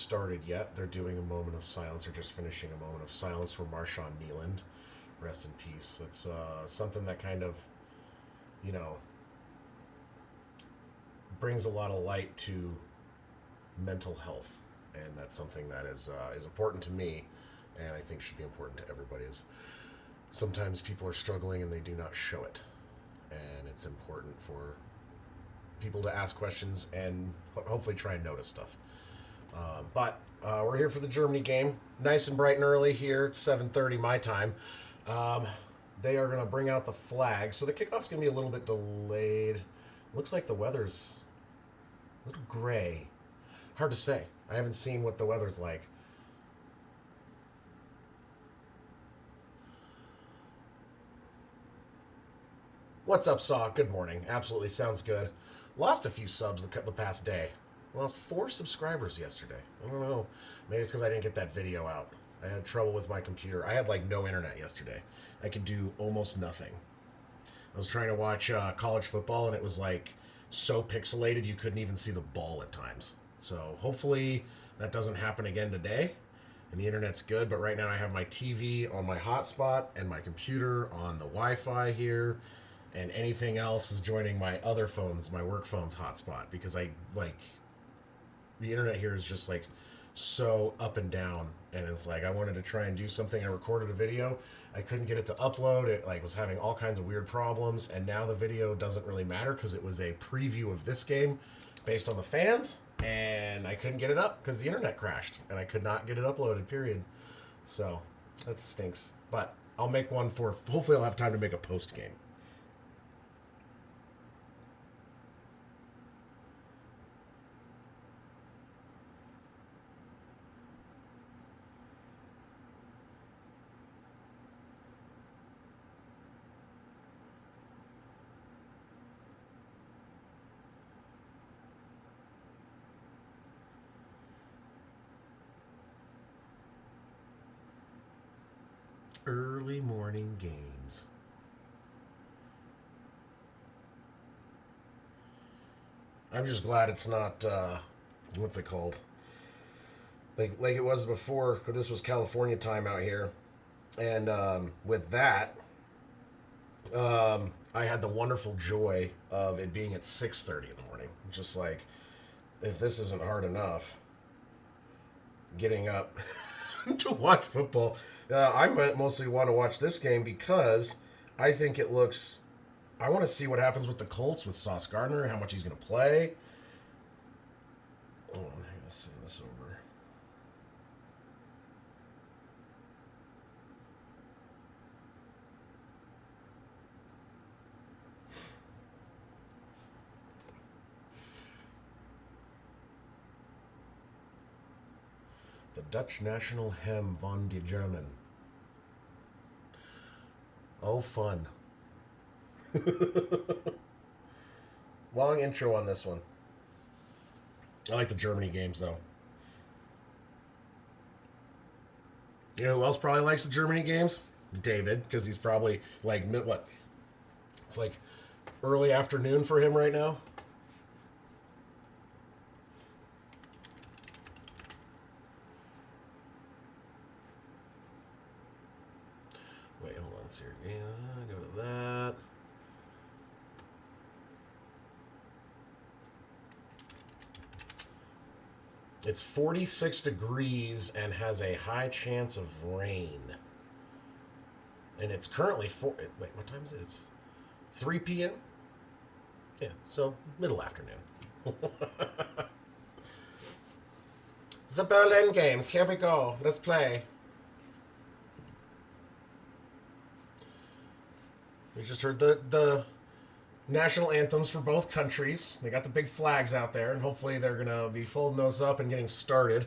started yet. They're doing a moment of silence. They're just finishing a moment of silence for Marshawn Nealand. Rest in peace. That's something that kind of, you know, brings a lot of light to mental health, and that's something that is important to me, and I think should be important to everybody. Is sometimes people are struggling and they do not show it, and it's important for people to ask questions and hopefully try and notice stuff. But we're here for the Germany game, nice and bright and early here. It's 7:30 my time. They are going to bring out the flag, so the kickoff's going to be a little bit delayed. Looks like the weather's a little gray. Hard to say. I haven't seen what the weather's like. What's up, Saw? Good morning. Absolutely sounds good. Lost a few subs the past day. Lost 4 subscribers yesterday. I don't know. Maybe it's because I didn't get that video out. I had trouble with my computer. I had like no internet yesterday. I could do almost nothing. I was trying to watch college football, and it was like so pixelated you couldn't even see the ball at times. So hopefully that doesn't happen again today, and the internet's good. But right now I have my TV on my hotspot and my computer on the Wi-Fi here, and anything else is joining my other phones, my work phone's hotspot, because I like the internet here is just like so up and down, and it's like I wanted to try and do something. I recorded a video, I couldn't get it to upload. It like was having all kinds of weird problems, and now the video doesn't really matter because it was a preview of this game based on the fans, and I couldn't get it up because the internet crashed and I could not get it uploaded, period. So that stinks, but I'll make one for, hopefully I'll have time to make a post game. Early morning games. I'm just glad it's not, what's it called? Like it was before, this was California time out here. And with that, I had the wonderful joy of it being at 6:30 in the morning. Just like, if this isn't hard enough, getting up to watch football. I mostly want to watch this game because I think it looks... I want to see what happens with the Colts with Sauce Gardner, how much he's going to play. Oh, I'm going to send this over. The Dutch national hymn von die German. Oh, fun. Long intro on this one. I like the Germany games, though. You know who else probably likes the Germany games? David, because he's probably like, what? It's like early afternoon for him right now. Wait, hold on, sir. Yeah, go to that. It's 46 degrees and has a high chance of rain. And it's currently wait, what time is it? It's 3 p.m.? Yeah, so middle afternoon. The Berlin games. Here we go. Let's play. We just heard the national anthems for both countries. They got the big flags out there, and hopefully they're going to be folding those up and getting started.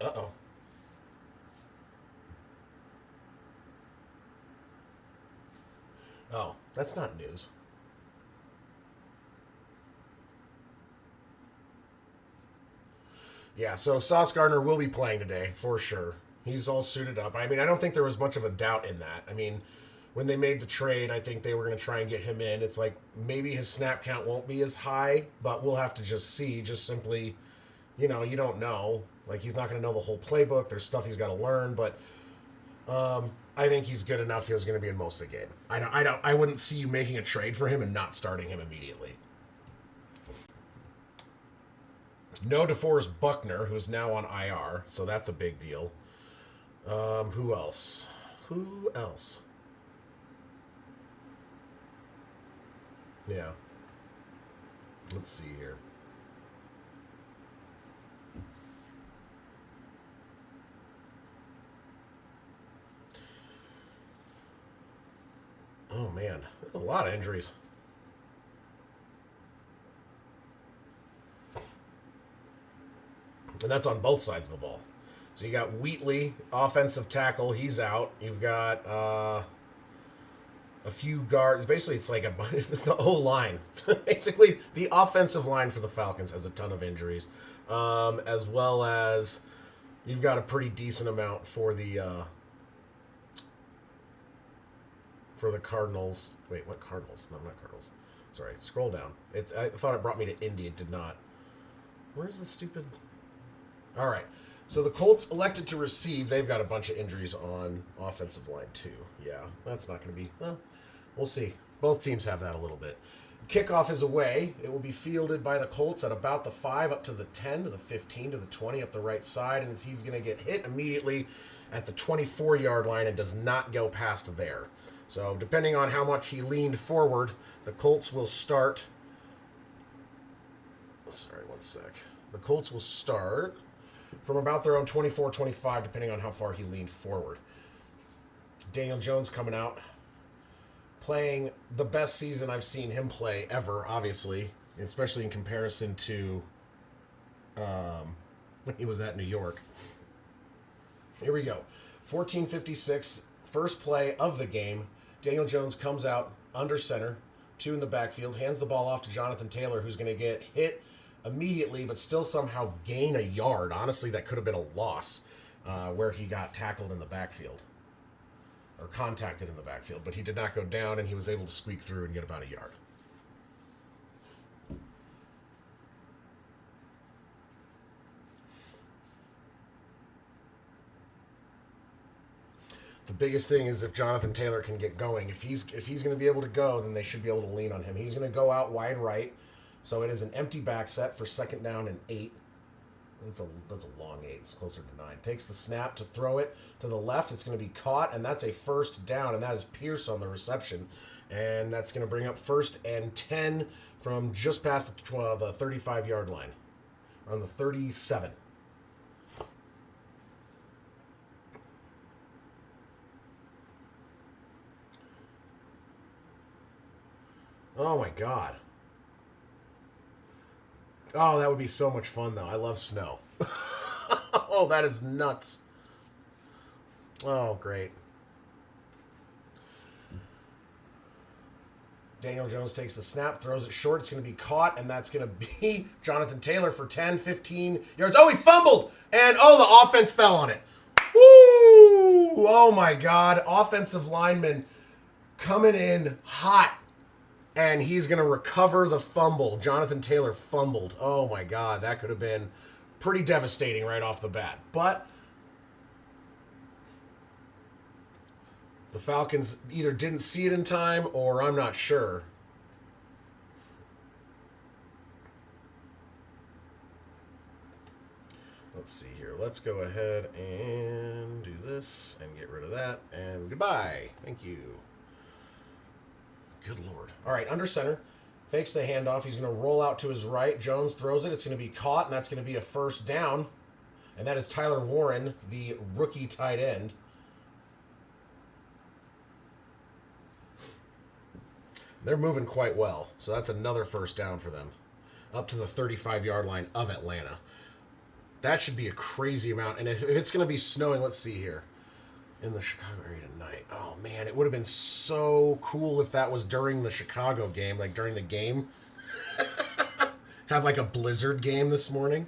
Uh-oh. Oh, that's not news. Yeah, so Sauce Gardner will be playing today, for sure. He's all suited up. I mean, I don't think there was much of a doubt in that. I mean, when they made the trade, I think they were going to try and get him in. It's like maybe his snap count won't be as high, but we'll have to just see. Just simply, you don't know. Like, he's not going to know the whole playbook. There's stuff he's got to learn, but I think he's good enough. He's going to be in most of the game. I wouldn't see you making a trade for him and not starting him immediately. No DeForest Buckner, who's now on IR, so that's a big deal. Who else? Yeah. Let's see here. Oh, man. A lot of injuries. And that's on both sides of the ball. So you got Wheatley, offensive tackle. He's out. You've got a few guards. Basically, it's like the whole line. Basically, the offensive line for the Falcons has a ton of injuries, as well as you've got a pretty decent amount for the Cardinals. Wait, what Cardinals? No, not Cardinals. Sorry, scroll down. I thought it brought me to Indy. It did not. Where's the stupid... All right. So the Colts elected to receive. They've got a bunch of injuries on offensive line, too. Yeah, that's not going to be... Well, we'll see. Both teams have that a little bit. Kickoff is away. It will be fielded by the Colts at about the 5, up to the 10, to the 15, to the 20, up the right side. And he's going to get hit immediately at the 24-yard line and does not go past there. So depending on how much he leaned forward, the Colts will start... Sorry, one sec. The Colts will start... from about their own 24, 25, depending on how far he leaned forward. Daniel Jones coming out, playing the best season I've seen him play ever, obviously, especially in comparison to when he was at New York. Here we go. 14:56, first play of the game. Daniel Jones comes out under center, 2 in the backfield, hands the ball off to Jonathan Taylor, who's going to get hit immediately, but still somehow gain a yard. Honestly, that could have been a loss where he got tackled in the backfield or contacted in the backfield, but he did not go down, and he was able to squeak through and get about a yard. The biggest thing is if Jonathan Taylor can get going. If he's going to be able to go, then they should be able to lean on him. He's going to go out wide right. So it is an empty back set for 2nd down and 8. That's a long 8. It's closer to 9. Takes the snap to throw it to the left. It's going to be caught, and that's a 1st down, and that is Pierce on the reception. And that's going to bring up 1st and 10 from just past the 35-yard line. On the 37. Oh, my God. Oh, that would be so much fun, though. I love snow. Oh, that is nuts. Oh, great. Daniel Jones takes the snap, throws it short. It's going to be caught, and that's going to be Jonathan Taylor for 10, 15 yards. Oh, he fumbled! And, the offense fell on it. Woo! Oh, my God. Offensive lineman coming in hot. And he's going to recover the fumble. Jonathan Taylor fumbled. Oh, my God. That could have been pretty devastating right off the bat. But the Falcons either didn't see it in time or I'm not sure. Let's see here. Let's go ahead and do this and get rid of that. And goodbye. Thank you. Good Lord. All right, under center. Fakes the handoff. He's going to roll out to his right. Jones throws it. It's going to be caught, and that's going to be a 1st down. And that is Tyler Warren, the rookie tight end. They're moving quite well, so that's another 1st down for them. Up to the 35-yard line of Atlanta. That should be a crazy amount. And if it's going to be snowing, let's see here. In the Chicago area tonight. Oh, man, it would have been so cool if that was during the Chicago game, like during the game. Have like a blizzard game this morning.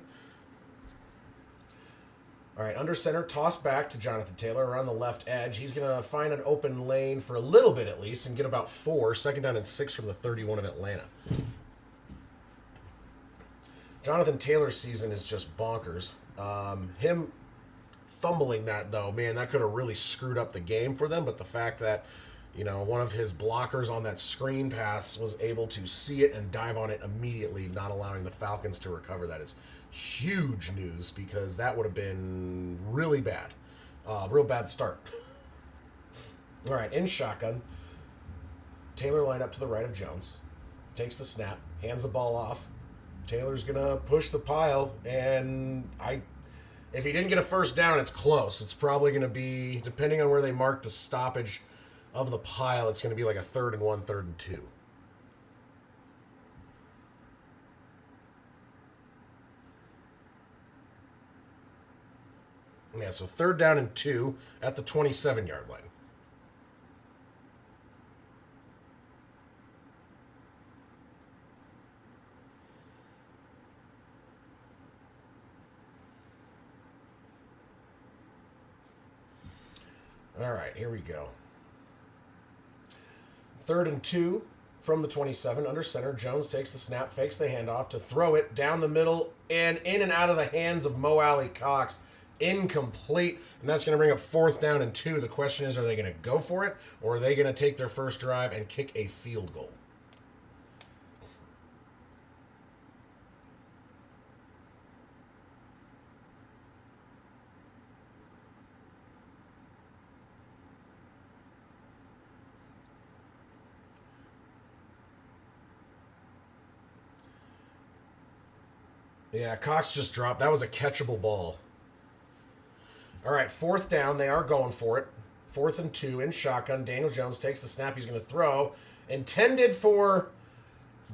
All right, under center, toss back to Jonathan Taylor around the left edge. He's going to find an open lane for a little bit at least and get about 4. Second down and 6 from the 31 of Atlanta. Jonathan Taylor's season is just bonkers. Him fumbling that, though, man, that could have really screwed up the game for them. But the fact that, one of his blockers on that screen pass was able to see it and dive on it immediately, not allowing the Falcons to recover, that is huge news, because that would have been really bad. Real bad start. All right, in shotgun, Taylor lined up to the right of Jones. Takes the snap, hands the ball off. Taylor's going to push the pile, and if he didn't get a first down, it's close. It's probably going to be, depending on where they mark the stoppage of the pile, it's going to be like a 3rd and 1, 3rd and 2. Yeah, so 3rd down and 2 at the 27-yard line. All right, here we go. 3rd and 2 from the 27, under center. Jones takes the snap, fakes the handoff to throw it down the middle and in and out of the hands of Mo Alley Cox. Incomplete, and that's going to bring up 4th down and 2. The question is, are they going to go for it, or are they going to take their first drive and kick a field goal? Yeah, Cox just dropped. That was a catchable ball. All right, 4th down. They are going for it. 4th and 2 in shotgun. Daniel Jones takes the snap. He's going to throw. Intended for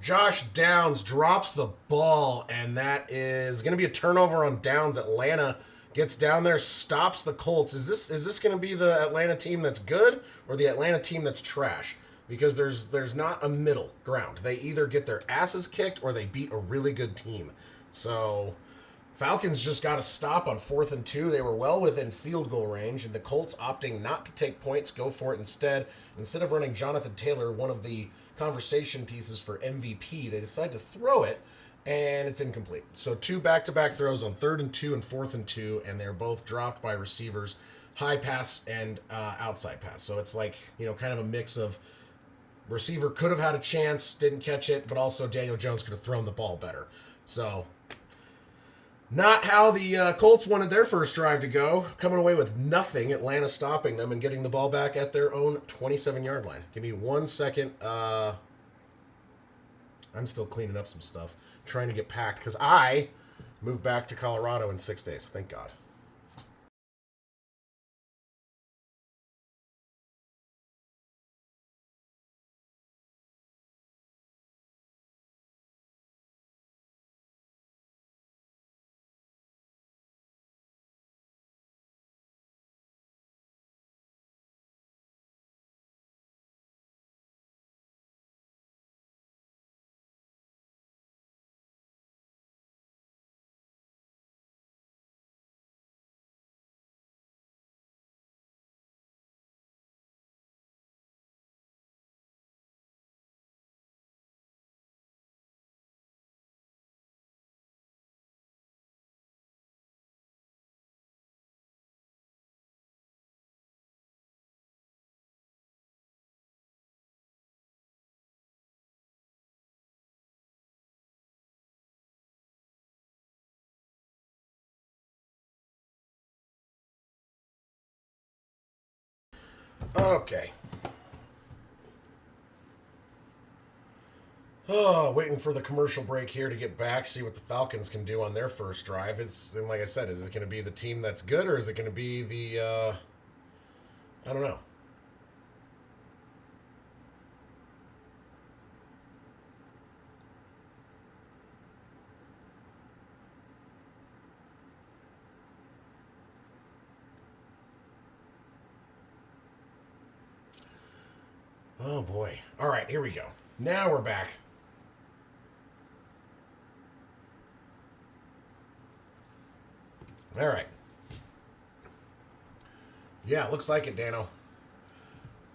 Josh Downs. Drops the ball, and that is going to be a turnover on Downs. Atlanta gets down there, stops the Colts. Is this going to be the Atlanta team that's good or the Atlanta team that's trash? Because there's not a middle ground. They either get their asses kicked or they beat a really good team. So Falcons just got a stop on 4th and 2. They were well within field goal range, and the Colts opting not to take points, go for it instead. Instead of running Jonathan Taylor, one of the conversation pieces for MVP, they decide to throw it, and it's incomplete. So 2 back-to-back throws on 3rd and 2 and 4th and 2, and they're both dropped by receivers, high pass and outside pass. So it's like, kind of a mix of receiver could have had a chance, didn't catch it, but also Daniel Jones could have thrown the ball better. So not how the Colts wanted their first drive to go. Coming away with nothing. Atlanta stopping them and getting the ball back at their own 27-yard line. Give me 1 second. I'm still cleaning up some stuff. Trying to get packed because I moved back to Colorado in 6 days. Thank God. Okay. Oh, waiting for the commercial break here to get back, see what the Falcons can do on their first drive. And like I said, is it going to be the team that's good, or is it going to be the, I don't know. Oh, boy. All right, here we go. Now we're back. All right. Yeah, looks like it, Dano.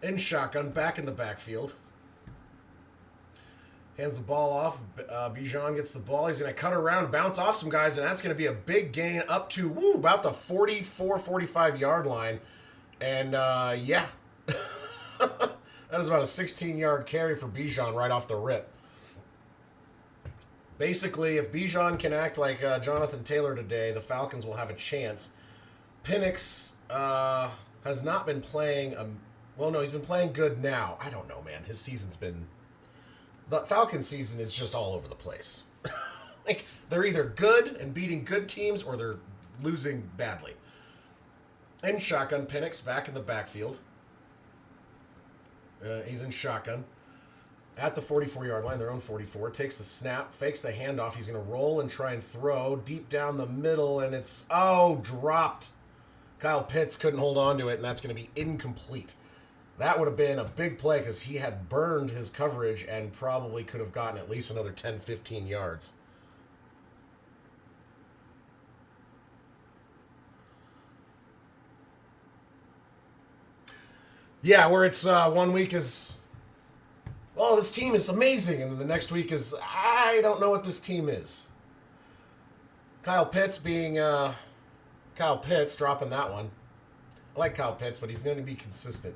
In shotgun, back in the backfield. Hands the ball off. Bijan gets the ball. He's going to cut around, bounce off some guys, and that's going to be a big gain up to about the 44, 45-yard line. And, yeah. That is about a 16-yard carry for Bijan right off the rip. Basically, if Bijan can act like Jonathan Taylor today, the Falcons will have a chance. Penix has not been playing... well, no, he's been playing good now. I don't know, man. His season's been... The Falcons season is just all over the place. Like, they're either good and beating good teams or they're losing badly. In shotgun, Penix back in the backfield. He's in shotgun. At the 44-yard line, their own 44. Takes the snap, fakes the handoff. He's going to roll and try and throw deep down the middle, and it's, dropped. Kyle Pitts couldn't hold on to it, and that's going to be incomplete. That would have been a big play because he had burned his coverage and probably could have gotten at least another 10, 15 yards. Yeah, where it's 1 week is, this team is amazing, and then the next week is, I don't know what this team is. Kyle Pitts being Kyle Pitts, dropping that one. I like Kyle Pitts, but he's going to be consistent.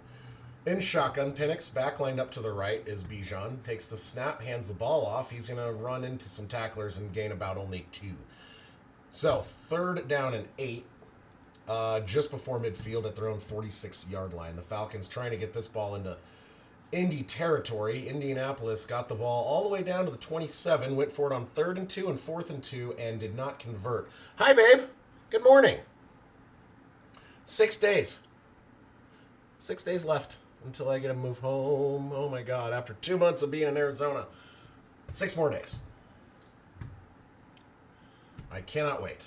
In shotgun, Penix back lined up to the right is Bijan. Takes the snap, hands the ball off. He's going to run into some tacklers and gain about only 2. So, 3rd down and 8, just before midfield at their own 46-yard line. The Falcons trying to get this ball into Indy territory. Indianapolis got the ball all the way down to the 27, went for it on 3rd and 2 and 4th and 2, and did not convert. Hi, babe. Good morning. 6 days. 6 days left until I get to move home. Oh, my God. After 2 months of being in Arizona. 6 more days. I cannot wait.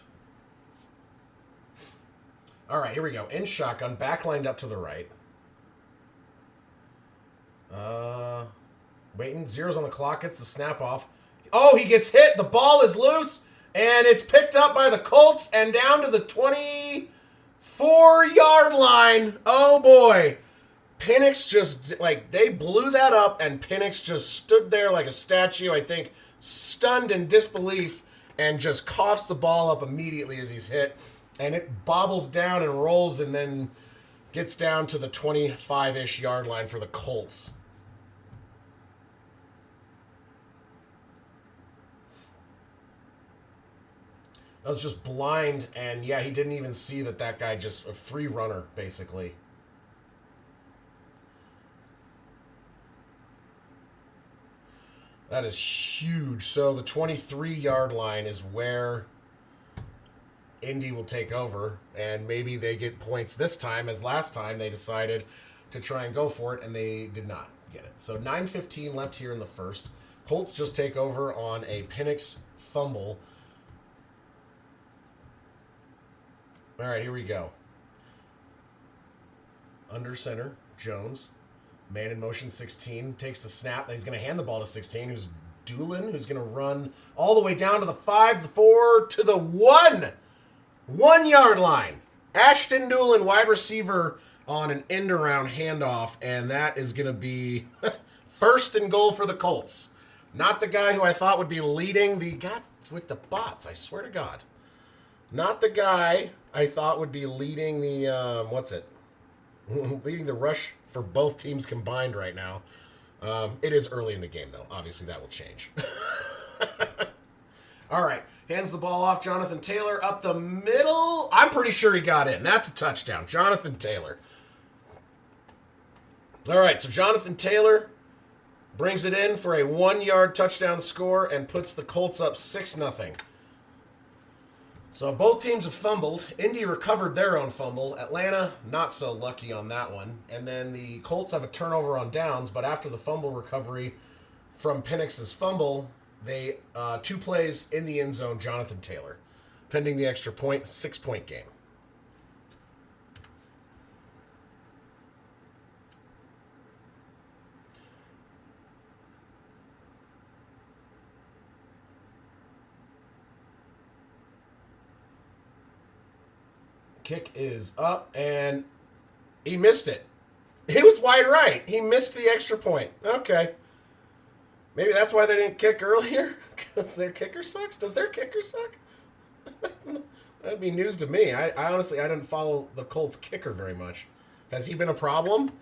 All right, here we go. In shotgun, back lined up to the right. Waiting. Zeros on the clock. Gets the snap off. Oh, he gets hit. The ball is loose. And it's picked up by the Colts and down to the 24-yard line. Oh, boy. Penix just, they blew that up, and Penix just stood there like a statue, I think, stunned in disbelief, and just coughs the ball up immediately as he's hit. And it bobbles down and rolls and then gets down to the 25-ish yard line for the Colts. I was just blind, and yeah, he didn't even see that guy just a free runner, basically. That is huge. So the 23-yard line is where Indy will take over, and maybe they get points this time, as last time they decided to try and go for it, and they did not get it. So 9:15 left here in the first. Colts just take over on a Penix fumble. All right, here we go. Under center, Jones. Man in motion, 16. Takes the snap. He's going to hand the ball to 16, who's Doolin, who's going to run all the way down to the 5, the 4, to the 1. 1-yard line. Ashton Doolin, wide receiver, on an end-around handoff, and that is going to be 1st and goal for the Colts. Not the guy who I thought would be leading the... God, with the bots, I swear to God. Not the guy I thought would be leading the... leading the rush for both teams combined right now. It is early in the game, though. Obviously, that will change. All right. Hands the ball off. Jonathan Taylor up the middle. I'm pretty sure he got in. That's a touchdown. Jonathan Taylor. All right. So Jonathan Taylor brings it in for a 1-yard touchdown score and puts the Colts up 6-0. So both teams have fumbled. Indy recovered their own fumble. Atlanta, not so lucky on that one. And then the Colts have a turnover on downs, but after the fumble recovery from Penix's fumble, they 2 plays in the end zone, Jonathan Taylor. Pending the extra point, 6-point game. Kick is up, and He missed it. He was wide right. He missed the extra point. Okay. Maybe that's why they didn't kick earlier? Because their kicker sucks? Does their kicker suck? That'd be news to me. I honestly, I didn't follow the Colts kicker very much. Has he been a problem?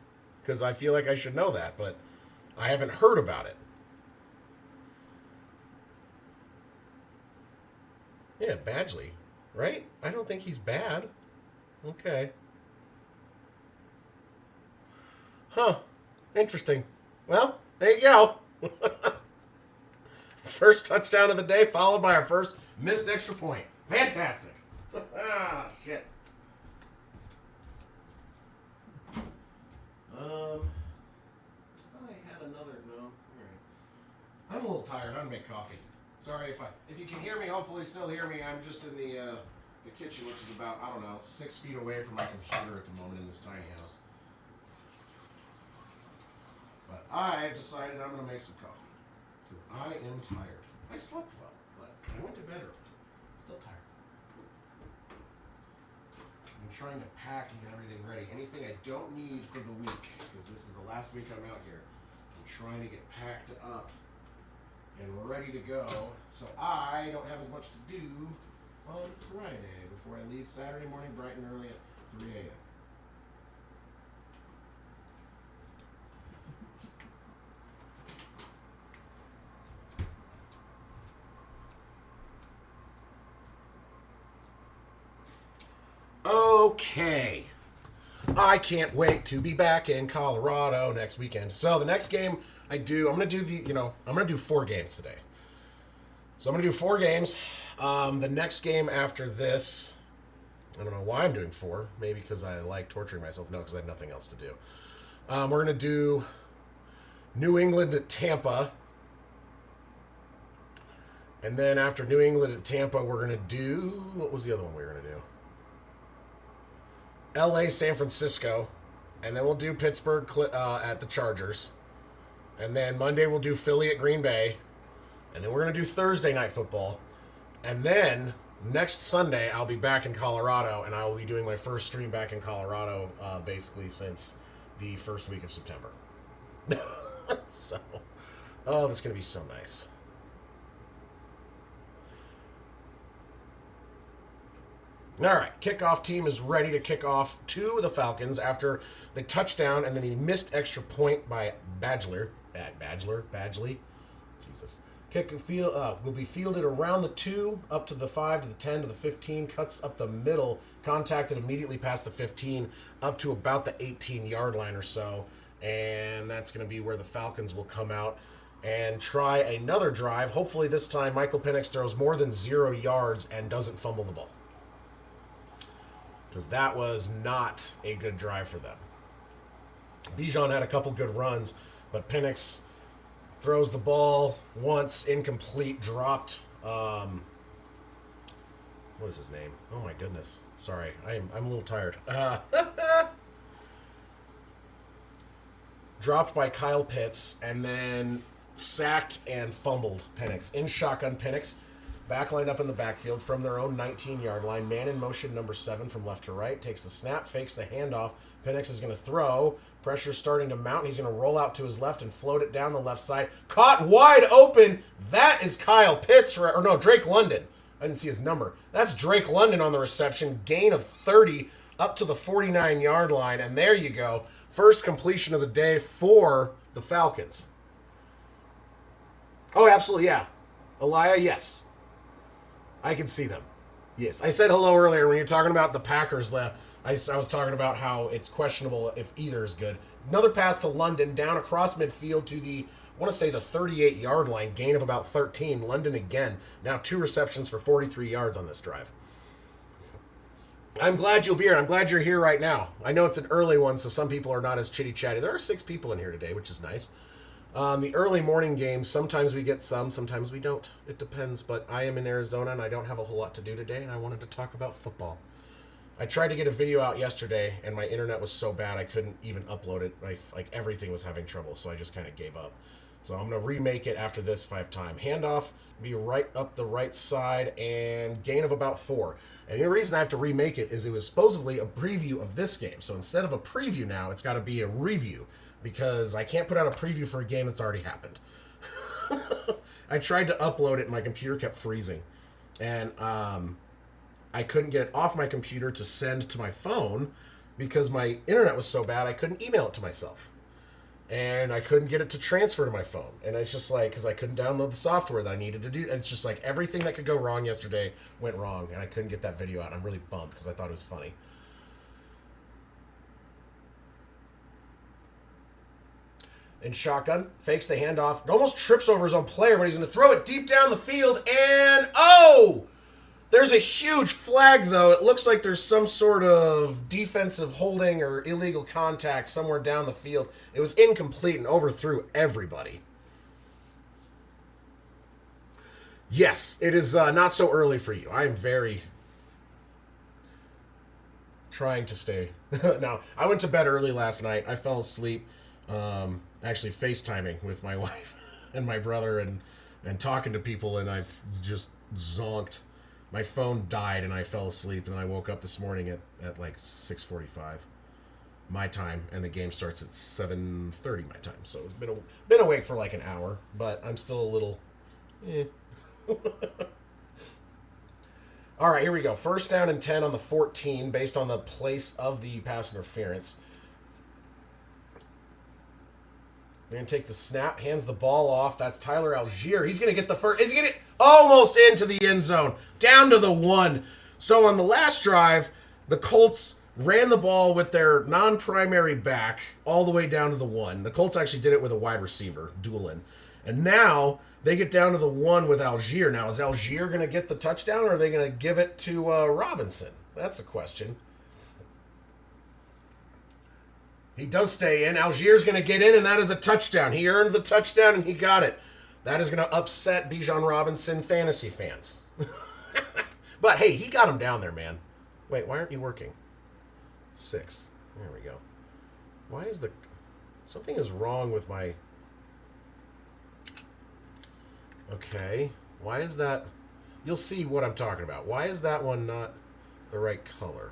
Because I feel like I should know that, but I haven't heard about it. Yeah, Badgley, right? I don't think he's bad. Okay. Huh. Interesting. Well, there you go. First touchdown of the day, followed by our first missed extra point. Fantastic. Ah, shit. I thought I had another. No. All right. I'm a little tired. I'm gonna make coffee. Sorry if you can hear me. Hopefully, still hear me. I'm just in the kitchen, which is about, I don't know, 6 feet away from my computer at the moment in this tiny house. But I decided I'm gonna make some coffee because I am tired. I slept well, but I went to bed early. Still tired. I'm trying to pack and get everything ready. Anything I don't need for the week, because this is the last week I'm out here. I'm trying to get packed up and ready to go, so I don't have as much to do on Friday before I leave Saturday morning bright and early at 3 a.m. Okay. I can't wait to be back in Colorado next weekend. So the next game I'm going to do 4 games today. So I'm going to do 4 games. The next game after this, I don't know why I'm doing 4. Maybe because I like torturing myself. No, because I have nothing else to do. We're going to do New England at Tampa. And then after New England at Tampa, we're going to do... What was the other one we were going to do? LA, San Francisco, and then we'll do Pittsburgh at the Chargers. And then Monday we'll do Philly at Green Bay. And then we're going to do Thursday night football. And then next Sunday I'll be back in Colorado, and I will be doing my first stream back in Colorado basically since the first week of September. So, that's going to be so nice. All right, kickoff team is ready to kick off to the Falcons after the touchdown and then the missed extra point by Badgley. Jesus. Will be fielded around the 2, up to the 5, to the 10, to the 15, cuts up the middle, contacted immediately past the 15, up to about the 18-yard line or so. And that's going to be where the Falcons will come out and try another drive. Hopefully this time Michael Penix throws more than 0 yards and doesn't fumble the ball, because that was not a good drive for them. Bijan had a couple good runs, but Penix throws the ball once, incomplete, dropped. What is his name? Oh my goodness. Sorry, I'm a little tired. Dropped by Kyle Pitts, and then sacked and fumbled Penix. In shotgun, Penix back lined up in the backfield from their own 19-yard line. Man in motion, number 7 from left to right. Takes the snap, fakes the handoff. Penix is going to throw. Pressure's starting to mount. He's going to roll out to his left and float it down the left side. Caught wide open. That is Kyle Pitts. Or no, Drake London. I didn't see his number. That's Drake London on the reception. Gain of 30 up to the 49-yard line. And there you go. First completion of the day for the Falcons. Oh, absolutely, yeah. Elia, yes. I can see them. Yes. I said hello earlier when you're talking about the Packers. I was talking about how it's questionable if either is good. Another pass to London, down across midfield to the, I want to say the 38-yard line, gain of about 13. London again. Now 2 receptions for 43 yards on this drive. I'm glad you'll be here. I'm glad you're here right now. I know it's an early one, so some people are not as chitty-chatty. There are 6 people in here today, which is nice. The early morning games, sometimes we get some, sometimes we don't. It depends, but I am in Arizona, and I don't have a whole lot to do today, and I wanted to talk about football. I tried to get a video out yesterday, and my internet was so bad I couldn't even upload it. Like everything was having trouble, so I just kind of gave up. So I'm going to remake it after this if I have time. Handoff, be right up the right side, and gain of about 4. And the reason I have to remake it is it was supposedly a preview of this game. So instead of a preview now, it's got to be a review, because I can't put out a preview for a game that's already happened. I tried to upload it and my computer kept freezing. And I couldn't get it off my computer to send to my phone because my internet was so bad I couldn't email it to myself. And I couldn't get it to transfer to my phone. And it's just like, because I couldn't download the software that I needed to do. And it's just like everything that could go wrong yesterday went wrong. And I couldn't get that video out. And I'm really bummed because I thought it was funny. And shotgun, fakes the handoff. Almost trips over his own player, but he's going to throw it deep down the field. And, oh! There's a huge flag, though. It looks like there's some sort of defensive holding or illegal contact somewhere down the field. It was incomplete and overthrew everybody. Yes, it is not so early for you. I am very trying to stay. No, I went to bed early last night. I fell asleep, actually FaceTiming with my wife and my brother and talking to people, and I've just zonked. My phone died, and I fell asleep, and then I woke up this morning at like 6:45 my time, and the game starts at 7:30 my time. So it's been awake for like an hour, but I'm still a little... All right, here we go. First down and 10 on the 14, based on the place of the pass interference. They're going to take the snap, hands the ball off. That's Tyler Algier. He's going to get the first. Is he going to... Almost into the end zone. Down to the 1. So on the last drive, the Colts ran the ball with their non-primary back all the way down to the 1. The Colts actually did it with a wide receiver, Doolin. And now they get down to the 1 with Algier. Now, is Algier going to get the touchdown, or are they going to give it to Robinson? That's the question. He does stay in. Algier's going to get in, and that is a touchdown. He earned the touchdown, and he got it. That is going to upset Bijan Robinson fantasy fans. But, hey, he got him down there, man. Wait, why aren't you working? 6. There we go. Why is the... Something is wrong with my... Okay. Why is that... You'll see what I'm talking about. Why is that one not the right color?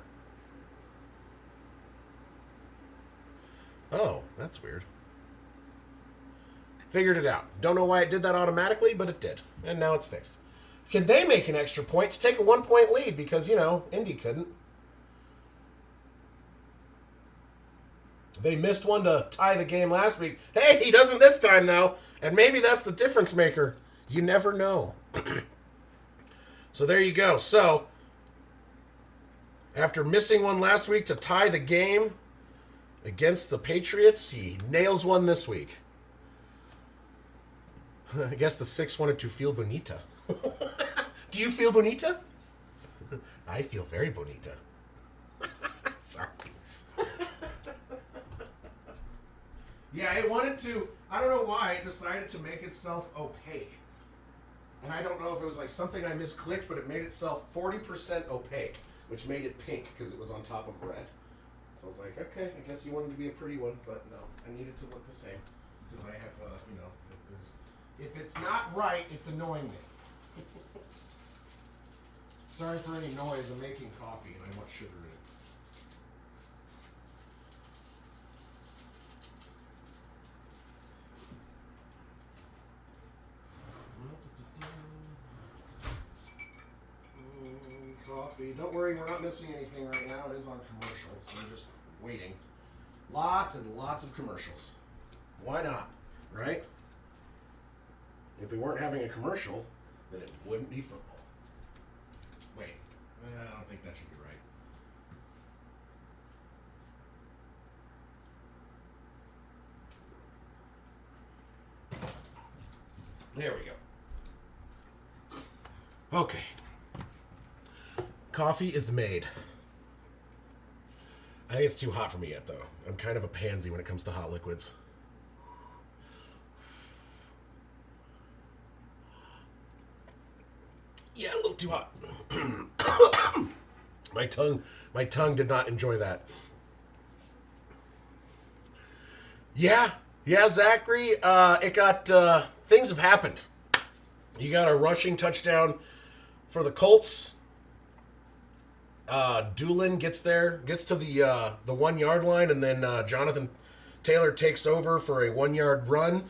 Oh, that's weird. Figured it out. Don't know why it did that automatically, but it did. And now it's fixed. Can they make an extra point to take a 1-point lead? Because, you know, Indy couldn't. They missed one to tie the game last week. Hey, he doesn't this time, though. And maybe that's the difference maker. You never know. So there you go. So, after missing one last week to tie the game against the Patriots, he nails one this week. I guess the 6 wanted to feel bonita. Do you feel bonita? I feel very bonita. Sorry. Yeah, it wanted to... I don't know why it decided to make itself opaque. And I don't know if it was like something I misclicked, but it made itself 40% opaque, which made it pink because it was on top of red. So I was like, okay, I guess you wanted to be a pretty one, but no, I need it to look the same because I have, you know, if it's not right, it's annoying me. Sorry for any noise. I'm making coffee and I want sugar in it. Coffee. Don't worry, we're not missing anything right now. It is on commercial, so we're just waiting. Lots and lots of commercials. Why not? Right? If we weren't having a commercial, then it wouldn't be football. Wait, I don't think that should be right. There we go. Okay. Coffee is made. I think it's too hot for me yet, though. I'm kind of a pansy when it comes to hot liquids. Yeah, a little too hot. My tongue did not enjoy that. Yeah, Yeah, Zachary, things have happened. You got a rushing touchdown for the Colts. Doolin gets to the 1 yard line, and then Jonathan Taylor takes over for a 1 yard run,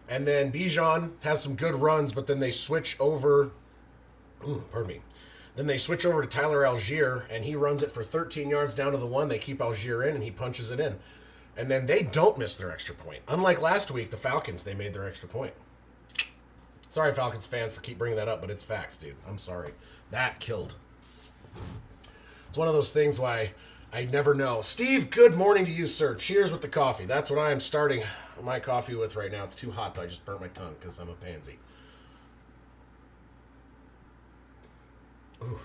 and then Bijan has some good runs, but then they switch over. Pardon me. Then they switch over to Tyler Algier, and he runs it for 13 yards down to the 1. They keep Algier in, and he punches it in. And then they don't miss their extra point. Unlike last week, the Falcons, they made their extra point. Sorry, Falcons fans, for keep bringing that up, but it's facts, dude. I'm sorry. That killed. It's one of those things why I never know. Steve, good morning to you, sir. Cheers with the coffee. That's what I am starting my coffee with right now. It's too hot, though. I just burnt my tongue because I'm a pansy. Ooh.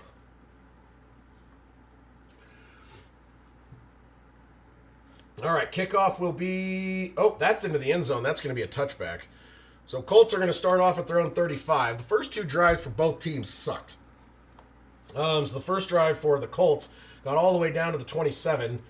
All right, kickoff will be... Oh, that's into the end zone. That's going to be a touchback. So Colts are going to start off at their own 35. The first two drives for both teams sucked. So the first drive for the Colts got all the way down to the 27.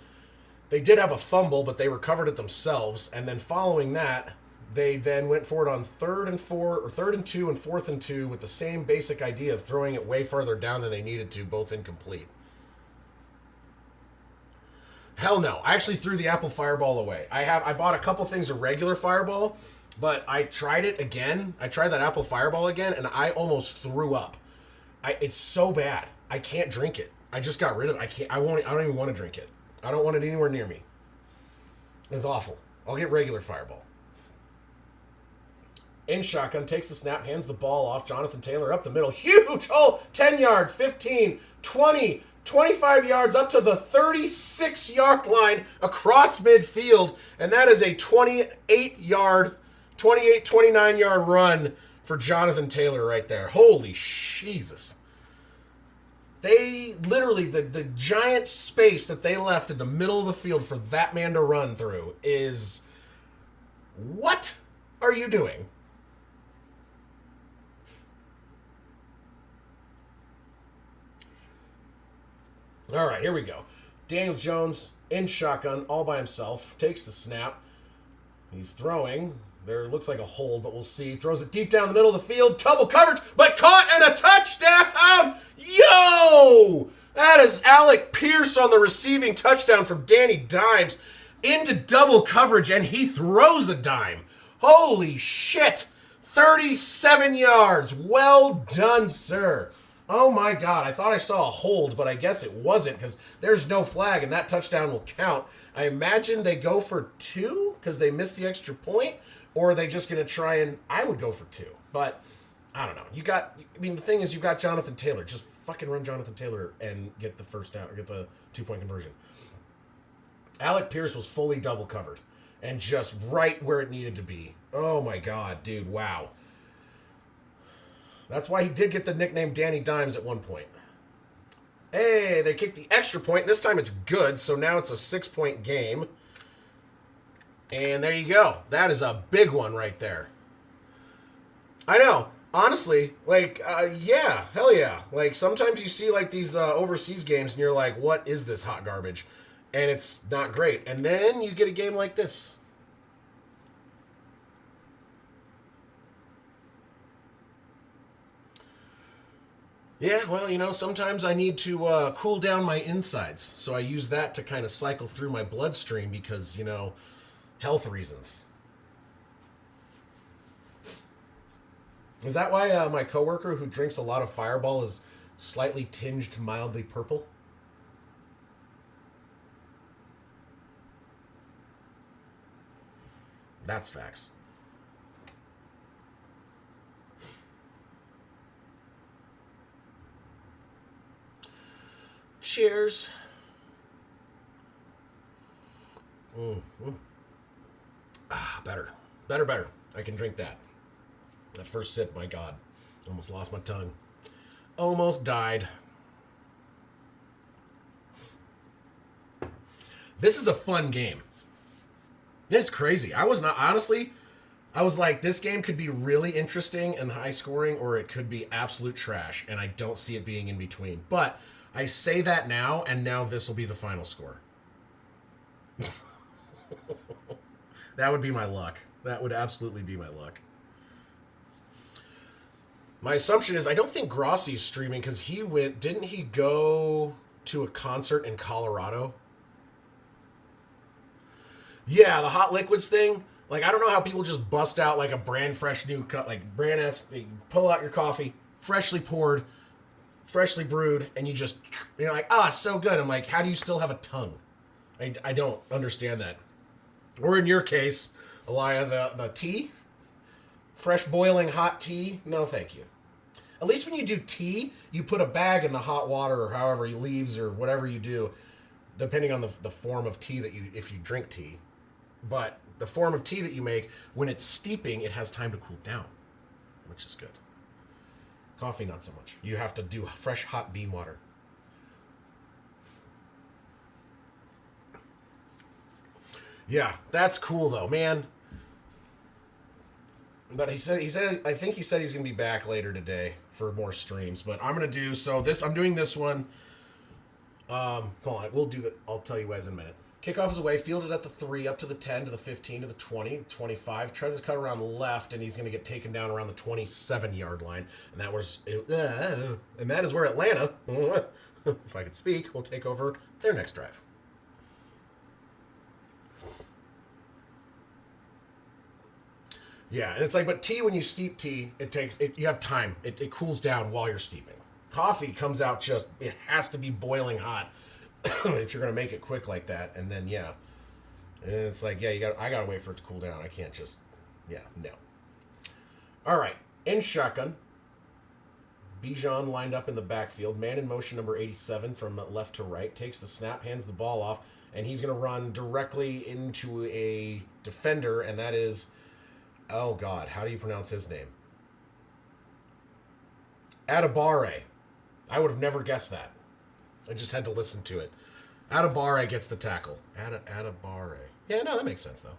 They did have a fumble, but they recovered it themselves. And then following that, they then went for it on 3rd and 4, or 3rd and 2 and 4th and 2 with the same basic idea of throwing it way farther down than they needed to, both incomplete. Hell no. I actually threw the apple fireball away. I bought a couple things of regular fireball, but I tried it again. I tried that apple fireball again, and I almost threw up. It's so bad. I can't drink it. I just got rid of it. I don't even want to drink it. I don't want it anywhere near me. It's awful. I'll get regular fireball. In shotgun, takes the snap, hands the ball off. Jonathan Taylor up the middle. Huge hole. 10 yards, 15, 20, 25 yards up to the 36-yard line across midfield. And that is a 29-yard run for Jonathan Taylor right there. Holy Jesus. They literally, the giant space that they left in the middle of the field for that man to run through is... What are you doing? All right, here we go. Daniel Jones in shotgun, all by himself, takes the snap. He's throwing. There looks like a hold, but we'll see. Throws it deep down the middle of the field. Double coverage, but caught and a touchdown! Yo! That is Alec Pierce on the receiving touchdown from Danny Dimes into double coverage, and he throws a dime. Holy shit! 37 yards. Well done, sir. Oh my God, I thought I saw a hold, but I guess it wasn't because there's no flag and that touchdown will count. I imagine they go for 2 because they missed the extra point, or are they just going to try and... I would go for 2, but I don't know. The thing is, you've got Jonathan Taylor. Just fucking run Jonathan Taylor and get the first down, or get the 2-point conversion. Alec Pierce was fully double covered and just right where it needed to be. Oh my God, dude, wow. That's why he did get the nickname Danny Dimes at one point. Hey, they kicked the extra point. This time it's good, so now it's a 6-point game. And there you go. That is a big one right there. I know. Honestly, yeah, hell yeah. Like, sometimes you see, like, these overseas games, and you're like, what is this hot garbage? And it's not great. And then you get a game like this. Yeah, well, sometimes I need to cool down my insides. So I use that to kind of cycle through my bloodstream because, health reasons. Is that why my coworker who drinks a lot of Fireball is slightly tinged mildly purple? That's facts. Cheers. Better. Better. I can drink that. That first sip, my God. Almost lost my tongue. Almost died. This is a fun game. It's crazy. I was like, this game could be really interesting and high scoring, or it could be absolute trash, and I don't see it being in between. But I say that now, and now this will be the final score. That would be my luck. That would absolutely be my luck. My assumption is I don't think Grossi's streaming because didn't he go to a concert in Colorado? Yeah, the hot liquids thing. Like, I don't know how people just bust out like a brand fresh new cut, like brand ass, pull out your coffee, freshly poured, freshly brewed, and you're like, so good. I'm like, how do you still have a tongue? I don't understand that. Or in your case, Elia, the tea, fresh boiling hot tea. No, thank you. At least when you do tea, you put a bag in the hot water or however you leaves or whatever you do, depending on the form of tea if you drink tea. But the form of tea that you make, when it's steeping, it has time to cool down, which is good. Coffee, not so much. You have to do fresh hot bean water. Yeah, that's cool though, man. But I think he said he's gonna be back later today for more streams. But I'm doing this one. Hold on, we'll do that. I'll tell you guys in a minute. Kickoff is away, fielded at the 3, up to the 10, to the 15, to the 20, 25. Tries his cut around left, and he's going to get taken down around the 27-yard line. And that is where Atlanta, if I could speak, will take over their next drive. Yeah, and it's like, but tea, when you steep tea, you have time. It cools down while you're steeping. Coffee comes out it has to be boiling hot. If you're going to make it quick like that, and then, yeah. And it's like, yeah, I got to wait for it to cool down. I can't just, no. All right, in shotgun, Bijan lined up in the backfield. Man in motion, number 87, from left to right. Takes the snap, hands the ball off, and he's going to run directly into a defender, and that is, oh, God, how do you pronounce his name? Adibare. I would have never guessed that. I just had to listen to it. Adibare gets the tackle. Adibare. Yeah, no, that makes sense, though.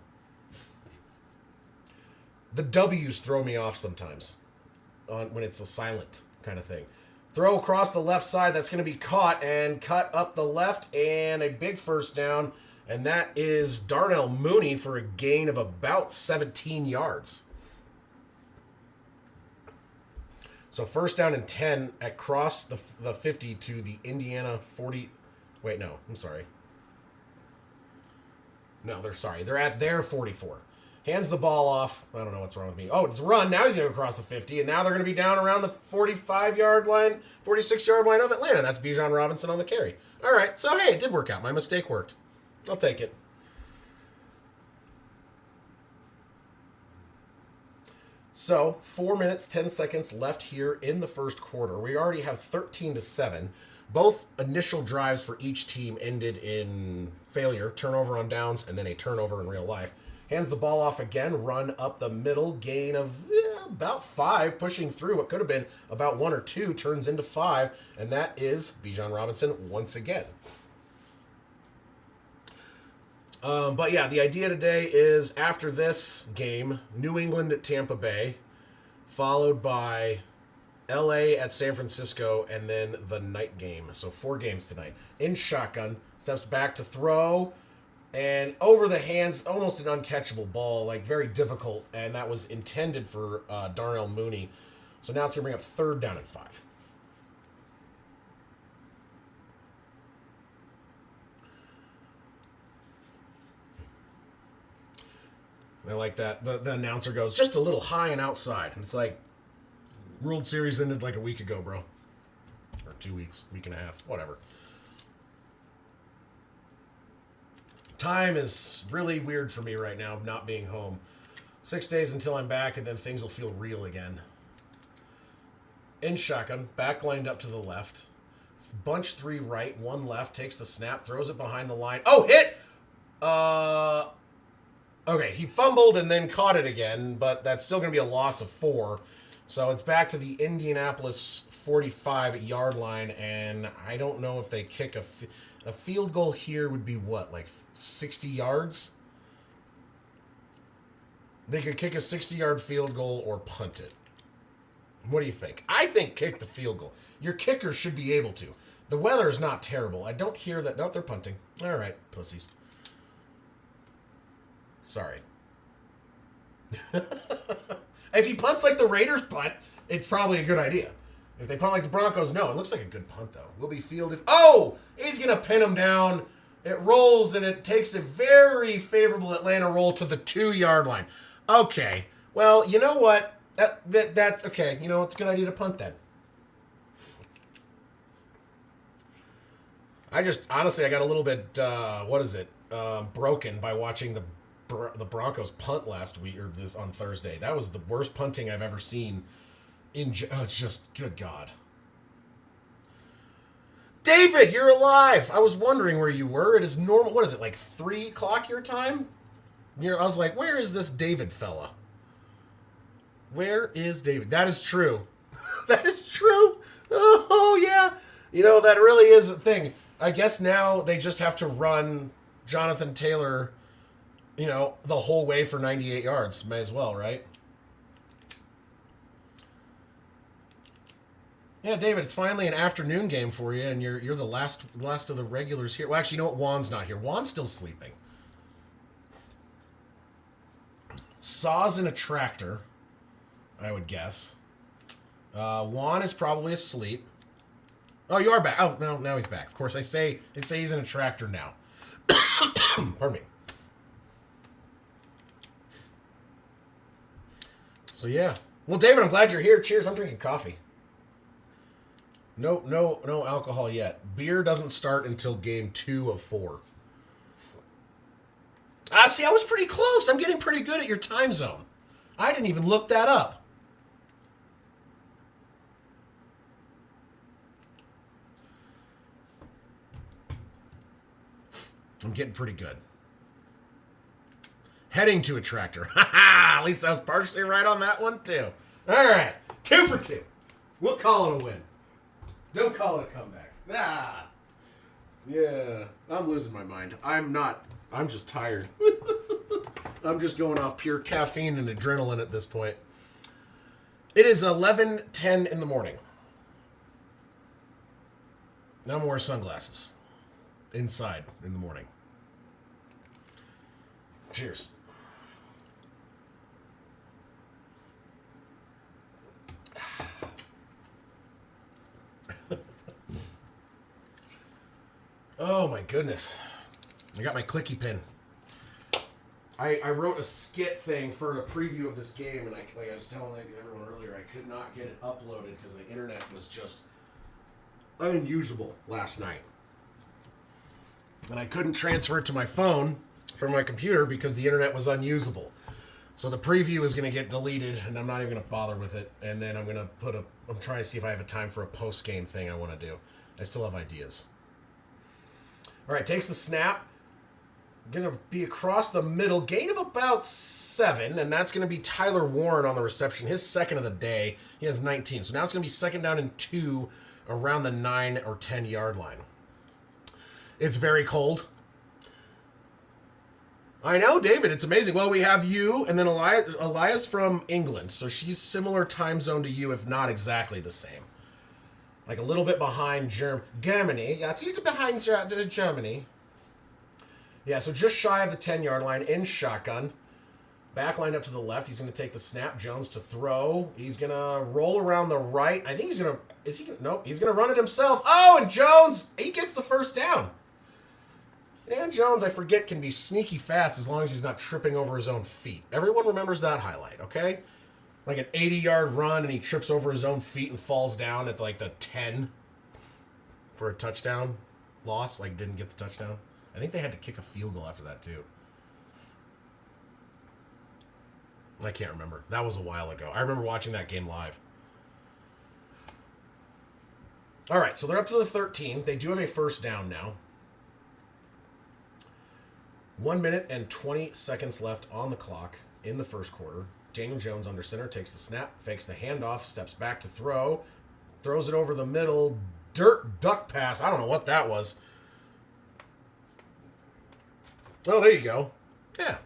The W's throw me off sometimes when it's a silent kind of thing. Throw across the left side. That's going to be caught and cut up the left, and a big first down. And that is Darnell Mooney for a gain of about 17 yards. So first down and 10 across the 50 to the Indiana 40. Wait, no, I'm sorry. No, they're at their 44. Hands the ball off. I don't know what's wrong with me. Oh, it's a run. Now he's going to go across the 50, and now they're going to be down around the 45-yard line, 46-yard line of Atlanta. That's Bijan Robinson on the carry. All right, so hey, it did work out. My mistake worked. I'll take it. So, 4 minutes, 10 seconds left here in the first quarter. We already have 13-7. Both initial drives for each team ended in failure, turnover on downs, and then a turnover in real life. Hands the ball off again, run up the middle, gain of about 5, pushing through what could have been about 1 or 2, turns into 5, and that is Bijan Robinson once again. But yeah, the idea today is after this game, New England at Tampa Bay, followed by LA at San Francisco, and then the night game. So 4 games tonight. In shotgun, steps back to throw, and over the hands, almost an uncatchable ball, like very difficult, and that was intended for Darnell Mooney. So now it's going to bring up 3rd down and 5. I like that. The announcer goes, just a little high and outside. And it's like, World Series ended like a week ago, bro. Or 2 weeks, week and a half, whatever. Time is really weird for me right now, not being home. 6 days until I'm back, and then things will feel real again. In shotgun, back lined up to the left. Bunch 3 right, 1 left, takes the snap, throws it behind the line. Oh, hit! Okay, he fumbled and then caught it again, but that's still going to be a loss of 4. So it's back to the Indianapolis 45-yard line, and I don't know if they kick a field goal here would be what, like 60 yards? They could kick a 60-yard field goal or punt it. What do you think? I think kick the field goal. Your kicker should be able to. The weather is not terrible. I don't hear that. Nope, they're punting. All right, pussies. Sorry. If he punts like the Raiders punt, it's probably a good idea. If they punt like the Broncos, no. It looks like a good punt, though. Will be fielded. Oh! He's going to pin him down. It rolls, and it takes a very favorable Atlanta roll to the 2-yard line. Okay. Well, you know what? That's okay. You know, it's a good idea to punt then. Honestly, I got a little bit, broken by watching the Broncos punt last week, or this on Thursday. That was the worst punting I've ever seen. It's just, good God. David, you're alive. I was wondering where you were. It is normal. What is it, like 3 o'clock your time? I was like, where is this David fella? Where is David? That is true. That is true. Oh, yeah. You know, that really is a thing. I guess now they just have to run Jonathan Taylor, the whole way for 98 yards. May as well, right? Yeah, David, it's finally an afternoon game for you, and you're the last of the regulars here. Well, actually, you know what? Juan's not here. Juan's still sleeping. Saw's in a tractor, I would guess. Juan is probably asleep. Oh, you are back. Oh, no, now he's back. Of course, they say he's in a tractor now. Pardon me. So, yeah. Well, David, I'm glad you're here. Cheers. I'm drinking coffee. No alcohol yet. Beer doesn't start until game 2 of 4. See, I was pretty close. I'm getting pretty good at your time zone. I didn't even look that up. I'm getting pretty good. Heading to a tractor. At least I was partially right on that one, too. All right. 2 for 2. We'll call it a win. Don't call it a comeback. Yeah. I'm losing my mind. I'm not. I'm just tired. I'm just going off pure caffeine and adrenaline at this point. It is 11:10 in the morning. Now I'm wearing sunglasses. Inside in the morning. Cheers. Oh my goodness. I got my clicky pen. I wrote a skit thing for a preview of this game, and like I was telling everyone earlier, I could not get it uploaded because the internet was just unusable last night. And I couldn't transfer it to my phone from my computer because the internet was unusable. So the preview is going to get deleted, and I'm not even going to bother with it. And then I'm going to I'm trying to see if I have a time for a post-game thing I want to do. I still have ideas. All right, takes the snap. Going to be across the middle. Gain of about 7, and that's going to be Tyler Warren on the reception. His second of the day. He has 19. So now it's going to be second down and 2 around the 9 or 10 yard line. It's very cold. I know, David. It's amazing. Well, we have you and then Elias from England. So she's similar time zone to you, if not exactly the same. Like a little bit behind Germany. Yeah, it's a little behind Germany. Yeah, so just shy of the 10-yard line in shotgun. Back line up to the left. He's going to take the snap. Jones to throw. He's going to roll around the right. I think he's going to... Nope, he's going to run it himself. Oh, and Jones, he gets the first down. And Jones, I forget, can be sneaky fast as long as he's not tripping over his own feet. Everyone remembers that highlight, okay? Like an 80-yard run, and he trips over his own feet and falls down at like the 10 for a touchdown loss. Like, didn't get the touchdown. I think they had to kick a field goal after that, too. I can't remember. That was a while ago. I remember watching that game live. All right, so they're up to the 13. They do have a first down now. 1 minute and 20 seconds left on the clock in the first quarter. Daniel Jones under center takes the snap, fakes the handoff, steps back to throw, throws it over the middle, duck pass. I don't know what that was. Oh, there you go. Yeah.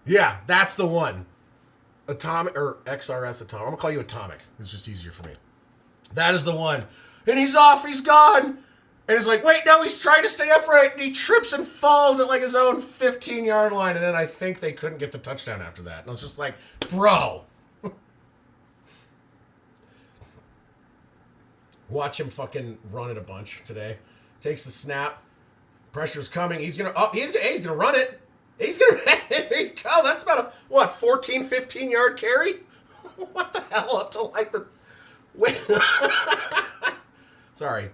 Yeah, that's the one. Atomic, or XRS Atomic. I'm going to call you Atomic. It's just easier for me. That is the one. And he's off. He's gone. And it's like, wait, no, he's trying to stay upright, and he trips and falls at like his own 15-yard line, and then I think they couldn't get the touchdown after that. And I was just like, bro. Watch him fucking run it a bunch today. Takes the snap. Pressure's coming. He's gonna run it. He's gonna there you go. That's about a 14, 15-yard carry? What the hell up to like the wait. Sorry.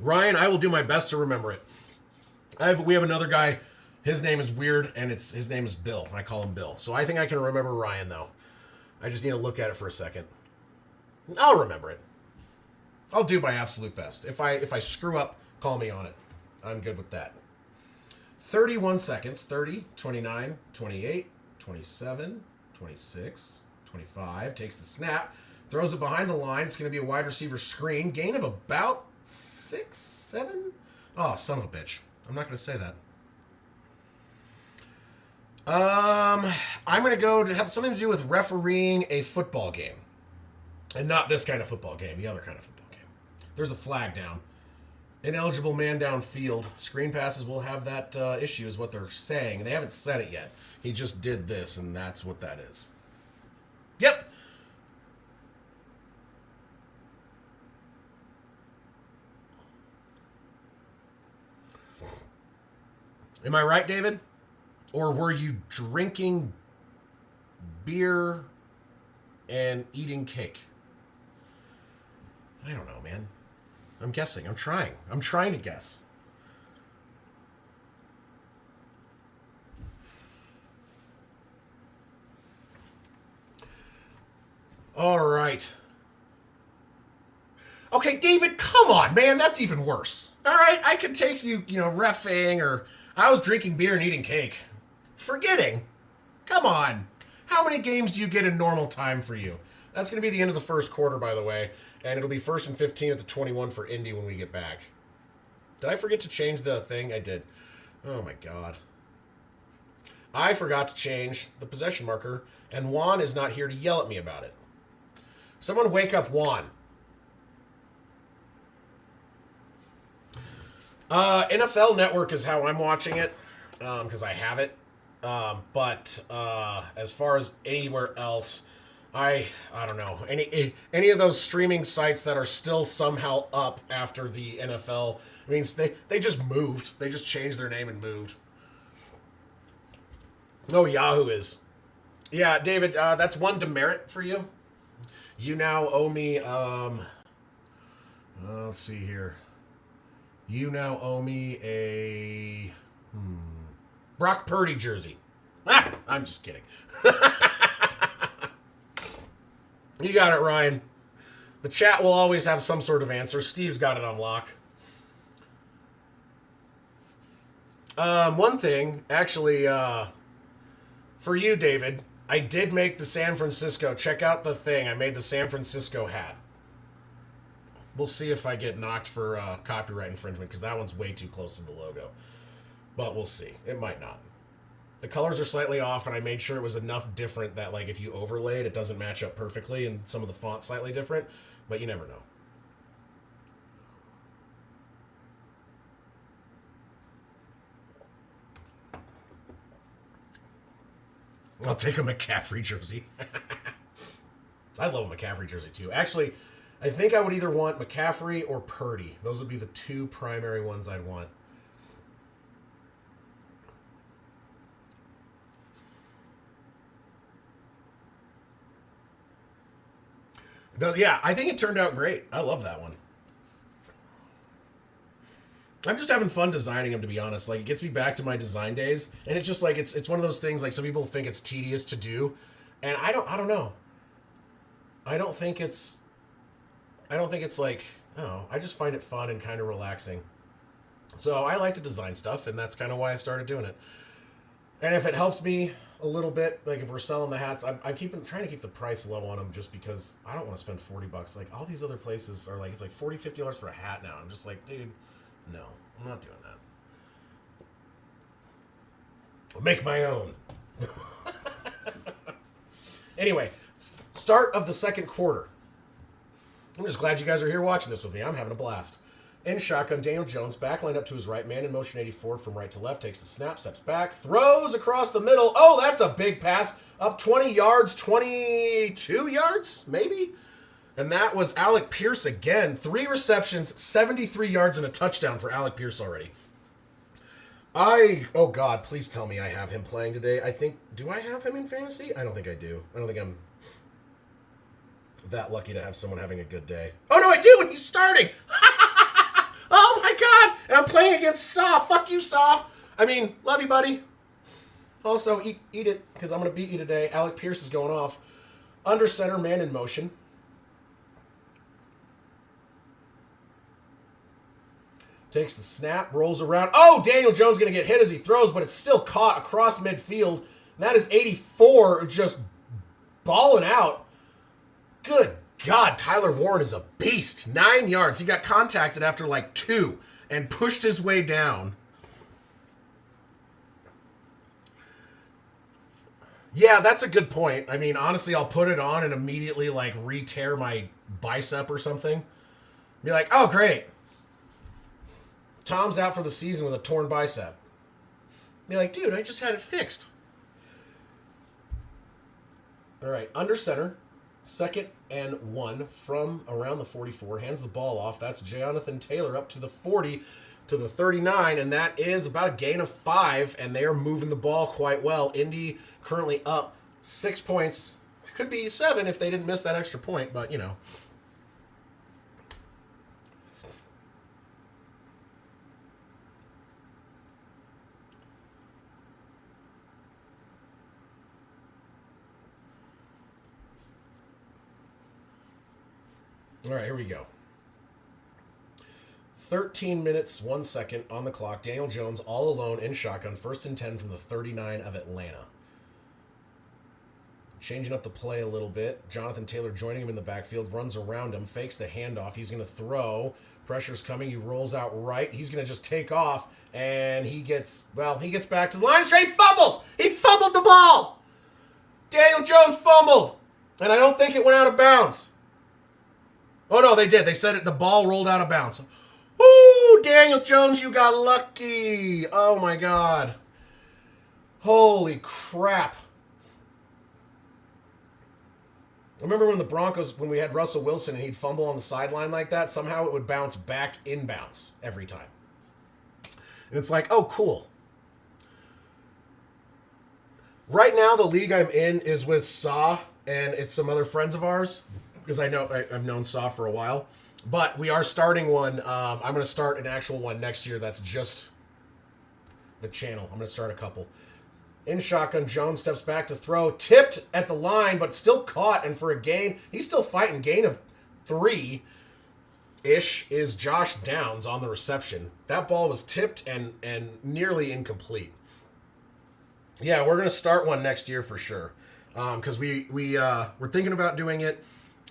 Ryan, I will do my best to remember it. We have another guy. His name is weird, and his name is Bill. I call him Bill. So I think I can remember Ryan, though. I just need to look at it for a second. I'll remember it. I'll do my absolute best. If I screw up, call me on it. I'm good with that. 31 seconds. 30, 29, 28, 27, 26, 25. Takes the snap. Throws it behind the line. It's going to be a wide receiver screen. Gain of about 6, 7? Oh, son of a bitch. I'm not going to say that. I'm going to go to have something to do with refereeing a football game. And not this kind of football game, the other kind of football game. There's a flag down. Ineligible man downfield. Screen passes will have that issue is what they're saying. They haven't said it yet. He just did this, and that's what that is. Yep. Am I right, David? Or were you drinking beer and eating cake? I don't know, man. I'm guessing. I'm trying to guess. All right. Okay, David, come on, man. That's even worse. All right, I could take you, reffing, or I was drinking beer and eating cake. Forgetting. Come on. How many games do you get in normal time for you? That's going to be the end of the first quarter, by the way. And it'll be 1st and 15 at the 21 for Indy when we get back. Did I forget to change the thing? I did. Oh, my God. I forgot to change the possession marker, and Juan is not here to yell at me about it. Someone wake up Juan. NFL Network is how I'm watching it, because I have it. But as far as anywhere else, I don't know. Any of those streaming sites that are still somehow up after the NFL, I mean, they just moved. They just changed their name and moved. Oh, Yahoo is. Yeah, David, that's one demerit for you. You now owe me, let's see here. You now owe me a Brock Purdy jersey. I'm just kidding. You got it, Ryan. The chat will always have some sort of answer. Steve's got it on lock. One thing, actually, for you, David, I did make the San Francisco. Check out the thing. I made the San Francisco hat. We'll see if I get knocked for copyright infringement, because that one's way too close to the logo. But we'll see. It might not. The colors are slightly off, and I made sure it was enough different that, like, if you overlaid, it doesn't match up perfectly, and some of the font's slightly different, but you never know. I'll take a McCaffrey jersey. I love a McCaffrey jersey, too. Actually, I think I would either want McCaffrey or Purdy. Those would be the two primary ones I'd want. Yeah, I think it turned out great. I love that one. I'm just having fun designing them, to be honest. Like, it gets me back to my design days, and it's just like it's one of those things. Like, some people think it's tedious to do, and I don't know. I don't think it's like, I just find it fun and kind of relaxing. So I like to design stuff, and that's kind of why I started doing it. And if it helps me a little bit, like if we're selling the hats, I'm trying to keep the price low on them, just because I don't want to spend $40. Like, all these other places are like, it's like $40, $50 for a hat now. I'm just like, dude, no, I'm not doing that. I'll make my own. Anyway, start of the second quarter. I'm just glad you guys are here watching this with me. I'm having a blast. In shotgun, Daniel Jones, backline up to his right, man in motion 84 from right to left, takes the snap, steps back, throws across the middle. Oh, that's a big pass. Up 20 yards, 22 yards, maybe? And that was Alec Pierce again. 3 receptions, 73 yards, and a touchdown for Alec Pierce already. Oh God, please tell me I have him playing today. Do I have him in fantasy? I don't think I do. I don't think I'm that lucky to have someone having a good day. Oh no, I do, and he's starting! Oh my God! And I'm playing against Saw. Fuck you, Saw. I mean, love you, buddy. Also, eat it, because I'm going to beat you today. Alec Pierce is going off. Under center, man in motion. Takes the snap, rolls around. Oh, Daniel Jones going to get hit as he throws, but it's still caught across midfield. And that is 84, just balling out. Good God, Tyler Warren is a beast. 9 yards. He got contacted after like 2 and pushed his way down. Yeah, that's a good point. I mean, honestly, I'll put it on and immediately like re-tear my bicep or something. Be like, oh, great. Tom's out for the season with a torn bicep. Be like, dude, I just had it fixed. All right, under center. 2nd and 1 from around the 44. Hands the ball off. That's Jonathan Taylor up to the 40, to the 39, and that is about a gain of 5, and they are moving the ball quite well. Indy currently up 6 points. Could be 7 if they didn't miss that extra point, but, you know. All right, here we go. 13 minutes, 1 second on the clock. Daniel Jones all alone in shotgun. 1st and 10 from the 39 of Atlanta. Changing up the play a little bit. Jonathan Taylor joining him in the backfield. Runs around him. Fakes the handoff. He's going to throw. Pressure's coming. He rolls out right. He's going to just take off. And he gets back to the line. He fumbles. He fumbled the ball. Daniel Jones fumbled. And I don't think it went out of bounds. Oh, no, they did. They said the ball rolled out of bounds. Woo, Daniel Jones, you got lucky. Oh, my God. Holy crap. Remember when the Broncos, when we had Russell Wilson and he'd fumble on the sideline like that? Somehow it would bounce back inbounds every time. And it's like, oh, cool. Right now, the league I'm in is with Saw, and it's some other friends of ours. Because I've known Saw for a while. But we are starting one. I'm going to start an actual one next year that's just the channel. I'm going to start a couple. In shotgun, Jones steps back to throw. Tipped at the line, but still caught. And for a gain, he's still fighting. Gain of 3-ish is Josh Downs on the reception. That ball was tipped and nearly incomplete. Yeah, we're going to start one next year for sure. Because we're thinking about doing it.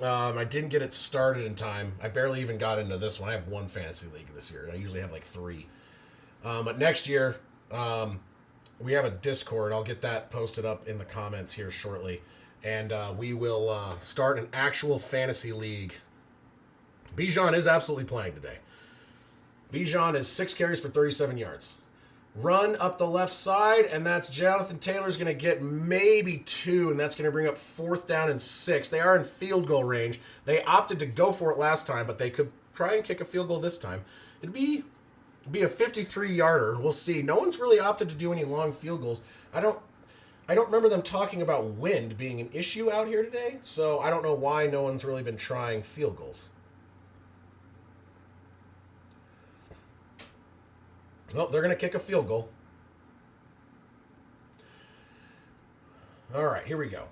I didn't get it started in time. I barely even got into this one. I have 1 fantasy league this year. I usually have like 3. But next year, we have a Discord. I'll get that posted up in the comments here shortly. And we will start an actual fantasy league. Bijan is absolutely playing today. Bijan is 6 carries for 37 yards. Run up the left side, and that's Jonathan Taylor's going to get maybe 2, and that's going to bring up 4th down and 6. They are in field goal range. They opted to go for it last time, but they could try and kick a field goal this time. It'd be a 53-yarder. We'll see. No one's really opted to do any long field goals. I don't remember them talking about wind being an issue out here today, so I don't know why no one's really been trying field goals. Well, they're going to kick a field goal. All right, here we go.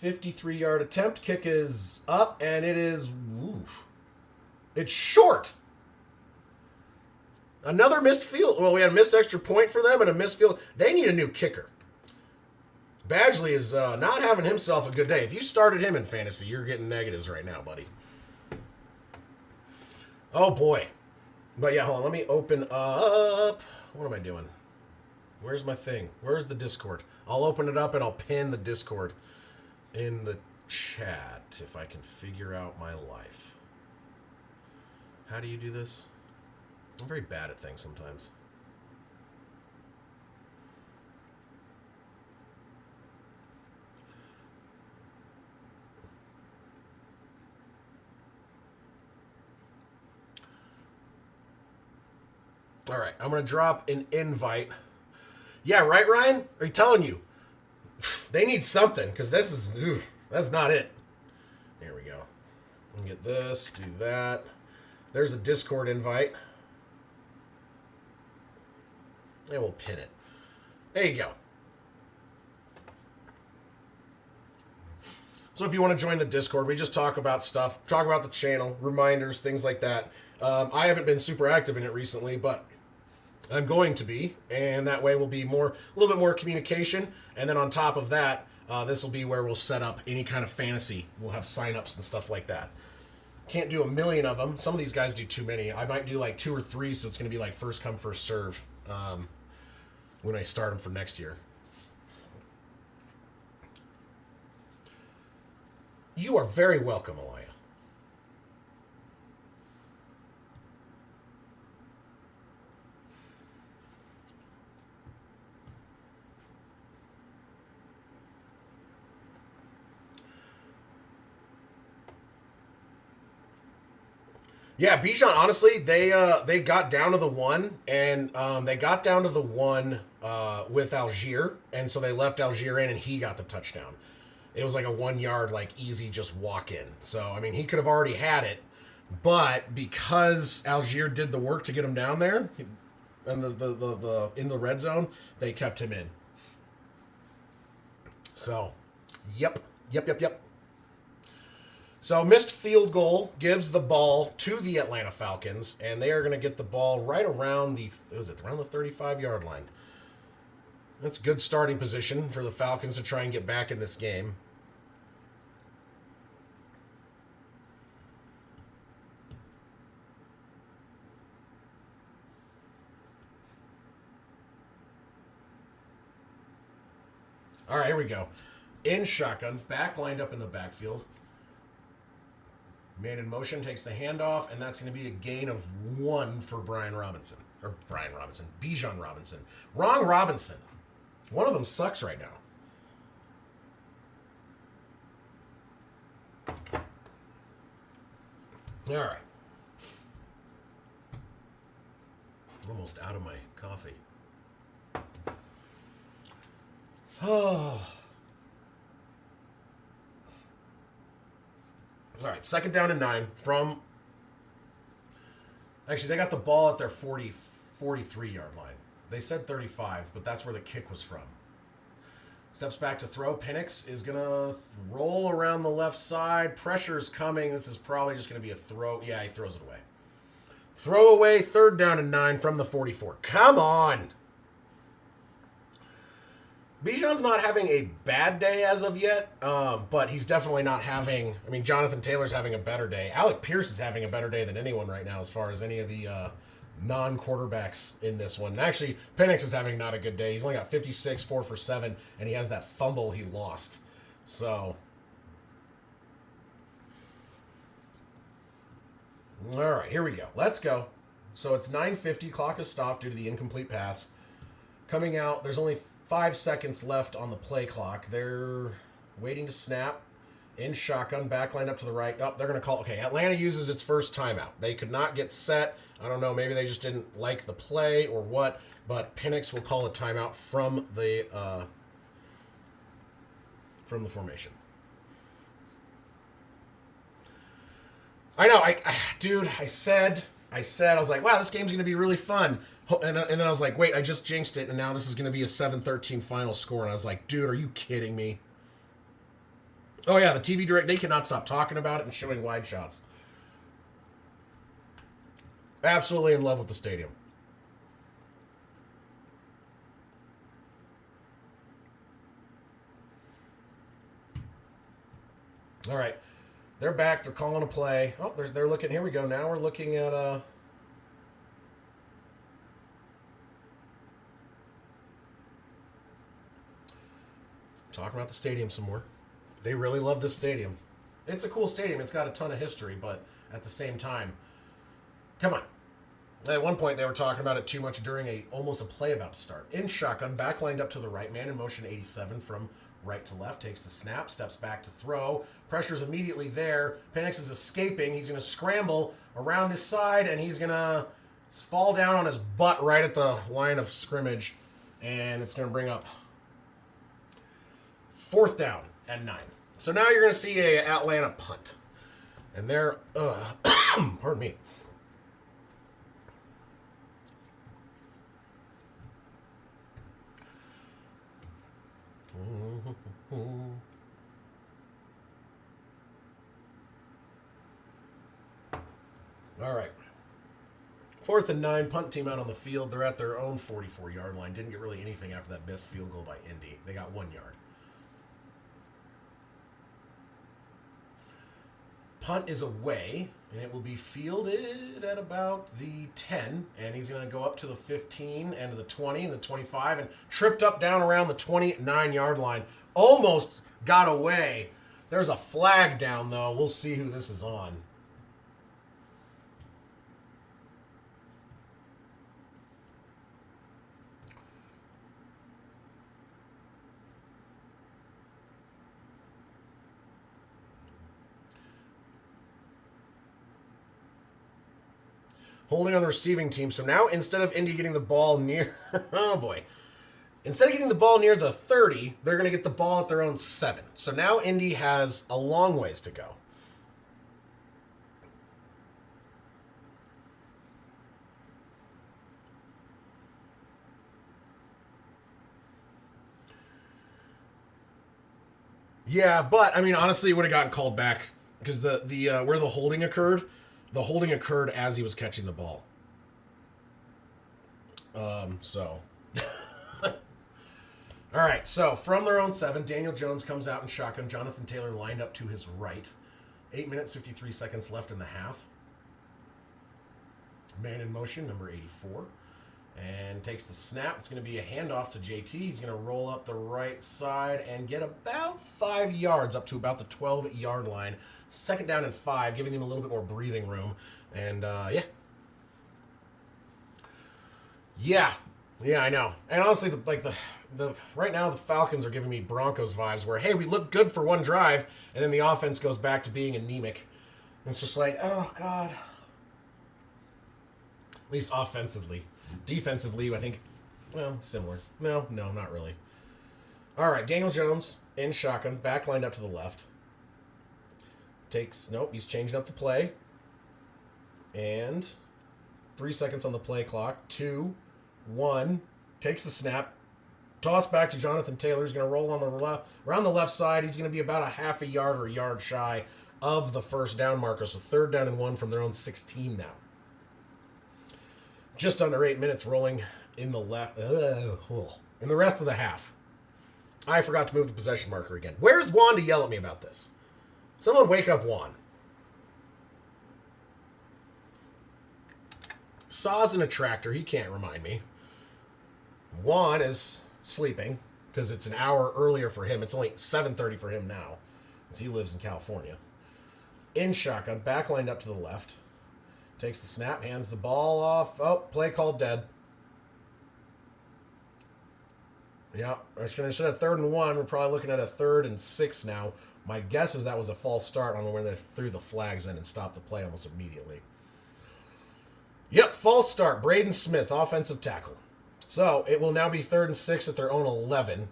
53-yard attempt. Kick is up, and it is... Oof. It's short. Another missed field. Well, we had a missed extra point for them and a missed field. They need a new kicker. Badgley is not having himself a good day. If you started him in fantasy, you're getting negatives right now, buddy. Oh, boy. But yeah, hold on. Let me open up. What am I doing? Where's my thing? Where's the Discord? I'll open it up and I'll pin the Discord in the chat if I can figure out my life. How do you do this? I'm very bad at things sometimes. All right, I'm going to drop an invite. Yeah, right, Ryan? Are you telling you? They need something, because this is... that's not it. There we go. Get this, do that. There's a Discord invite. And we'll pin it. There you go. So if you want to join the Discord, we just talk about stuff, talk about the channel, reminders, things like that. I haven't been super active in it recently, but I'm going to be, and that way will be a little bit more communication. And then on top of that, this will be where we'll set up any kind of fantasy. We'll have signups and stuff like that. Can't do a million of them. Some of these guys do too many. I might do like 2 or 3, so it's going to be like first come, first serve when I start them for next year. You are very welcome, Alaya. Yeah, Bijan, honestly, they got down to the 1, and they got down to the 1 with Algier, and so they left Algier in, and he got the touchdown. It was like a 1 yard, like easy just walk in. So I mean, he could have already had it, but because Algier did the work to get him down there, and the in the red zone, they kept him in. So, yep. So missed field goal gives the ball to the Atlanta Falcons, and they are going to get the ball right around around the 35-yard line. That's good starting position for the Falcons to try and get back in this game. All right, here we go. In shotgun, back lined up in the backfield. Man in motion, takes the handoff, and that's going to be a gain of 1 for Bijan Robinson. Wrong Robinson. One of them sucks right now. All right. Almost out of my coffee. Oh. All right, 2nd down and 9 from... Actually, they got the ball at their 43-yard line. They said 35, but that's where the kick was from. Steps back to throw. Penix is going to roll around the left side. Pressure's coming. This is probably just going to be a throw. Yeah, he throws it away. Throw away, 3rd down and 9 from the 44. Come on! Bijan's not having a bad day as of yet, but he's definitely not having... I mean, Jonathan Taylor's having a better day. Alec Pierce is having a better day than anyone right now as far as any of the non-quarterbacks in this one. And actually, Penix is having not a good day. He's only got 56, 4 for 7, and he has that fumble he lost. So... All right, here we go. Let's go. So it's 9:50. Clock is stopped due to the incomplete pass. Coming out, there's only 5 seconds left on the play clock. They're waiting to snap. In shotgun, back line up to the right. Oh, they're going to call... Okay, Atlanta uses its first timeout. They could not get set. I don't know, maybe they just didn't like the play or what, but Penix will call a timeout from the formation. I know, dude, I said, I was like, wow, this game's going to be really fun. And then I was like, wait, I just jinxed it, and now this is going to be a 7-13 final score. And I was like, dude, are you kidding me? Oh, yeah, the TV direct, they cannot stop talking about it and showing wide shots. Absolutely in love with the stadium. All right. They're back. They're calling a play. Oh, they're looking. Here we go. Now we're looking at... Talking about the stadium some more. They really love this stadium. It's a cool stadium. It's got a ton of history, but at the same time, come on. At one point, they were talking about it too much during almost a play about to start. In shotgun, back lined up to the right. Man in motion 87 from right to left. Takes the snap, steps back to throw. Pressure's immediately there. Penix is escaping. He's going to scramble around this side, and he's going to fall down on his butt right at the line of scrimmage. And it's going to bring up 4th down and 9. So now you're going to see a Atlanta punt. And they're, pardon me. All right. 4th and 9, punt team out on the field. They're at their own 44-yard line. Didn't get really anything after that missed field goal by Indy. They got 1 yard. Punt is away, and it will be fielded at about the 10, and he's going to go up to the 15 and to the 20 and the 25, and tripped up down around the 29-yard line. Almost got away. There's a flag down, though. We'll see who this is on. Holding on the receiving team. So now instead of Indy getting the ball near... oh, boy. Instead of getting the ball near the 30, they're going to get the ball at their own 7. So now Indy has a long ways to go. Yeah, but, I mean, honestly, it would have gotten called back. Because the where the holding occurred... The holding occurred as he was catching the ball. So. All right, so from their own 7, Daniel Jones comes out in shotgun. Jonathan Taylor lined up to his right. 8 minutes, 53 seconds left in the half. Man in motion, number 84. And takes the snap. It's going to be a handoff to JT. He's going to roll up the right side and get about 5 yards up to about the 12-yard line. 2nd down and 5, giving them a little bit more breathing room. And, yeah, I know. And honestly, the right now the Falcons are giving me Broncos vibes where, hey, we look good for one drive, and then the offense goes back to being anemic. And it's just like, oh, God. At least offensively. Defensively, I think, well, similar. No, not really. All right, Daniel Jones in shotgun, back lined up to the left. He's changing up the play. And 3 seconds on the play clock. 2, 1, takes the snap. Toss back to Jonathan Taylor. He's going to roll on around the left side. He's going to be about a half a yard or a yard shy of the 1st down marker. So 3rd down and 1 from their own 16 now. Just under 8 minutes rolling in the in the rest of the half. I forgot to move the possession marker again. Where's Juan to yell at me about this? Someone wake up Juan. Saw's in a tractor. He can't remind me. Juan is sleeping because it's an hour earlier for him. It's only 7:30 for him now because he lives in California. In shotgun, back lined up to the left. Takes the snap, hands the ball off. Oh, play called dead. Yeah, instead of 3rd and 1, we're probably looking at a 3rd and 6 now. My guess is that was a false start on when they threw the flags in and stopped the play almost immediately. Yep, false start. Braden Smith, offensive tackle. So it will now be 3rd and 6 at their own 11.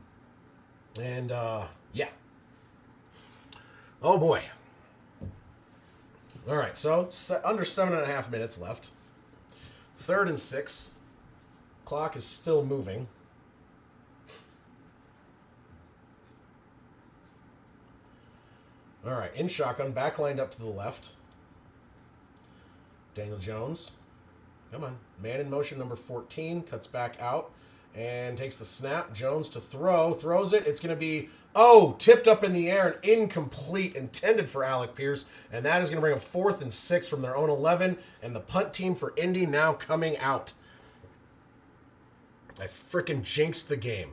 And, yeah. Oh, boy. All right, so under 7.5 minutes left. 3rd and 6. Clock is still moving. All right, in shotgun, back lined up to the left. Daniel Jones. Come on. Man in motion, number 14. Cuts back out and takes the snap. Jones to throw. Throws it. It's going to be... tipped up in the air and incomplete, intended for Alec Pierce. And that is going to bring them 4th and 6 from their own 11. And the punt team for Indy now coming out. I frickin' jinxed the game.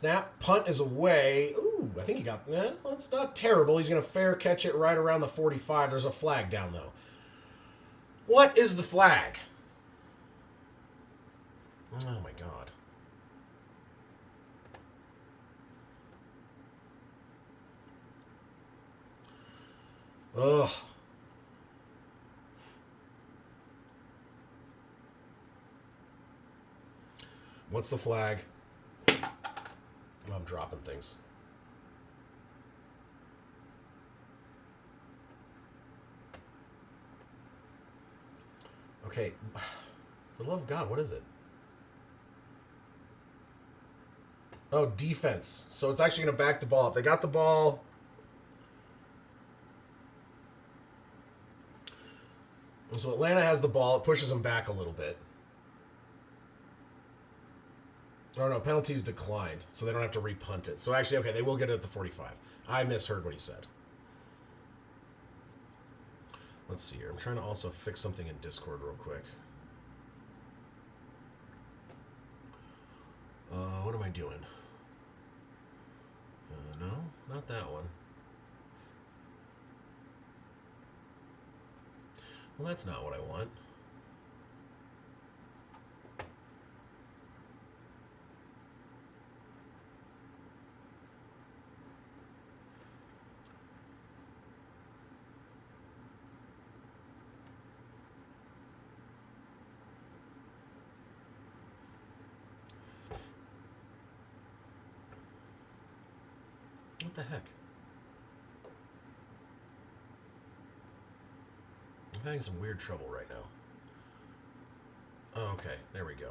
Snap, punt is away. Ooh, I think he got... that's not terrible. He's going to fair catch it right around the 45. There's a flag down, though. What is the flag? Oh, my God. Ugh. What's the flag? Oh, I'm dropping things. Okay. For the love of God, what is it? Oh, defense. So it's actually going to back the ball up. They got the ball. So Atlanta has the ball. It pushes them back a little bit. Oh, no, penalties declined, so they don't have to repunt it. So actually, okay, they will get it at the 45. I misheard what he said. Let's see here. I'm trying to also fix something in Discord real quick. What am I doing? No, not that one. Well, that's not what I want. What the heck? I'm having some weird trouble right now. Oh, okay, there we go.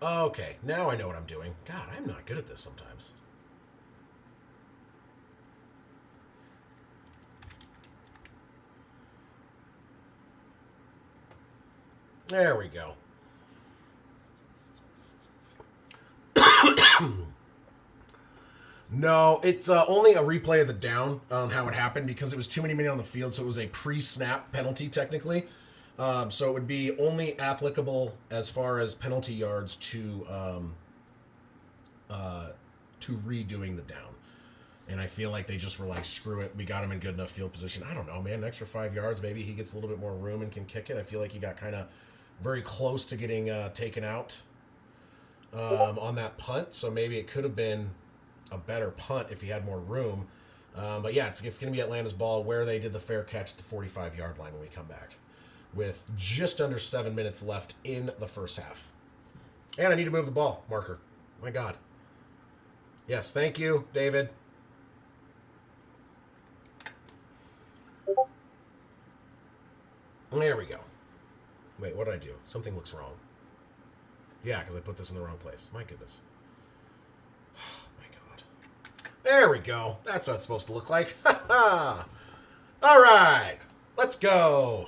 Okay, now I know what I'm doing. God, I'm not good at this sometimes. There we go. No, it's only a replay of the down on how it happened because it was too many men on the field, so it was a pre-snap penalty technically. So it would be only applicable as far as penalty yards to redoing the down. And I feel like they just were like, screw it, we got him in good enough field position. I don't know, man, an extra 5 yards, maybe he gets a little bit more room and can kick it. I feel like he got kind of very close to getting taken out on that punt, so maybe it could have been a better punt if he had more room. But yeah, it's going to be Atlanta's ball where they did the fair catch at the 45-yard line when we come back with just under 7 minutes left in the first half. And I need to move the ball marker. My God. Yes, thank you, David. There we go. Wait, what did I do? Something looks wrong. Yeah, because I put this in the wrong place. My goodness. There we go. That's what it's supposed to look like. Ha ha! All right. Let's go.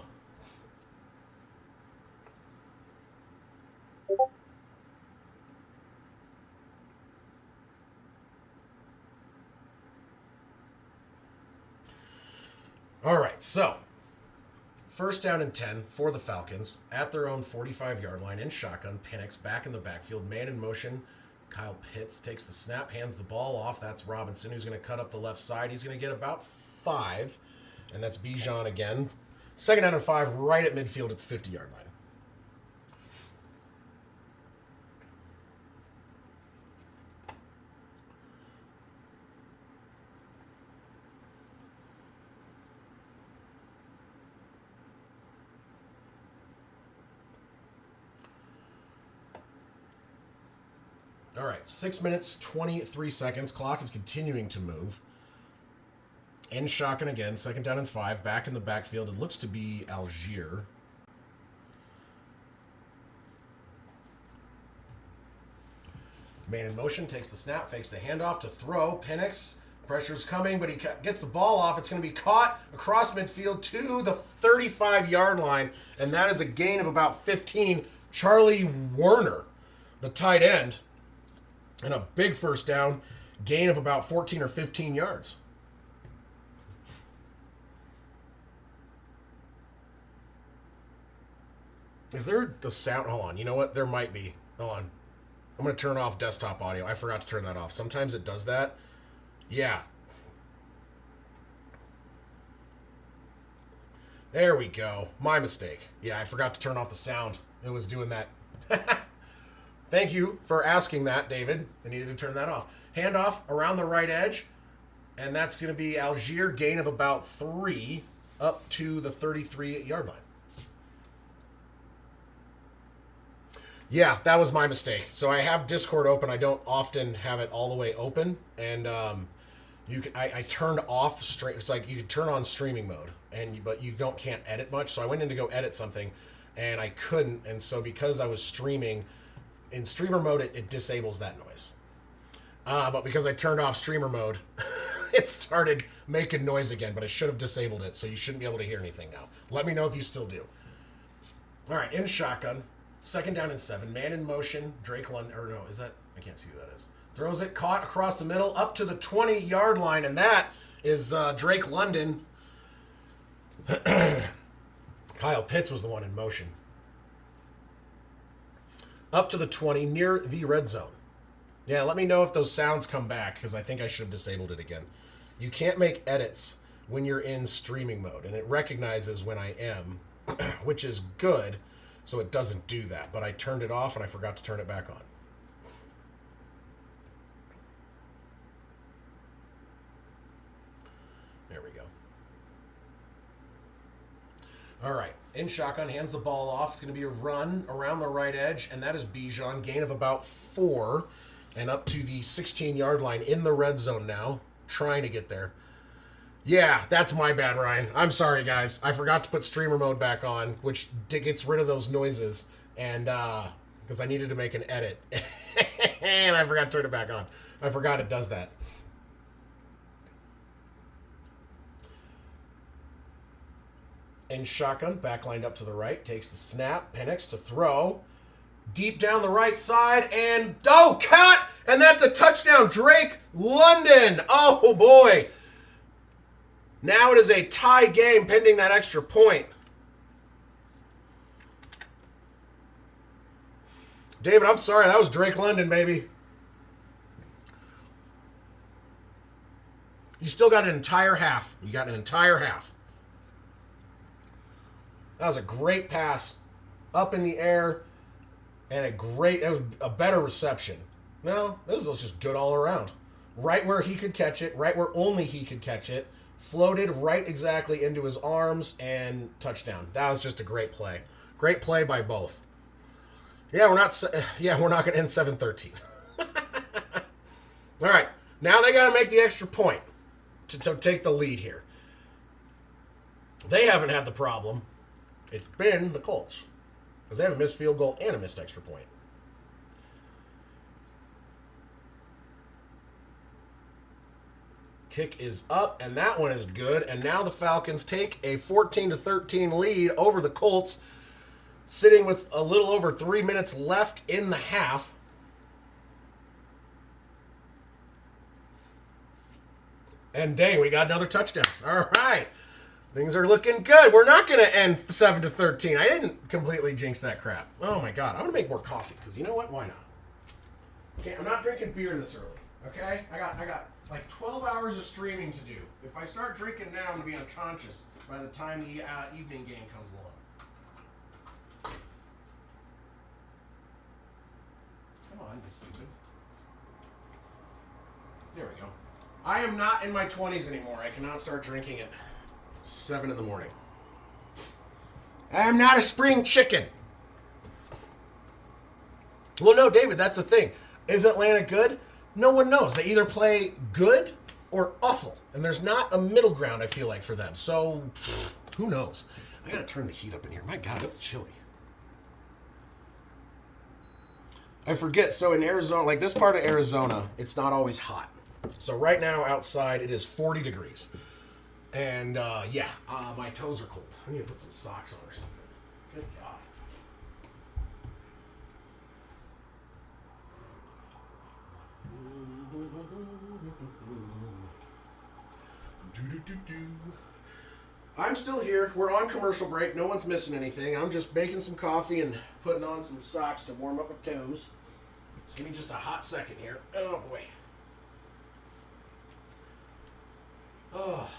All right, so first down and 10 for the Falcons at their own 45-yard line in shotgun. Penix back in the backfield, man in motion. Kyle Pitts takes the snap, hands the ball off. That's Robinson, who's going to cut up the left side. He's going to get about 5, and that's Bijan again. Second down and 5 right at midfield at the 50-yard line. All right, 6 minutes, 23 seconds. Clock is continuing to move. In shotgun again, second down and 5. Back in the backfield, it looks to be Algier. Man in motion, takes the snap, fakes the handoff to throw. Penix, pressure's coming, but he gets the ball off. It's going to be caught across midfield to the 35-yard line, and that is a gain of about 15. Charlie Werner, the tight end, and a big first down, gain of about 14 or 15 yards. Is there the sound? Hold on. You know what? There might be. Hold on. I'm going to turn off desktop audio. I forgot to turn that off. Sometimes it does that. Yeah. There we go. My mistake. Yeah, I forgot to turn off the sound. It was doing that. Thank you for asking that, David. I needed to turn that off. Handoff around the right edge. And that's going to be Algier, gain of about 3 up to the 33-yard line. Yeah, that was my mistake. So I have Discord open. I don't often have it all the way open. And I turned off stream. It's like you could turn on streaming mode, but you can't edit much. So I went in to go edit something, and I couldn't. And so because I was streaming in streamer mode, it disables that noise. But because I turned off streamer mode, it started making noise again. But I should have disabled it, so you shouldn't be able to hear anything now. Let me know if you still do. All right, in shotgun, 2nd down and 7, man in motion. Drake London, or no, is that? I can't see who that is. Throws it, caught across the middle, up to the 20-yard line, and that is Drake London. Kyle Pitts was the one in motion. Up to the 20, near the red zone. Yeah, let me know if those sounds come back, because I think I should have disabled it again. You can't make edits when you're in streaming mode, and it recognizes when I am, which is good, so it doesn't do that. But I turned it off, and I forgot to turn it back on. There we go. All right. In shotgun, hands the ball off. It's going to be a run around the right edge, and that is Bijan. Gain of about 4, and up to the 16-yard line in the red zone now. Trying to get there. Yeah, that's my bad, Ryan. I'm sorry, guys. I forgot to put streamer mode back on, which gets rid of those noises, and because I needed to make an edit, and I forgot to turn it back on. I forgot it does that. In shotgun, back lined up to the right, takes the snap, Penix to throw, deep down the right side, and cut! And that's a touchdown, Drake London. Oh boy. Now it is a tie game pending that extra point. David, I'm sorry, that was Drake London, baby. You still got an entire half. You got an entire half. That was a great pass up in the air and it was a better reception. No, this was just good all around. Right where he could catch it, right where only he could catch it, floated right exactly into his arms and touchdown. That was just a great play. Great play by both. Yeah, we're not going to end 7-13. All right, now they got to make the extra point to take the lead here. They haven't had the problem. It's been the Colts. Because they have a missed field goal and a missed extra point. Kick is up, and that one is good. And now the Falcons take a 14-13 lead over the Colts, sitting with a little over 3 minutes left in the half. And dang, we got another touchdown. All right. Things are looking good. We're not going to end 7-13. I didn't completely jinx that crap. Oh, my God. I'm going to make more coffee because you know what? Why not? Okay, I'm not drinking beer this early, okay? I got like 12 hours of streaming to do. If I start drinking now, I'm going to be unconscious by the time the evening game comes along. Come on, you stupid. There we go. I am not in my 20s anymore. I cannot start drinking at 7 in the morning. I am not a spring chicken. Well, no, David, that's the thing. Is Atlanta good? No one knows. They either play good or awful. And there's not a middle ground, I feel like, for them. So, who knows? I gotta turn the heat up in here. My God, it's chilly. I forget. So in Arizona, like this part of Arizona, it's not always hot. So right now outside, it is 40 degrees. And, my toes are cold. I need to put some socks on or something. Good God. I'm still here. We're on commercial break. No one's missing anything. I'm just making some coffee and putting on some socks to warm up my toes. Just give me just a hot second here. Oh, boy. Oh.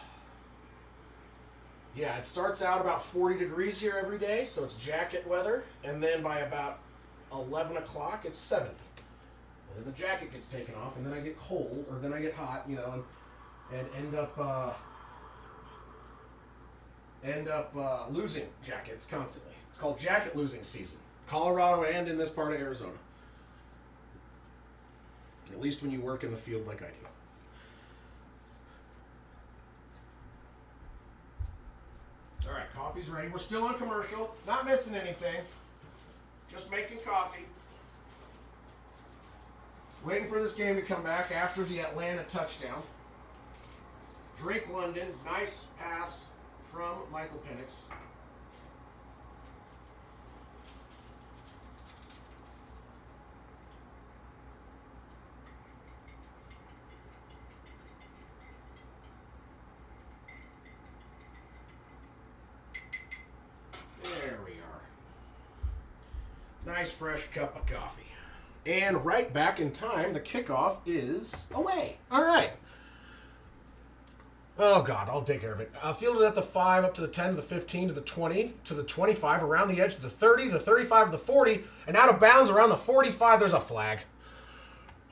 Yeah, it starts out about 40 degrees here every day, so it's jacket weather. And then by about 11 o'clock, it's 70. And then the jacket gets taken off, and then I get cold, or then I get hot, you know, and end up losing jackets constantly. It's called jacket losing season. Colorado and in this part of Arizona. At least when you work in the field like I do. All right, coffee's ready. We're still on commercial. Not missing anything. Just making coffee. Waiting for this game to come back after the Atlanta touchdown. Drake London, nice pass from Michael Penix. There we are. Nice fresh cup of coffee. And right back in time, the kickoff is away. All right. Oh, God, I'll take care of it. Fielded at the 5, up to the 10, to the 15, to the 20, to the 25, around the edge to the 30, the 35, to the 40, and out of bounds around the 45, there's a flag.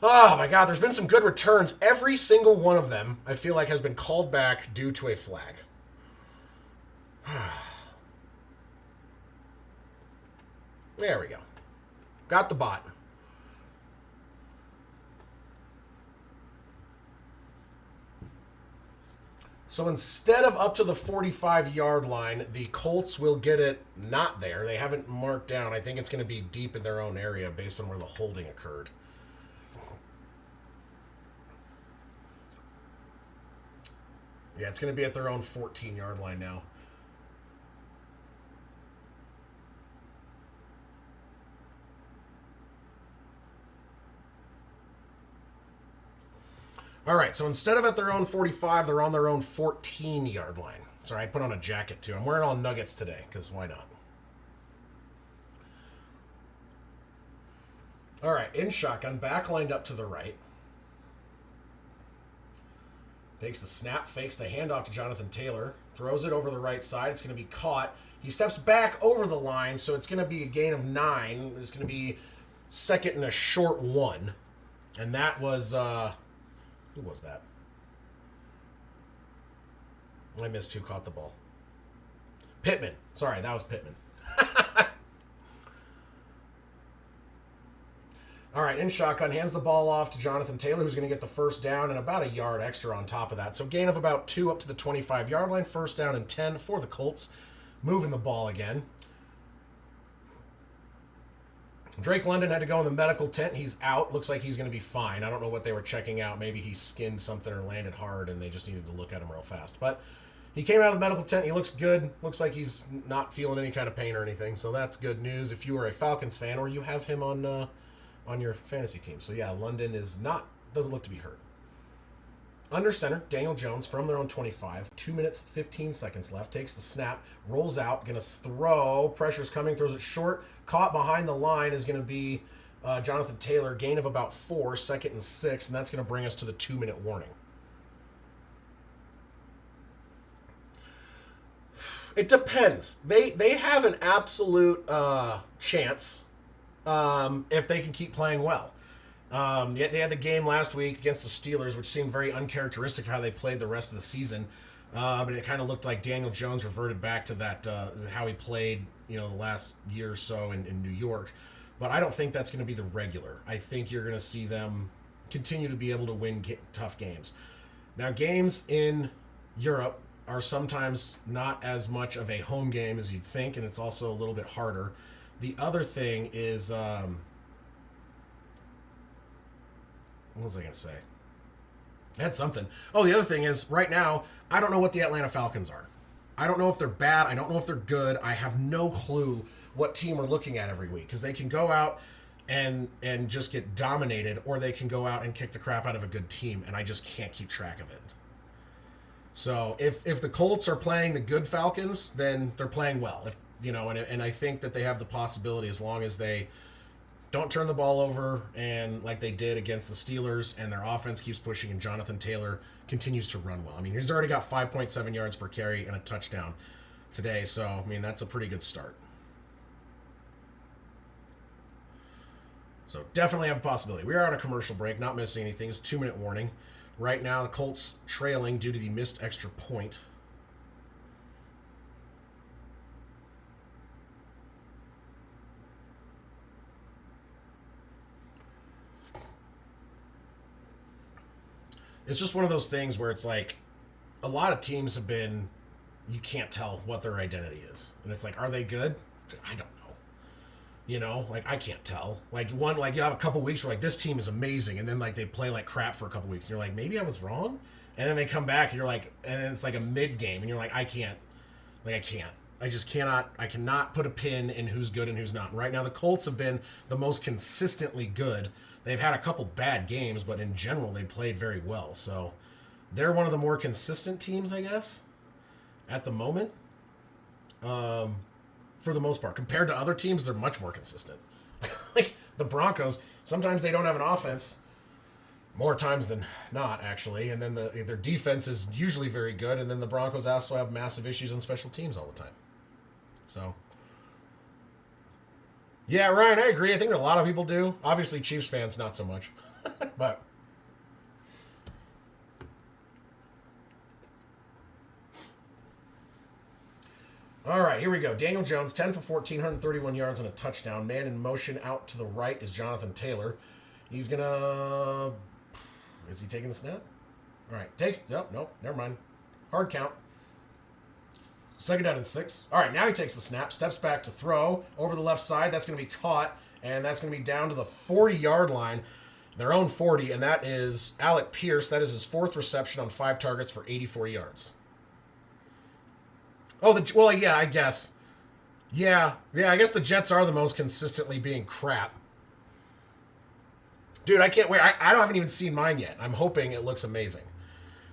Oh, my God, there's been some good returns. Every single one of them, I feel like, has been called back due to a flag. There we go. Got the bot. So instead of up to the 45-yard line, the Colts will get it not there. They haven't marked down. I think it's going to be deep in their own area based on where the holding occurred. Yeah, it's going to be at their own 14-yard line now. All right, so instead of at their own 45, they're on their own 14-yard line. Sorry, I put on a jacket, too. I'm wearing all Nuggets today, because why not? All right, in shotgun, back lined up to the right. Takes the snap, fakes the handoff to Jonathan Taylor, throws it over the right side. It's going to be caught. He steps back over the line, so it's going to be a gain of 9. It's going to be second and a short 1. And that was... who was that? I missed who caught the ball. Pittman. Sorry, that was Pittman. All right, in shotgun, hands the ball off to Jonathan Taylor, who's going to get the first down and about a yard extra on top of that. So gain of about 2 up to the 25-yard line. First down and 10 for the Colts. Moving the ball again. Drake London had to go in the medical tent. He's out. Looks like he's going to be fine. I don't know what they were checking out. Maybe he skinned something or landed hard, and they just needed to look at him real fast. But he came out of the medical tent. He looks good. Looks like he's not feeling any kind of pain or anything. So that's good news if you are a Falcons fan or you have him on your fantasy team. So, yeah, London doesn't look to be hurt. Under center, Daniel Jones from their own 25. 2 minutes, 15 seconds left. Takes the snap, rolls out, going to throw. Pressure's coming, throws it short. Caught behind the line is going to be Jonathan Taylor. Gain of about 4, second and 6, and that's going to bring us to the 2-minute warning. It depends. They have an absolute chance if they can keep playing well. Yet they had the game last week against the Steelers, which seemed very uncharacteristic for how they played the rest of the season. But it kind of looked like Daniel Jones reverted back to that how he played, the last year or so in New York. But I don't think that's going to be the regular. I think you're going to see them continue to be able to win tough games. Now, games in Europe are sometimes not as much of a home game as you'd think, and it's also a little bit harder. The other thing is... what was I going to say? I had something. Oh, the other thing is, right now, I don't know what the Atlanta Falcons are. I don't know if they're bad. I don't know if they're good. I have no clue what team we're looking at every week. Because they can go out and just get dominated, or they can go out and kick the crap out of a good team, and I just can't keep track of it. So if the Colts are playing the good Falcons, then they're playing well. If and I think that they have the possibility, as long as they don't turn the ball over and like they did against the Steelers, and their offense keeps pushing, and Jonathan Taylor continues to run well. I mean, he's already got 5.7 yards per carry and a touchdown today, so I mean that's a pretty good start. So definitely have a possibility. We are on a commercial break, not missing anything. It's a 2-minute warning. Right now, the Colts trailing due to the missed extra point. It's just one of those things where it's like a lot of teams have been, you can't tell what their identity is. And it's like, are they good? I don't know. Like I can't tell. Like you have a couple weeks where like this team is amazing, and then like they play like crap for a couple weeks, and you're like, maybe I was wrong. And then they come back, and you're like, and then it's like a mid game, and you're like, I can't. I just cannot. I cannot put a pin in who's good and who's not. And right now, the Colts have been the most consistently good. They've had a couple bad games, but in general, they played very well. So they're one of the more consistent teams, I guess, at the moment. For the most part, compared to other teams, they're much more consistent. Like the Broncos, sometimes they don't have an offense, more times than not, actually, and then their defense is usually very good, and then the Broncos also have massive issues on special teams all the time. So, yeah, Ryan, I agree. I think that a lot of people do. Obviously, Chiefs fans, not so much, but. All right, here we go. Daniel Jones, 10 for 14, 131 yards and a touchdown. Man in motion out to the right is Jonathan Taylor. He's going to... Is he taking the snap? All right, takes... Nope, never mind. Hard count. Second down and 6. All right, now he takes the snap, steps back to throw over the left side. That's going to be caught, and that's going to be down to the 40-yard line, their own 40, and that is Alec Pierce. That is his 4th reception on 5 targets for 84 yards. Oh, yeah, I guess. Yeah, I guess the Jets are the most consistently being crap. Dude, I can't wait. I haven't even seen mine yet. I'm hoping it looks amazing.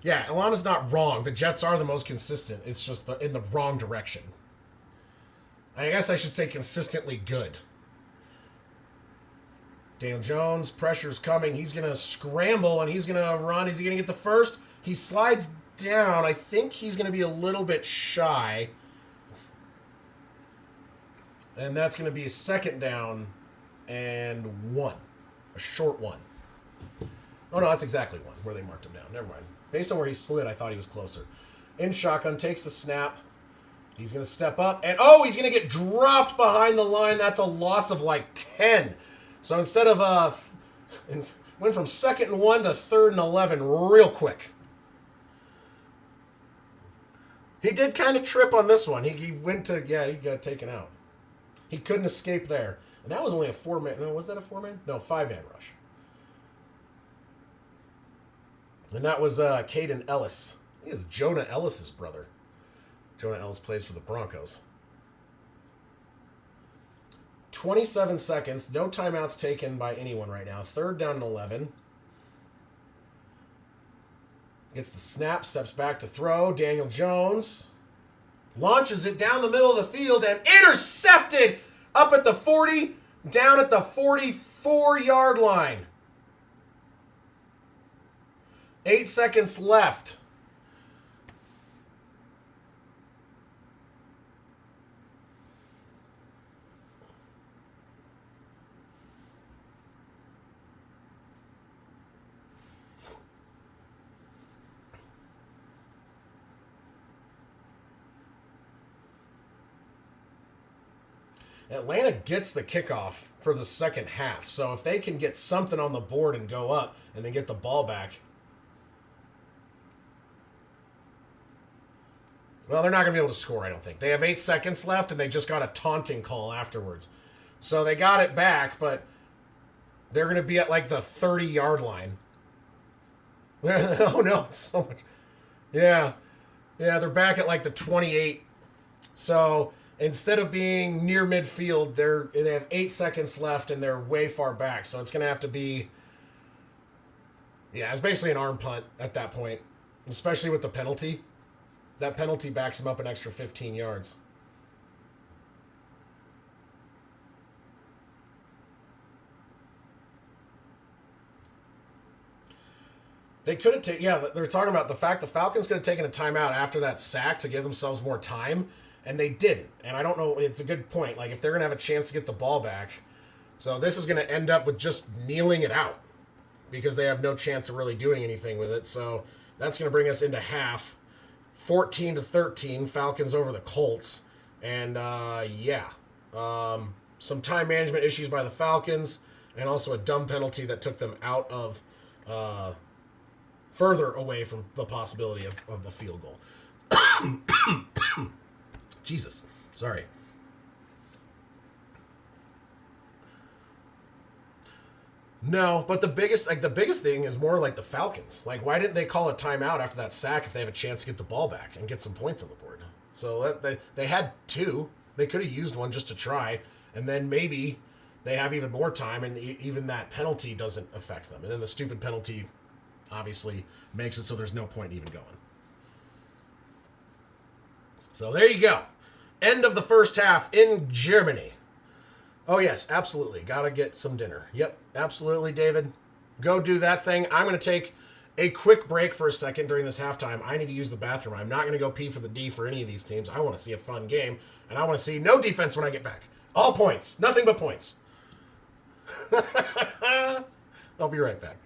Yeah, Alana's not wrong. The Jets are the most consistent. It's just in the wrong direction. I guess I should say consistently good. Daniel Jones, pressure's coming. He's going to scramble, and he's going to run. Is he going to get the first? He slides down. I think he's going to be a little bit shy. And that's going to be a 2nd down and 1. A short 1. Oh, no, that's exactly 1 where they marked him down. Never mind. Based on where he slid, I thought he was closer. In shotgun, takes the snap. He's going to step up. And, he's going to get dropped behind the line. That's a loss of like 10. So instead of, went from 2nd and 1 to 3rd and 11 real quick. He did kind of trip on this one. He went to, he got taken out. He couldn't escape there. And that was only a 4-man. No, was that a 4-man? No, 5-man rush. And that was Caden Ellis. I think it's Jonah Ellis's brother. Jonah Ellis plays for the Broncos. 27 seconds. No timeouts taken by anyone right now. 3rd down and 11. Gets the snap, steps back to throw. Daniel Jones launches it down the middle of the field and intercepted up at the 40, down at the 44-yard line. 8 seconds left. Atlanta gets the kickoff for the second half. So if they can get something on the board and go up and then get the ball back. Well, they're not going to be able to score, I don't think. They have 8 seconds left, and they just got a taunting call afterwards. So they got it back, but they're going to be at like the 30-yard line. Oh, no, so much. Yeah, they're back at like the 28. So instead of being near midfield, they have 8 seconds left, and they're way far back. So it's going to have to be, it's basically an arm punt at that point, especially with the penalty. That penalty backs him up an extra 15 yards. They could have taken, yeah, they're talking about the fact the Falcons could have taken a timeout after that sack to give themselves more time, and they didn't. And I don't know, it's a good point. Like, if they're going to have a chance to get the ball back, so this is going to end up with just kneeling it out because they have no chance of really doing anything with it. So that's going to bring us into half. 14-13, Falcons over the Colts. And, some time management issues by the Falcons, and also a dumb penalty that took them out of further away from the possibility of a field goal. Jesus. Sorry. No, but the biggest thing is more like the Falcons. Like, why didn't they call a timeout after that sack if they have a chance to get the ball back and get some points on the board? So they had two. They could have used one just to try, and then maybe they have even more time, and even that penalty doesn't affect them. And then the stupid penalty obviously makes it so there's no point even going. So there you go. End of the first half in Germany. Oh, yes, absolutely. Gotta get some dinner. Yep, absolutely, David. Go do that thing. I'm going to take a quick break for a second during this halftime. I need to use the bathroom. I'm not going to go pee for the D for any of these teams. I want to see a fun game, and I want to see no defense when I get back. All points. Nothing but points. I'll be right back.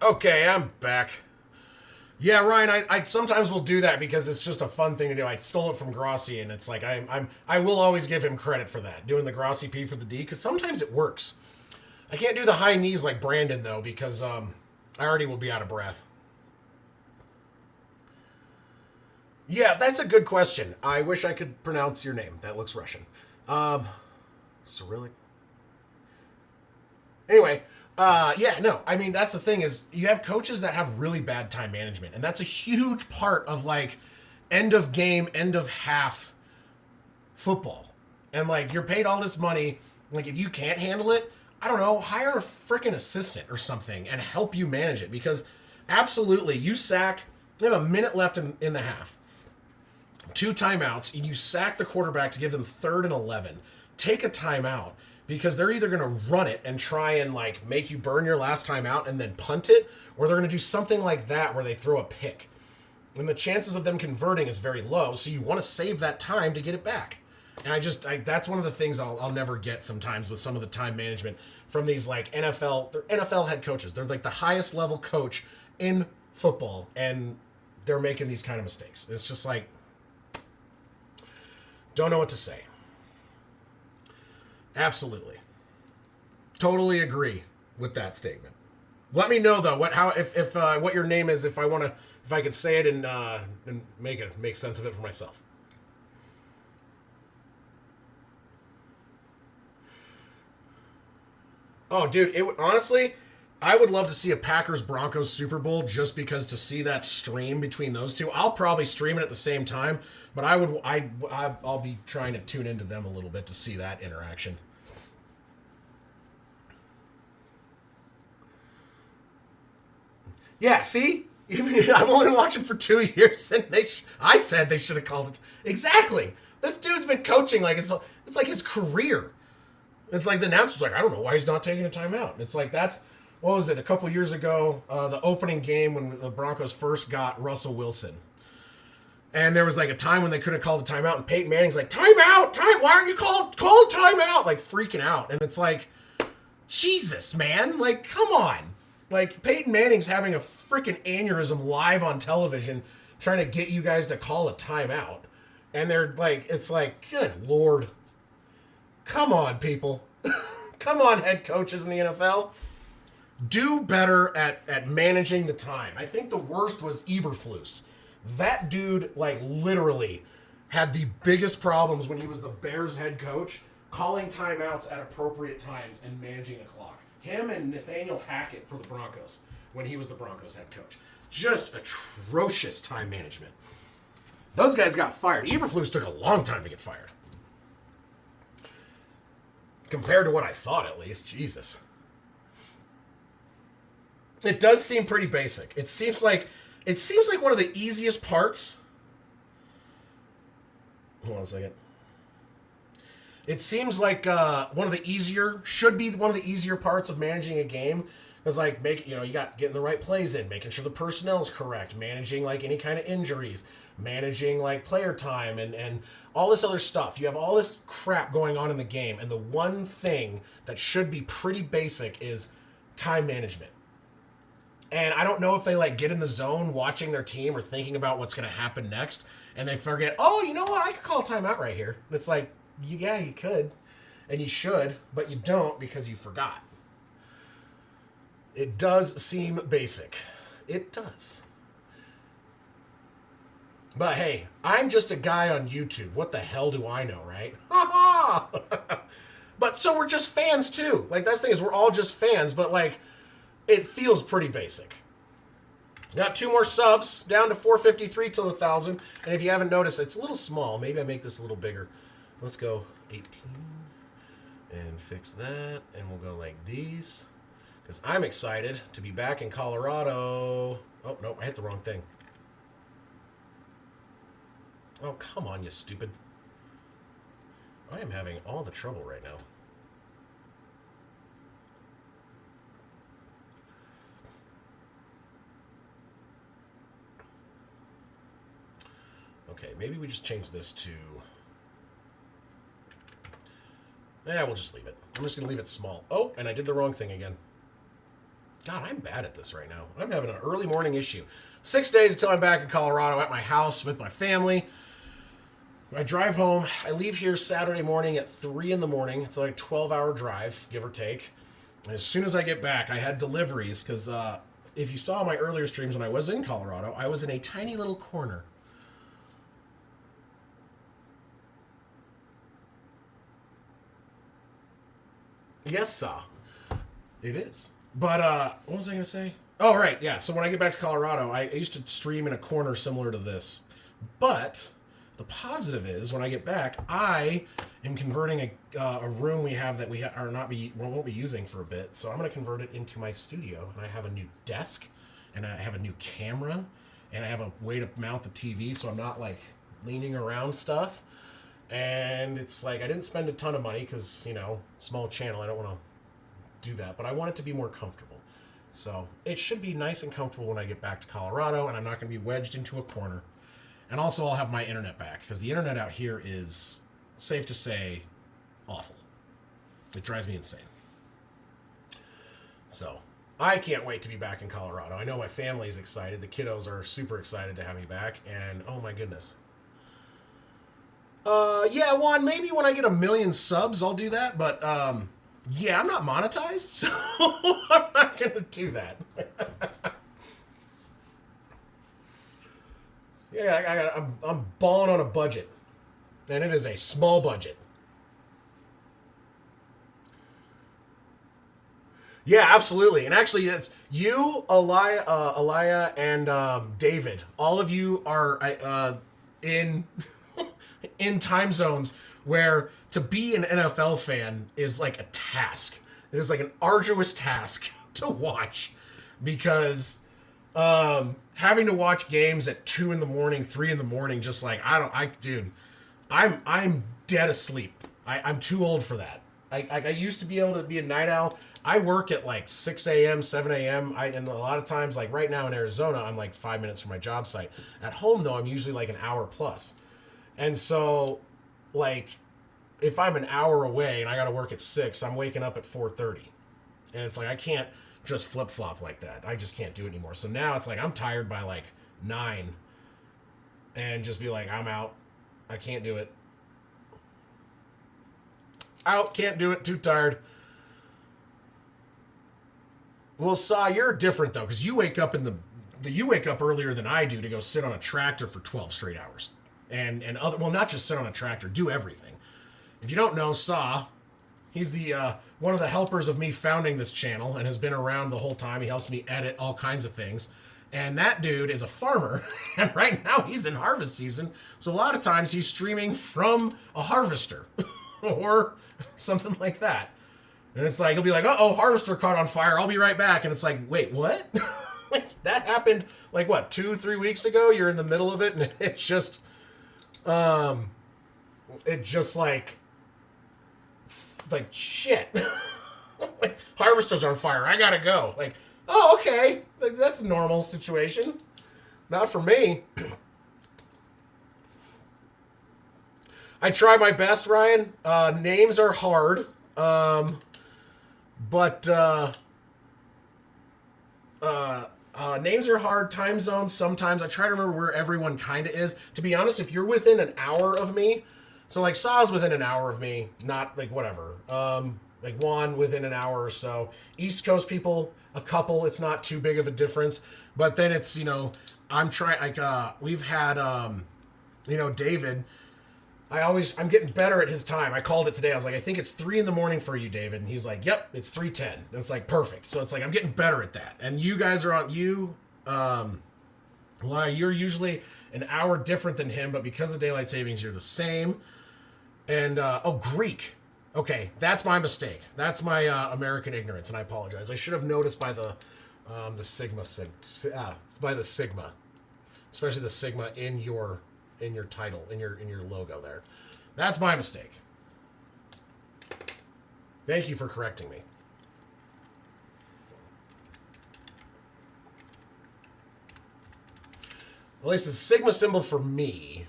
Okay, I'm back. Yeah, Ryan, I sometimes will do that because it's just a fun thing to do. I stole it from Grossi, and it's like I will always give him credit for that, doing the Grossi P for the D, because sometimes it works. I can't do the high knees like Brandon, though, because I already will be out of breath. Yeah, that's a good question. I wish I could pronounce your name. That looks Russian. Cyrillic. Anyway, yeah, no. I mean, that's the thing is you have coaches that have really bad time management, and that's a huge part of like end of game, end of half football. And like you're paid all this money, like if you can't handle it, I don't know, hire a freaking assistant or something and help you manage it because absolutely, you sack. You have a minute left in the half. Two timeouts, and you sack the quarterback to give them 3rd and 11. Take a timeout because they're either going to run it and try and like make you burn your last timeout and then punt it, or they're going to do something like that where they throw a pick. And the chances of them converting is very low, so you want to save that time to get it back. And that's one of the things I'll never get sometimes with some of the time management from these like they're NFL head coaches. They're like the highest level coach in football, and they're making these kind of mistakes. It's just like, don't know what to say. Absolutely. Totally agree with that statement. Let me know though if what your name is, if I could say it and make sense of it for myself. Oh, dude, honestly, I would love to see a Packers Broncos Super Bowl just because to see that stream between those two. I'll probably stream it at the same time, but I'll be trying to tune into them a little bit to see that interaction. Yeah, see? I've only been watching for 2 years, and I said they should have called it. Exactly. This dude's been coaching like it's like his career. It's like the announcer's like, I don't know why he's not taking a timeout. It's like what was it, a couple years ago, the opening game when the Broncos first got Russell Wilson. And there was like a time when they could have called a timeout, and Peyton Manning's like, timeout, why aren't you call a timeout? Like freaking out. And it's like, Jesus, man, like, come on. Like, Peyton Manning's having a freaking aneurysm live on television trying to get you guys to call a timeout. And they're like, it's like, good Lord. Come on, people. Come on, head coaches in the NFL. Do better at managing the time. I think the worst was Eberflus. That dude, like, literally had the biggest problems when he was the Bears head coach, calling timeouts at appropriate times and managing a clock. Him and Nathaniel Hackett for the Broncos when he was the Broncos head coach. Just atrocious time management. Those guys got fired. Eberflus took a long time to get fired. Compared to what I thought, at least. Jesus. It does seem pretty basic. It seems like one of the easiest parts. Hold on a second. It seems like should be one of the easier parts of managing a game. Is like you got getting the right plays in, making sure the personnel is correct, managing like any kind of injuries, managing like player time and all this other stuff. You have all this crap going on in the game, and the one thing that should be pretty basic is time management. And I don't know if they like get in the zone watching their team or thinking about what's going to happen next, and they forget, oh, you know what, I could call a timeout right here. And it's like, yeah, you could, and you should, but you don't because you forgot. It does seem basic. It does. But hey, I'm just a guy on YouTube. What the hell do I know, right? Ha ha! But so we're just fans too. Like, that's the thing is we're all just fans, but like, it feels pretty basic. Got 2 more subs, down to 453 till 1,000. And if you haven't noticed, it's a little small. Maybe I make this a little bigger. Let's go 18 and fix that. And we'll go like these. Because I'm excited to be back in Colorado. Oh, no, I hit the wrong thing. Oh, come on, you stupid. I am having all the trouble right now. Okay, maybe we just change this to... Yeah, we'll just leave it. I'm just going to leave it small. Oh, and I did the wrong thing again. God, I'm bad at this right now. I'm having an early morning issue. 6 days until I'm back in Colorado at my house with my family. I drive home. I leave here Saturday morning at 3 in the morning. It's like a 12-hour drive, give or take. And as soon as I get back, I had deliveries because if you saw my earlier streams when I was in Colorado, I was in a tiny little corner. Yes, sir. It is. But, what was I going to say? Oh, right, yeah. So when I get back to Colorado, I used to stream in a corner similar to this. But the positive is, when I get back, I am converting a room we have that we won't be using for a bit. So I'm going to convert it into my studio. And I have a new desk, and I have a new camera, and I have a way to mount the TV so I'm not, like, leaning around stuff. And it's like, I didn't spend a ton of money because, small channel, I don't want to do that. But I want it to be more comfortable. So it should be nice and comfortable when I get back to Colorado, and I'm not going to be wedged into a corner. And also I'll have my internet back, because the internet out here is, safe to say, awful. It drives me insane. So I can't wait to be back in Colorado. I know my family's excited. The kiddos are super excited to have me back. And oh my goodness. Yeah, Juan, maybe when I get 1 million subs, I'll do that. But Yeah, I'm not monetized, so I'm not going to do that. Yeah, I'm balling on a budget, and it is a small budget. Yeah, absolutely. And actually, it's you, Elia, and David. All of you are in in time zones where to be an NFL fan is like a task. It is like an arduous task to watch because having to watch games at 2 in the morning, 3 in the morning, just like dude, I'm dead asleep. I'm too old for that. I used to be able to be a night owl. I work at like 6 a.m., 7 a.m. And a lot of times, like right now in Arizona, I'm like 5 minutes from my job site. At home, though, I'm usually like an hour plus. And so, like, if I'm an hour away and I got to work at 6, I'm waking up at 4:30. And it's like, I can't just flip flop like that. I just can't do it anymore. So now it's like, I'm tired by like 9 and just be like, I'm out. I can't do it. Out, can't do it, too tired. Well, Saw, you're different though, because you wake up you wake up earlier than I do to go sit on a tractor for 12 straight hours, and other well, not just sit on a tractor, do everything. If you don't know, Saw, he's the one of the helpers of me founding this channel and has been around the whole time. He helps me edit all kinds of things, and that dude is a farmer, and right now he's in harvest season, so a lot of times he's streaming from a harvester or something like that. And it's like, he'll be like, uh-oh, harvester caught on fire. I'll be right back. And it's like, wait, what? That happened, like, what, 2-3 weeks ago? You're in the middle of it, and it's just, like shit. Like, harvester's on fire. I gotta go. Like, oh, okay. Like, that's a normal situation. Not for me. I try my best, Ryan. Names are hard. But names are hard. Time zones sometimes. I try to remember where everyone kind of is. To be honest, if you're within an hour of me, so like Saw's within an hour of me, not like whatever. Like Juan within an hour or so. East Coast people, a couple. It's not too big of a difference. But then it's I'm trying we've had David. I'm getting better at his time. I called it today. I was like, I think it's 3 a.m. for you, David. And he's like, yep, it's 3:10. And it's like, perfect. So it's like, I'm getting better at that. And you guys are you're usually an hour different than him, but because of daylight savings, you're the same. And, Greek. Okay, that's my mistake. That's my American ignorance, and I apologize. I should have noticed by the Sigma, by the Sigma, especially the Sigma in your title, in your logo there. That's my mistake. Thank you for correcting me. At least it's a Sigma symbol for me.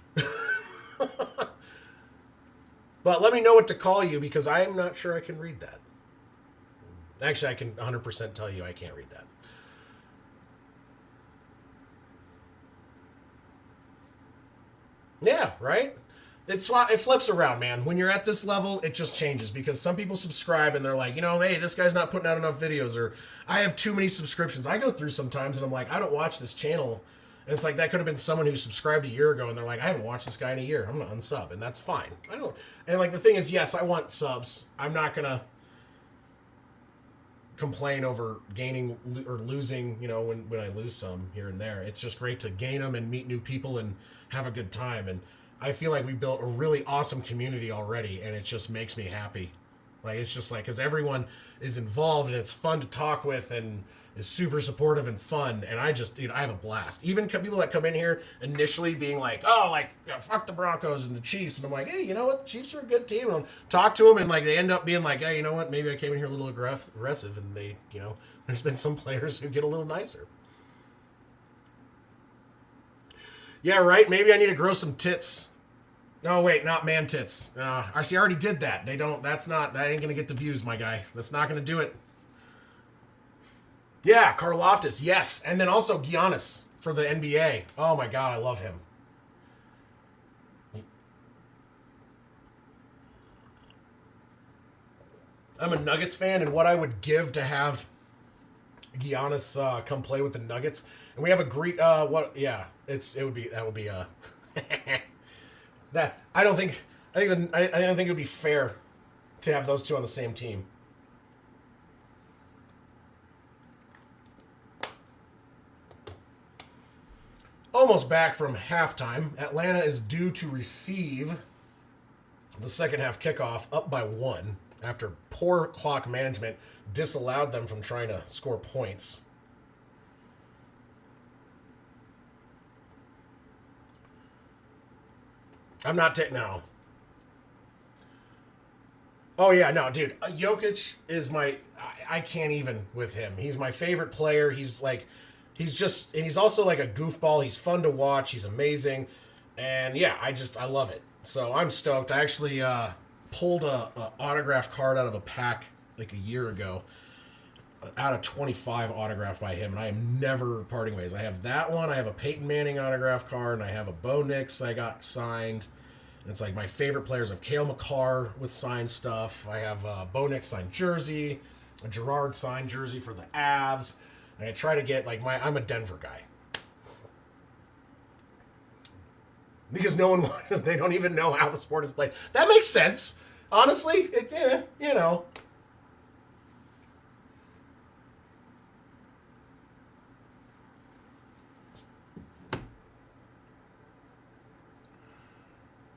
But let me know what to call you because I am not sure I can read that. Actually, I can 100% tell you I can't read that. Yeah, right? It flips around, man. When you're at this level, it just changes because some people subscribe and they're like, hey, this guy's not putting out enough videos, or I have too many subscriptions. I go through sometimes and I'm like, I don't watch this channel. And it's like, that could have been someone who subscribed a year ago and they're like, I haven't watched this guy in a year. I'm going to unsub. And that's fine. And like, the thing is, yes, I want subs. I'm not going to complain over gaining or losing, when I lose some here and there. It's just great to gain them and meet new people and have a good time. And I feel like we built a really awesome community already, and it just makes me happy. Like, it's just like, because everyone is involved and it's fun to talk with and is super supportive and fun. And I just, I have a blast. Even people that come in here initially being like, fuck the Broncos and the Chiefs. And I'm like, hey, you know what? The Chiefs are a good team. And I'll talk to them, and like, they end up being like, hey, you know what? Maybe I came in here a little aggressive. And they, there's been some players who get a little nicer. Yeah, right. Maybe I need to grow some tits. Oh, wait, not man tits. I see, I already did that. That ain't going to get the views, my guy. That's not going to do it. Yeah, Karloftis, yes. And then also Giannis for the NBA. Oh, my God, I love him. I'm a Nuggets fan, and what I would give to have Giannis come play with the Nuggets, and we have a Greek. What? Yeah, it would be that would be that I don't think I don't think it would be fair to have those two on the same team. Almost back from halftime. Atlanta is due to receive the second half kickoff up by 1 after poor clock management disallowed them from trying to score points. I'm not taking no. Oh yeah, no, dude. Jokic is my. I can't even with him. He's my favorite player. He's like, he's just, and he's also like a goofball. He's fun to watch. He's amazing, and yeah, I love it. So I'm stoked. I actually pulled a autograph card out of a pack like a year ago, out of 25 autographed by him, and I am never parting ways. I have that one. I have a Peyton Manning autograph card, and I have a Bo Nix I got signed. And it's like my favorite players of Cale McCarr with signed stuff. I have a Bo Nix signed jersey, a Gerard signed jersey for the Avs. And I try to get like I'm a Denver guy. Because no one, they don't even know how the sport is played. That makes sense. Honestly, you know.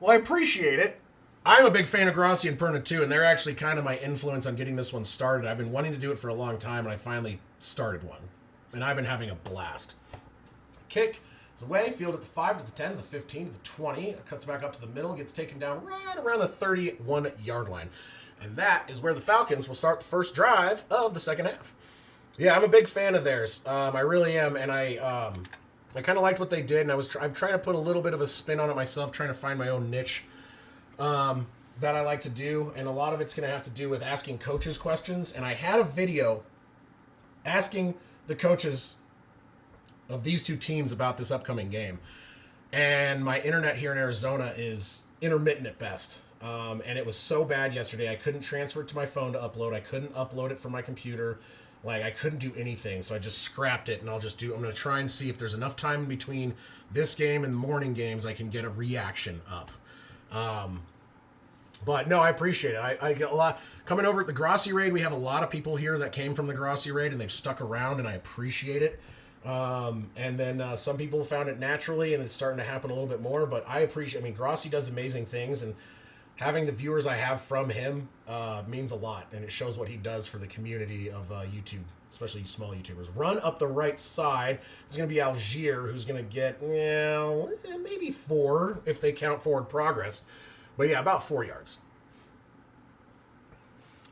Well, I appreciate it. I'm a big fan of Grossi and Perna too, and they're actually kind of my influence on getting this one started. I've been wanting to do it for a long time, and I finally started one. And I've been having a blast. Kick is away, field at the 5, to the 10, to the 15, to the 20. It cuts back up to the middle, gets taken down right around the 31-yard line. And that is where the Falcons will start the first drive of the second half. Yeah, I'm a big fan of theirs. I really am, and I kind of liked what they did, and I'm trying to put a little bit of a spin on it myself, trying to find my own niche that I like to do, and a lot of it's going to have to do with asking coaches questions. And I had a video asking the coaches of these two teams about this upcoming game, and my internet here in Arizona is intermittent at best. And it was so bad yesterday, I couldn't transfer it to my phone to upload. I couldn't upload it from my computer. Like, I couldn't do anything, so I just scrapped it, and I'm going to try and see if there's enough time in between this game and the morning games I can get a reaction up. But no, I appreciate it. I get a lot coming over at the Grossi raid. We have a lot of people here that came from the Grossi raid, and they've stuck around, and I appreciate it. And then some people found it naturally, and it's starting to happen a little bit more. But I appreciate. I mean, Grossi does amazing things, and having the viewers I have from him means a lot, and it shows what he does for the community of YouTube, especially small YouTubers. Run up the right side. It's going to be Algier, who's going to get maybe 4 if they count forward progress. But yeah, about 4 yards.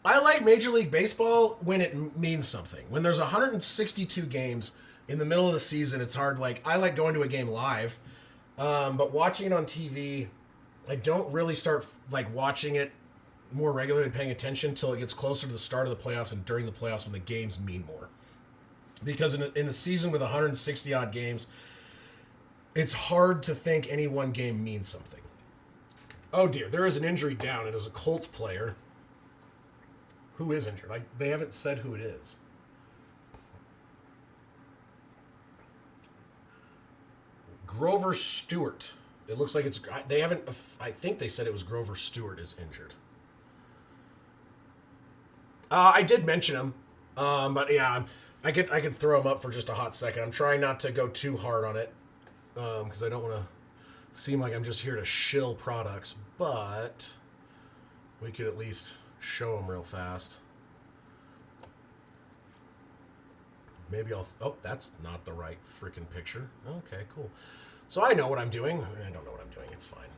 I like Major League Baseball when it means something. When there's 162 games in the middle of the season, it's hard. Like, I like going to a game live, but watching it on TV, I don't really start like watching it more regularly and paying attention until it gets closer to the start of the playoffs and during the playoffs when the games mean more. Because in a season with 160 odd games, it's hard to think any one game means something. Oh dear, there is an injury down. It is a Colts player who is injured. They haven't said who it is. Grover Stewart. It looks like they haven't, I think they said it was Grover Stewart is injured. I did mention him, but yeah, I could throw him up for just a hot second. I'm trying not to go too hard on it, because I don't want to seem like I'm just here to shill products, but we could at least show them real fast. Maybe oh, that's not the right freaking picture. Okay, cool. So I know what I'm doing. I don't know what I'm doing. It's fine.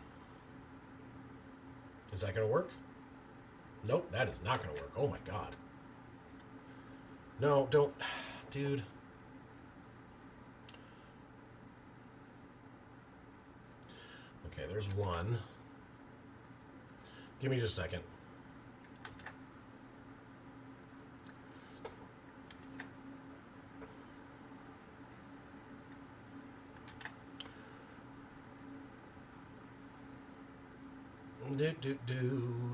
Is that going to work? Nope, that is not going to work. Oh my God. No, don't. Dude. Okay, there's one. Give me just a second. Do, do, do,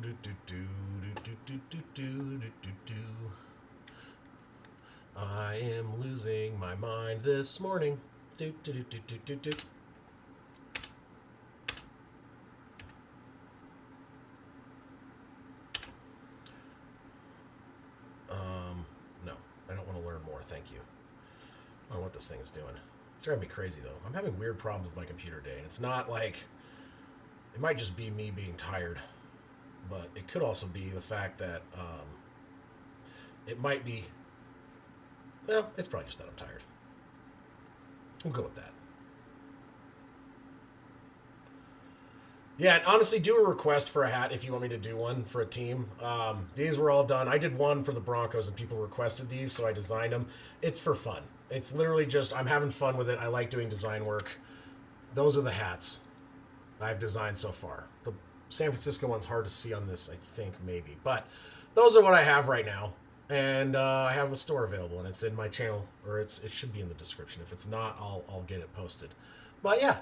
do, do, do, do, do, do, do, do, do. I am losing my mind this morning. Do, do, do, do, do, do, do. No, I don't want to learn more. Thank you. I don't know what this thing is doing. It's driving me crazy though. I'm having weird problems with my computer today, and it's not like it might just be me being tired, but it could also be the fact that it might be. Well, it's probably just that I'm tired. We'll go with that. Yeah, and honestly, do a request for a hat if you want me to do one for a team. These were all done. I did one for the Broncos, and people requested these, so I designed them. It's for fun. It's literally just, I'm having fun with it. I like doing design work. Those are the hats I've designed so far. The San Francisco one's hard to see on this, I think, maybe. But those are what I have right now. And I have a store available, and it's in my channel, or it should be in the description. If it's not, I'll get it posted. But yeah,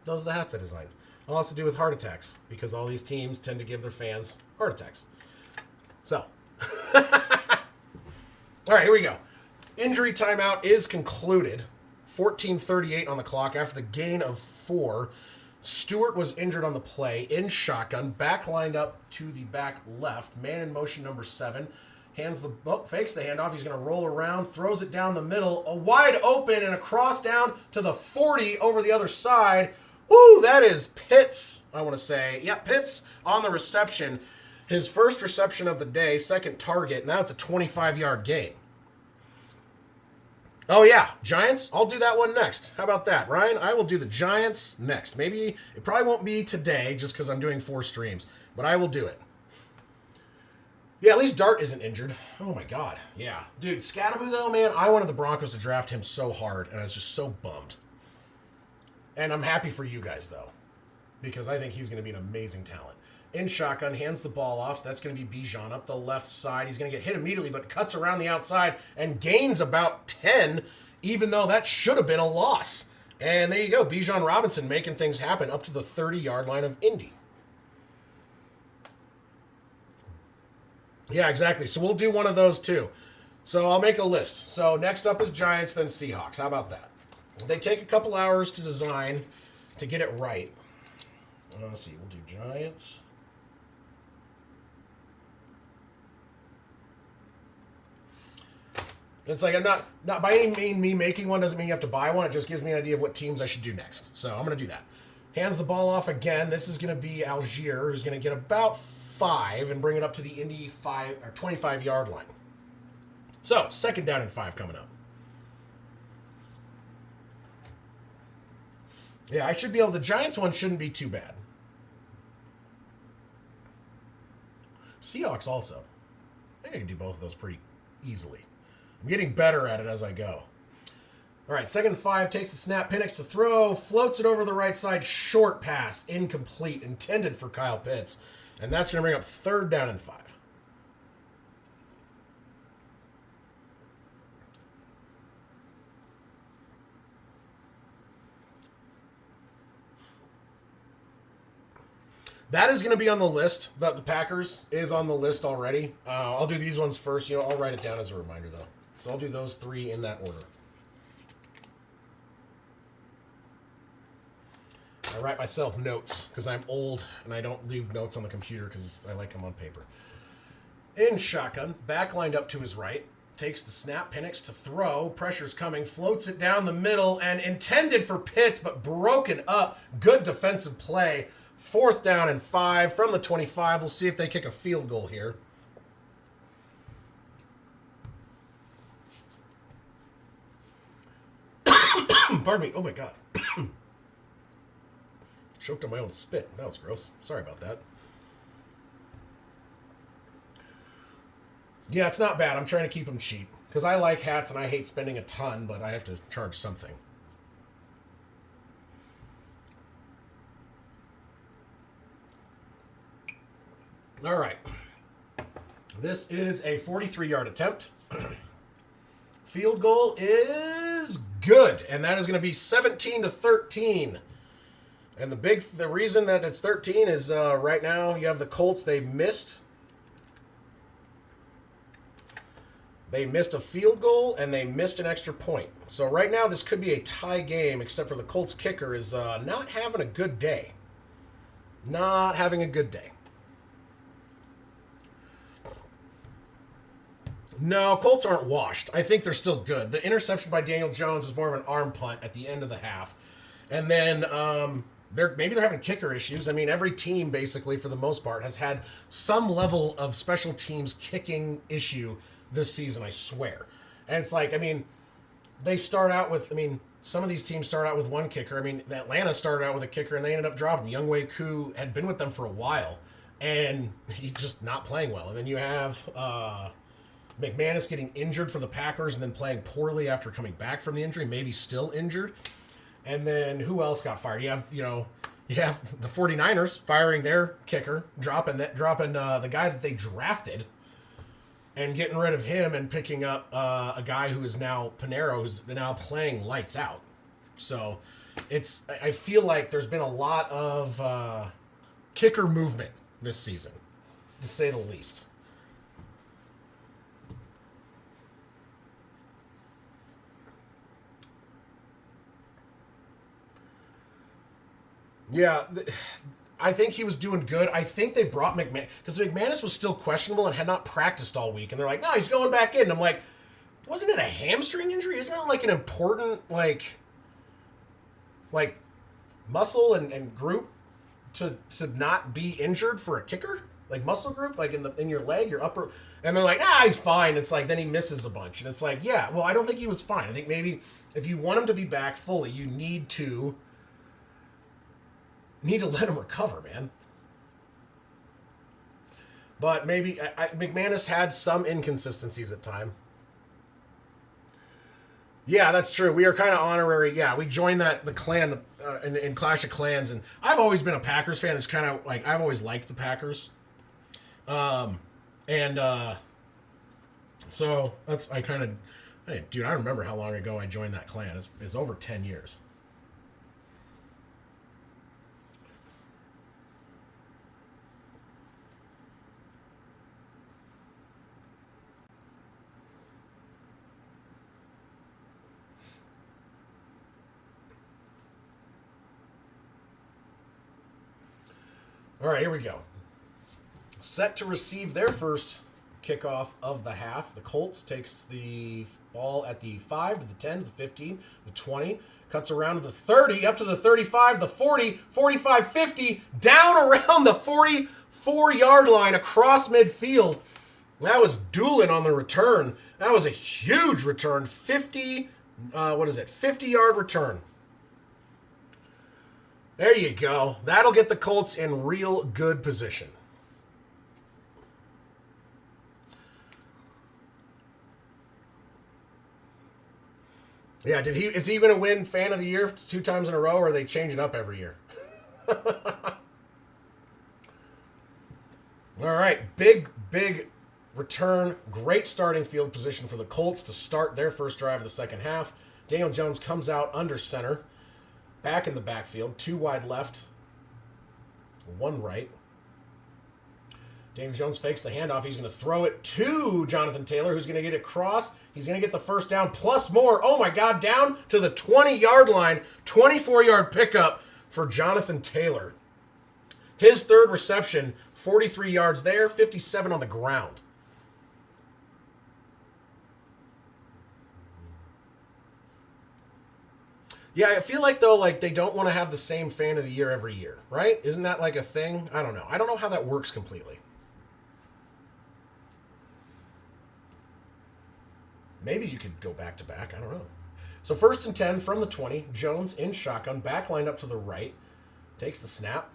those are the hats I designed. I'll also do with heart attacks, because all these teams tend to give their fans heart attacks. So, all right, here we go. Injury timeout is concluded. 14:38 on the clock after the gain of 4. Stewart was injured on the play in shotgun, back lined up to the back left, man in motion number 7. Fakes the handoff. He's going to roll around, throws it down the middle, a wide open and a cross down to the 40 over the other side. Woo, that is Pitts, I want to say. Yeah, Pitts on the reception. His first reception of the day, second target. Now it's a 25-yard gain. Oh, yeah, Giants. I'll do that one next. How about that, Ryan? I will do the Giants next. Maybe it probably won't be today just because I'm doing 4 streams, but I will do it. Yeah, at least Dart isn't injured. Oh, my God. Yeah. Dude, Scatterby, though, man, I wanted the Broncos to draft him so hard, and I was just so bummed. And I'm happy for you guys, though, because I think he's going to be an amazing talent. In shotgun, hands the ball off. That's going to be Bijan up the left side. He's going to get hit immediately, but cuts around the outside and gains about 10, even though that should have been a loss. And there you go. Bijan Robinson making things happen up to the 30-yard line of Indy. Yeah, exactly. So we'll do one of those too. So I'll make a list. So next up is Giants, then Seahawks. How about that? They take a couple hours to design to get it right. Let's see. We'll do Giants. It's like I'm not by any means me making one doesn't mean you have to buy one. It just gives me an idea of what teams I should do next. So I'm going to do that. Hands the ball off again. This is going to be Algier, who's going to get about 5 and bring it up to the Indy 25-yard line. So, second down and 5 coming up. Yeah, I should be able. The Giants one shouldn't be too bad. Seahawks also. I think I can do both of those pretty easily. I'm getting better at it as I go. All right, second 5, takes the snap, Penix to throw, floats it over the right side, short pass, incomplete, intended for Kyle Pitts. And that's going to bring up third down and 5. That is going to be on the list. The Packers is on the list already. I'll do these ones first. I'll write it down as a reminder, though. So I'll do those 3 in that order. I write myself notes because I'm old and I don't leave notes on the computer because I like them on paper. In shotgun, back lined up to his right, takes the snap, Penix to throw, pressure's coming, floats it down the middle, and intended for Pitts, but broken up. Good defensive play. Fourth down and 5 from the 25. We'll see if they kick a field goal here. Pardon me. Oh, my God. Choked on my own spit. That was gross. Sorry about that. Yeah, it's not bad. I'm trying to keep them cheap. Because I like hats and I hate spending a ton, but I have to charge something. All right. This is a 43-yard attempt. Field goal is good, and that is going to be 17-13. And the reason that it's 13 is right now you have the Colts. They missed a field goal and they missed an extra point. So right now this could be a tie game, except for the Colts kicker is not having a good day. Not having a good day. No, Colts aren't washed. I think they're still good. The interception by Daniel Jones was more of an arm punt at the end of the half. And then maybe they're having kicker issues. I mean, every team, basically, for the most part, has had some level of special teams kicking issue this season, I swear. And it's like, I mean, they start out with, some of these teams start out with one kicker. I mean, Atlanta started out with a kicker, and they ended up dropping. Younghoe Koo had been with them for a while, and he's just not playing well. And then you have McManus getting injured for the Packers and then playing poorly after coming back from the injury, maybe still injured. And then who else got fired? You have the 49ers firing their kicker, dropping the guy that they drafted and getting rid of him and picking up a guy who is now Pinero, who's now playing lights out. So I feel like there's been a lot of kicker movement this season, to say the least. Yeah, I think he was doing good. I think they brought McManus, because McManus was still questionable and had not practiced all week. And they're like, no, he's going back in. And I'm like, wasn't it a hamstring injury? Isn't that like an important, like muscle and group to not be injured for a kicker? Like muscle group, like in your leg, your upper. And they're like, he's fine. It's like, then he misses a bunch. And it's like, yeah, well, I don't think he was fine. I think maybe if you want him to be back fully, you need to let him recover, man. But maybe McManus had some inconsistencies at time. Yeah, that's true. We are kind of honorary. Yeah, we joined the clan in Clash of Clans, and I've always been a Packers fan. It's kind of like I've always liked the Packers, so that's hey, dude, I remember how long ago I joined that clan. It's over 10 years. All right, here we go. Set to receive their first kickoff of the half. The Colts takes the ball at the 5 to the 10 to the 15, the 20, cuts around to the 30, up to the 35, the 40, 45, 50, down around the 44-yard line across midfield. That was Doolin on the return. That was a huge return. 50-yard return. There you go. That'll get the Colts in real good position. Yeah, is he going to win Fan of the Year 2 times in a row, or are they changing up every year? All right, big return. Great starting field position for the Colts to start their first drive of the second half. Daniel Jones comes out under center. Back in the backfield, 2 wide left, 1 right. Daniel Jones fakes the handoff. He's going to throw it to Jonathan Taylor, who's going to get it across. He's going to get the first down plus more. Oh, my God, down to the 20-yard line. 24-yard pickup for Jonathan Taylor. His third reception, 43 yards there, 57 on the ground. Yeah, I feel like, though, they don't want to have the same Fan of the Year every year, right? Isn't that like a thing? I don't know. I don't know how that works completely. Maybe you could go back to back. I don't know. So 1st and 10 from the 20. Jones in shotgun. Back line up to the right. Takes the snap.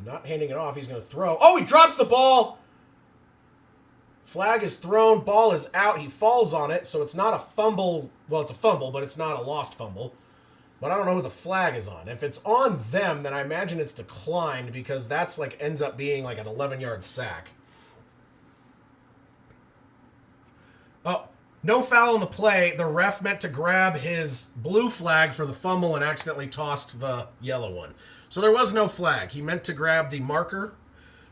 Not handing it off. He's going to throw. Oh, he drops the ball. Flag is thrown. Ball is out. He falls on it. So it's not a fumble. Well, it's a fumble, but it's not a lost fumble. But I don't know who the flag is on. If it's on them, then I imagine it's declined, because that's ends up being an 11-yard sack. Oh, No foul on the play. The ref meant to grab his blue flag for the fumble and accidentally tossed the yellow one. So there was no flag. He meant to grab the marker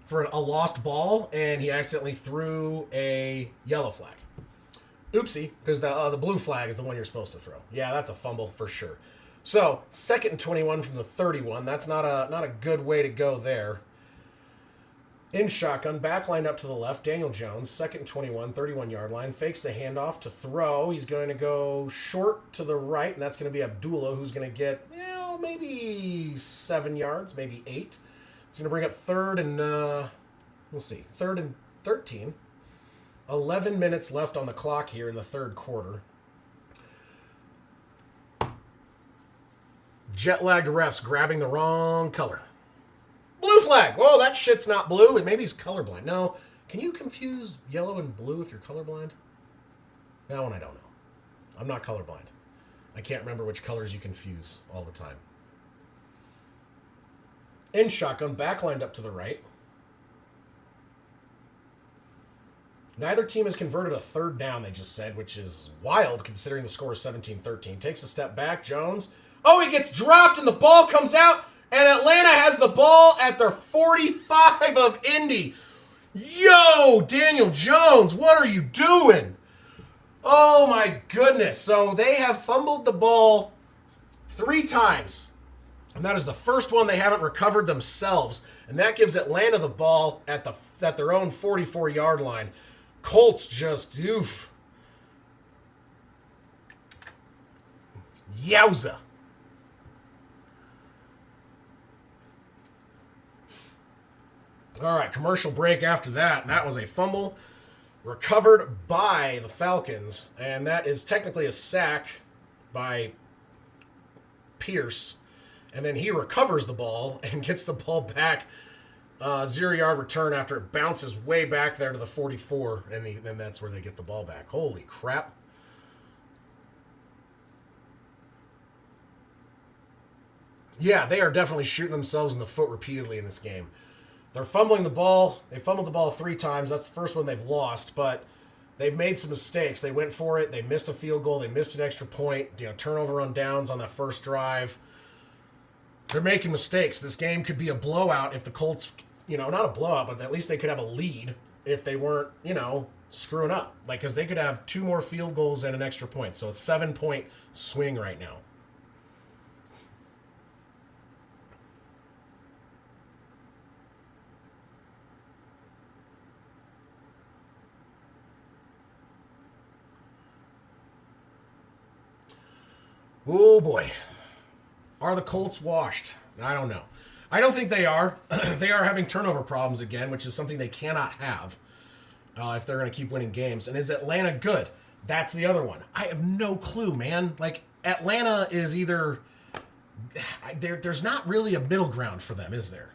for a lost ball, and he accidentally threw a yellow flag. Oopsie, because the blue flag is the one you're supposed to throw. Yeah, that's a fumble for sure. So 2nd and 21 from the 31. That's not a good way to go there. In shotgun, back lined up to the left. Daniel Jones, 2nd and 21, 31-yard line. Fakes the handoff to throw. He's going to go short to the right, and that's going to be Abdullah, who's going to get maybe 7 yards, maybe 8. It's going to bring up 3rd and, we'll see, 3rd and 13. 11 minutes left on the clock here in the third quarter. Jet-lagged refs grabbing the wrong color. Blue flag. Whoa, that shit's not blue. Maybe he's colorblind. No. Can you confuse yellow and blue if you're colorblind? That one I don't know. I'm not colorblind. I can't remember which colors you confuse all the time. In shotgun, back lined up to the right. Neither team has converted a 3rd down, they just said, which is wild considering the score is 17-13. Takes a step back. Jones. Oh, he gets dropped and the ball comes out. And Atlanta has the ball at their 45 of Indy. Yo, Daniel Jones, what are you doing? Oh, my goodness. So they have fumbled the ball 3 times. And that is the first one they haven't recovered themselves. And that gives Atlanta the ball at their own 44-yard line. Colts just, oof. Yowza. All right, commercial break after that. And that was a fumble recovered by the Falcons. And that is technically a sack by Pierce. And then he recovers the ball and gets the ball back. 0-yard return after it bounces way back there to the 44. And then that's where they get the ball back. Holy crap. Yeah, they are definitely shooting themselves in the foot repeatedly in this game. They're fumbling the ball. They fumbled the ball 3 times. That's the first one they've lost, but they've made some mistakes. They went for it. They missed a field goal. They missed an extra point. Turnover on downs on that first drive. They're making mistakes. This game could be a blowout if the Colts, not a blowout, but at least they could have a lead if they weren't, screwing up. Because they could have 2 more field goals and an extra point. So it's a 7-point swing right now. Oh, boy. Are the Colts washed? I don't know. I don't think they are. They are having turnover problems again, which is something they cannot have if they're going to keep winning games. And is Atlanta good? That's the other one. I have no clue, man. Atlanta is either... There's not really a middle ground for them, is there?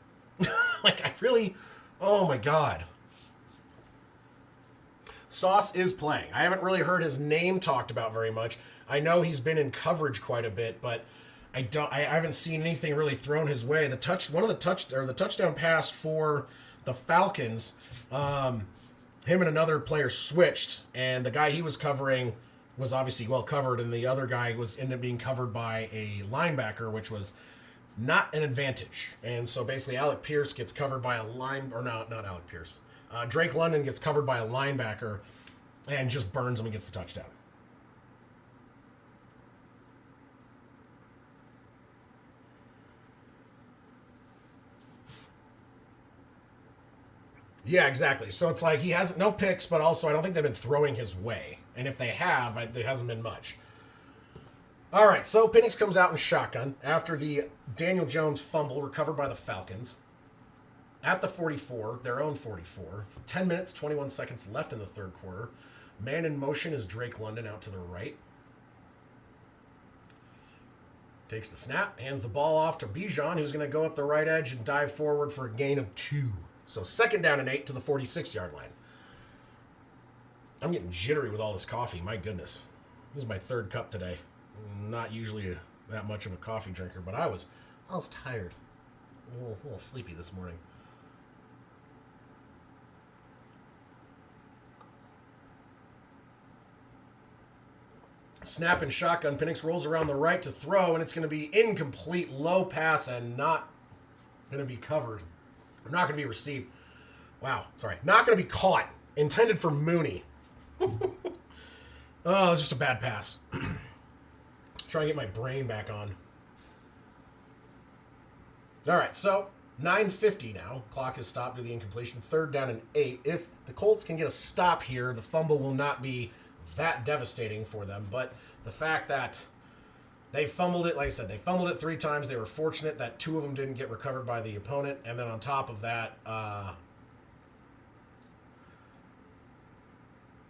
Oh, my God. Sauce is playing. I haven't really heard his name talked about very much. I know he's been in coverage quite a bit, but I haven't seen anything really thrown his way. The touchdown pass for the Falcons, him and another player switched, and the guy he was covering was obviously well covered, and the other guy ended up being covered by a linebacker, which was not an advantage. And so basically Alec Pierce gets covered by not Alec Pierce. Drake London gets covered by a linebacker and just burns him and gets the touchdown. Yeah, exactly. So it's he has no picks, but also I don't think they've been throwing his way. And if they have, it hasn't been much. All right, so Penix comes out in shotgun after the Daniel Jones fumble recovered by the Falcons. At the 44, their own 44. 10 minutes, 21 seconds left in the third quarter. Man in motion is Drake London out to the right. Takes the snap, hands the ball off to Bijan, who's going to go up the right edge and dive forward for a gain of 2. So 2nd down and 8 to the 46-yard line. I'm getting jittery with all this coffee. My goodness. This is my 3rd cup today. Not usually that much of a coffee drinker, but I was tired. A little sleepy this morning. Snap and shotgun. Penix rolls around the right to throw, and it's going to be incomplete, low pass, and not going to be covered. Or not going to be received. Wow, sorry. Not going to be caught. Intended for Mooney. Oh, it's just a bad pass. Trying to get my brain back on. All right, so 9:50 now. Clock is stopped to the incompletion. 3rd down and 8. If the Colts can get a stop here, the fumble will not be that devastating for them. But the fact that they fumbled it, like I said, they fumbled it 3 times. They were fortunate that 2 of them didn't get recovered by the opponent. And then on top of that,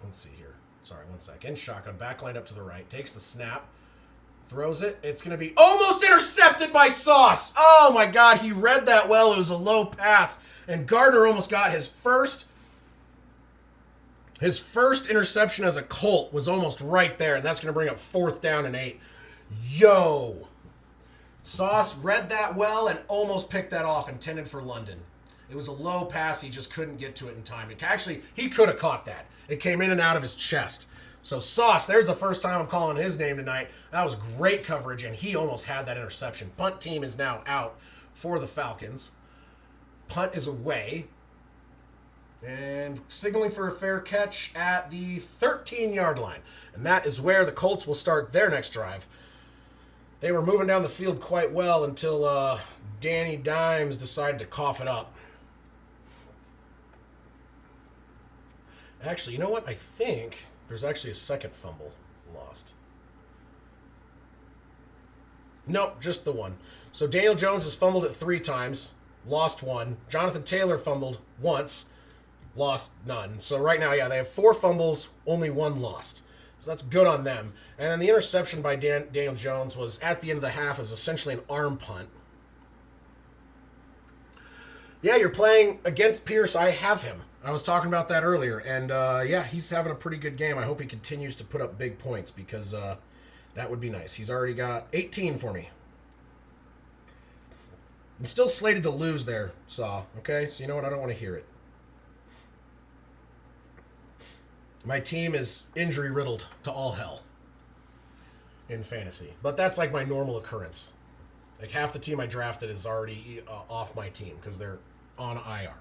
let's see here. Sorry, 1 second. Shotgun, back line up to the right. Takes the snap. Throws it. It's going to be almost intercepted by Sauce. Oh, my God. He read that well. It was a low pass. And Gardner almost got his first interception as a Colt was almost right there. And that's going to bring up 4th down and 8. Yo. Sauce read that well and almost picked that off, intended for London. It was a low pass. He just couldn't get to it in time. Actually, he could have caught that. It came in and out of his chest. So Sauce, there's the first time I'm calling his name tonight. That was great coverage, and he almost had that interception. Punt team is now out for the Falcons. Punt is away. And signaling for a fair catch at the 13-yard line. And that is where the Colts will start their next drive. They were moving down the field quite well until Danny Dimes decided to cough it up. Actually, you know what? I think there's actually a second fumble lost. Nope, just the one. So Daniel Jones has fumbled it 3 times, lost 1. Jonathan Taylor fumbled once, lost none. So right now, yeah, they have 4 fumbles, only 1 lost. So that's good on them. And then the interception by Daniel Jones was at the end of the half, is essentially an arm punt. Yeah, you're playing against Pierce. I have him. I was talking about that earlier. And, yeah, he's having a pretty good game. I hope he continues to put up big points because that would be nice. He's already got 18 for me. I'm still slated to lose there, Saw. Okay? So you know what? I don't want to hear it. My team is injury-riddled to all hell in fantasy. But that's like my normal occurrence. Like half the team I drafted is already off my team because they're on IR.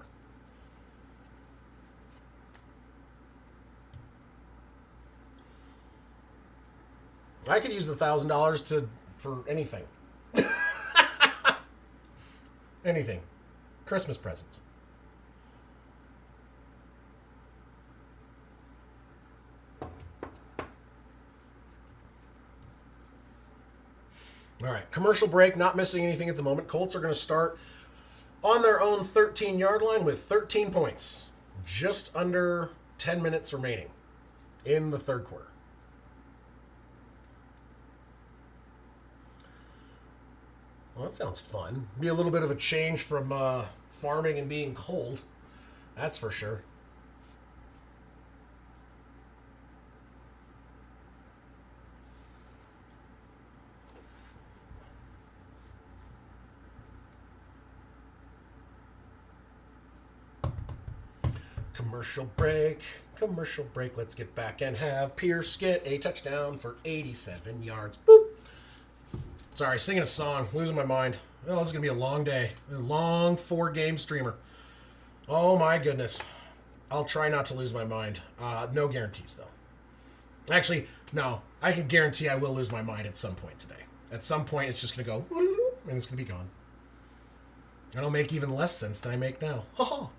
I could use the $1,000 for anything. Anything. Christmas presents. All right, commercial break, not missing anything at the moment. Colts are going to start on their own 13-yard line with 13 points. Just under 10 minutes remaining in the third quarter. Well, that sounds fun. Be a little bit of a change from farming and being cold. That's for sure. Commercial break. Commercial break. Let's get back and have Pierce get a touchdown for 87 yards. Boop. Sorry, singing a song. Losing my mind. Oh, this is going to be a long day. A long 4-game streamer. Oh, my goodness. I'll try not to lose my mind. No guarantees, though. Actually, no. I can guarantee I will lose my mind at some point today. At some point, it's just going to go, and it's going to be gone. And it'll make even less sense than I make now. Ha ha.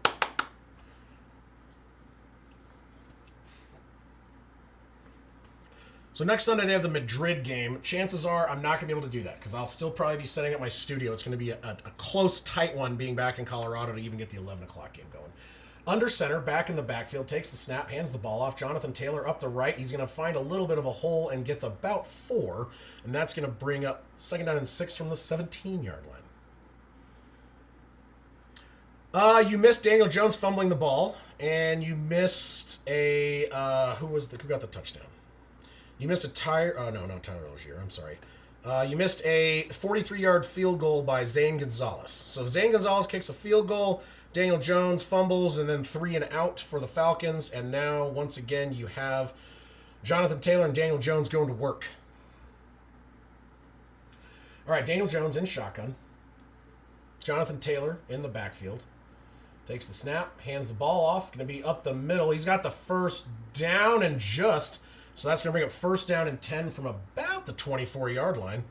So next Sunday they have the Madrid game. Chances are I'm not going to be able to do that because I'll still probably be setting up my studio. It's going to be a close, tight one being back in Colorado to even get the 11 o'clock game going. Under center, back in the backfield, takes the snap, hands the ball off. Jonathan Taylor up the right. He's going to find a little bit of a hole and gets about 4, and that's going to bring up 2nd down and 6 from the 17-yard line. You missed Daniel Jones fumbling the ball, and you missed a who got the touchdown? You missed a Tyler Rozier. I'm sorry. You missed a 43-yard field goal by Zane Gonzalez. So Zane Gonzalez kicks a field goal. Daniel Jones fumbles, and then 3 and out for the Falcons. And now, once again, you have Jonathan Taylor and Daniel Jones going to work. All right, Daniel Jones in shotgun. Jonathan Taylor in the backfield. Takes the snap, hands the ball off. Going to be up the middle. He's got the first down and just. So that's going to bring up first down and 10 from about the 24-yard line.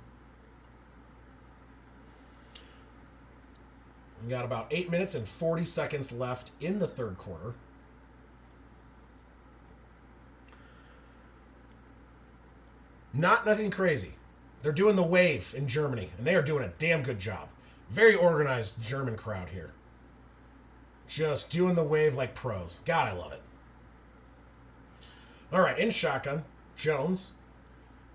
We got about 8 minutes and 40 seconds left in the third quarter. Nothing crazy. They're doing the wave in Germany, and they are doing a damn good job. Very organized German crowd here. Just doing the wave like pros. God, I love it. All right, in shotgun, Jones.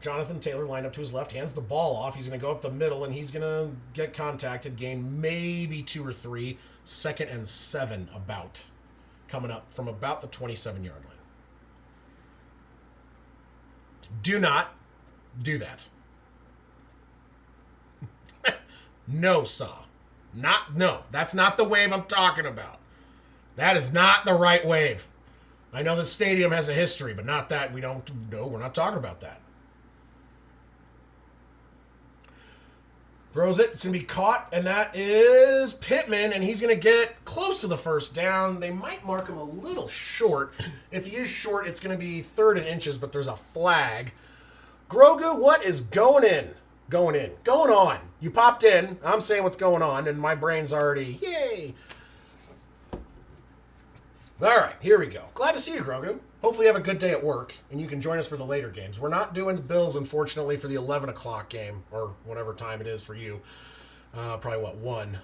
Jonathan Taylor lined up to his left, hands the ball off. He's going to go up the middle, and he's going to get contacted. Gain maybe 2 or 3. 2nd and 7 about. Coming up from about the 27-yard line. Do not do that. No, saw. No, that's not the wave I'm talking about. That is not the right wave. I know the stadium has a history, but not that. We're not talking about that. Throws it. It's going to be caught, and that is Pittman, and he's going to get close to the first down. They might mark him a little short. If he is short, it's going to be 3rd and inches, but there's a flag. Grogu, what is going on? You popped in. I'm saying what's going on, and my brain's already, yay. All right, here we go. Glad to see you, Grogu. Hopefully you have a good day at work, and you can join us for the later games. We're not doing the Bills, unfortunately, for the 11 o'clock game, or whatever time it is for you. Probably, 1?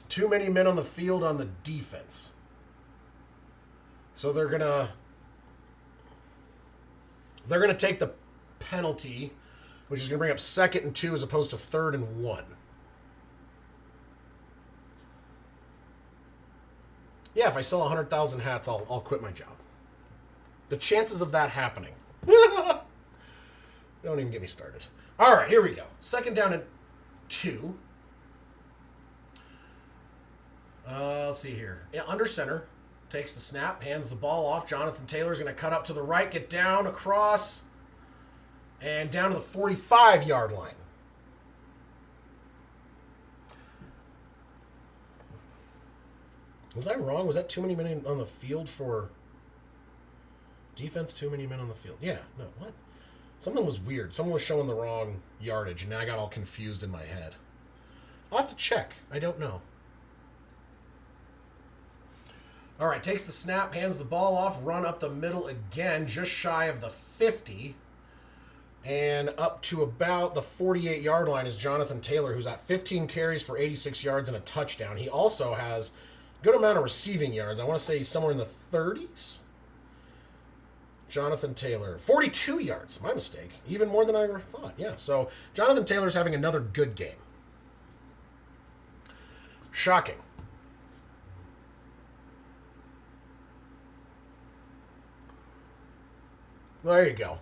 Too many men on the field on the defense. So they're gonna take the penalty, which is gonna bring up 2nd and 2 as opposed to 3rd and 1. Yeah, if I sell 100,000 hats, I'll quit my job. The chances of that happening. Don't even get me started. All right, here we go. 2nd down and 2. Let's see here. Yeah, under center. Takes the snap, hands the ball off. Jonathan Taylor's going to cut up to the right, get down, across, and down to the 45-yard line. Was I wrong? Was that too many men on the field for defense? Too many men on the field. Yeah, no, what? Something was weird. Someone was showing the wrong yardage, and now I got all confused in my head. I'll have to check. I don't know. All right, takes the snap, hands the ball off, run up the middle again, just shy of the 50. And up to about the 48-yard line is Jonathan Taylor, who's at 15 carries for 86 yards and a touchdown. He also has a good amount of receiving yards. I want to say he's somewhere in the 30s. Jonathan Taylor, 42 yards. My mistake. Even more than I thought. Yeah, so Jonathan Taylor's having another good game. Shocking. There you go.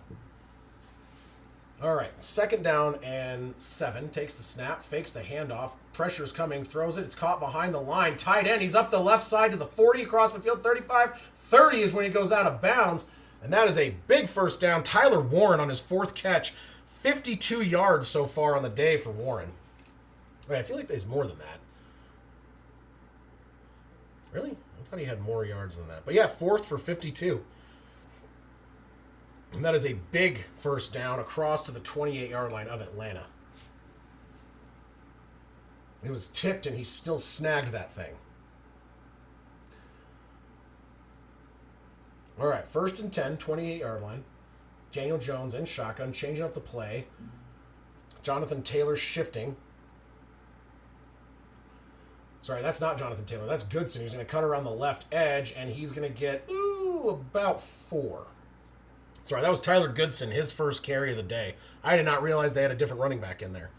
All right, 2nd down and 7. Takes the snap, fakes the handoff. Pressure's coming, throws it. It's caught behind the line. Tight end, he's up the left side to the 40, across the field, 35. 30 is when he goes out of bounds. And that is a big first down. Tyler Warren on his 4th catch. 52 yards so far on the day for Warren. Wait, I feel like there's more than that. Really? I thought he had more yards than that. But yeah, 4th for 52. And that is a big first down across to the 28-yard line of Atlanta. It was tipped, and he still snagged that thing. All right, 1st and 10, 28-yard line. Daniel Jones in shotgun, changing up the play. Jonathan Taylor shifting. Sorry, that's not Jonathan Taylor. That's Goodson. He's going to cut around the left edge, and he's going to get, about 4. Sorry, that was Tyler Goodson, his first carry of the day. I did not realize they had a different running back in there.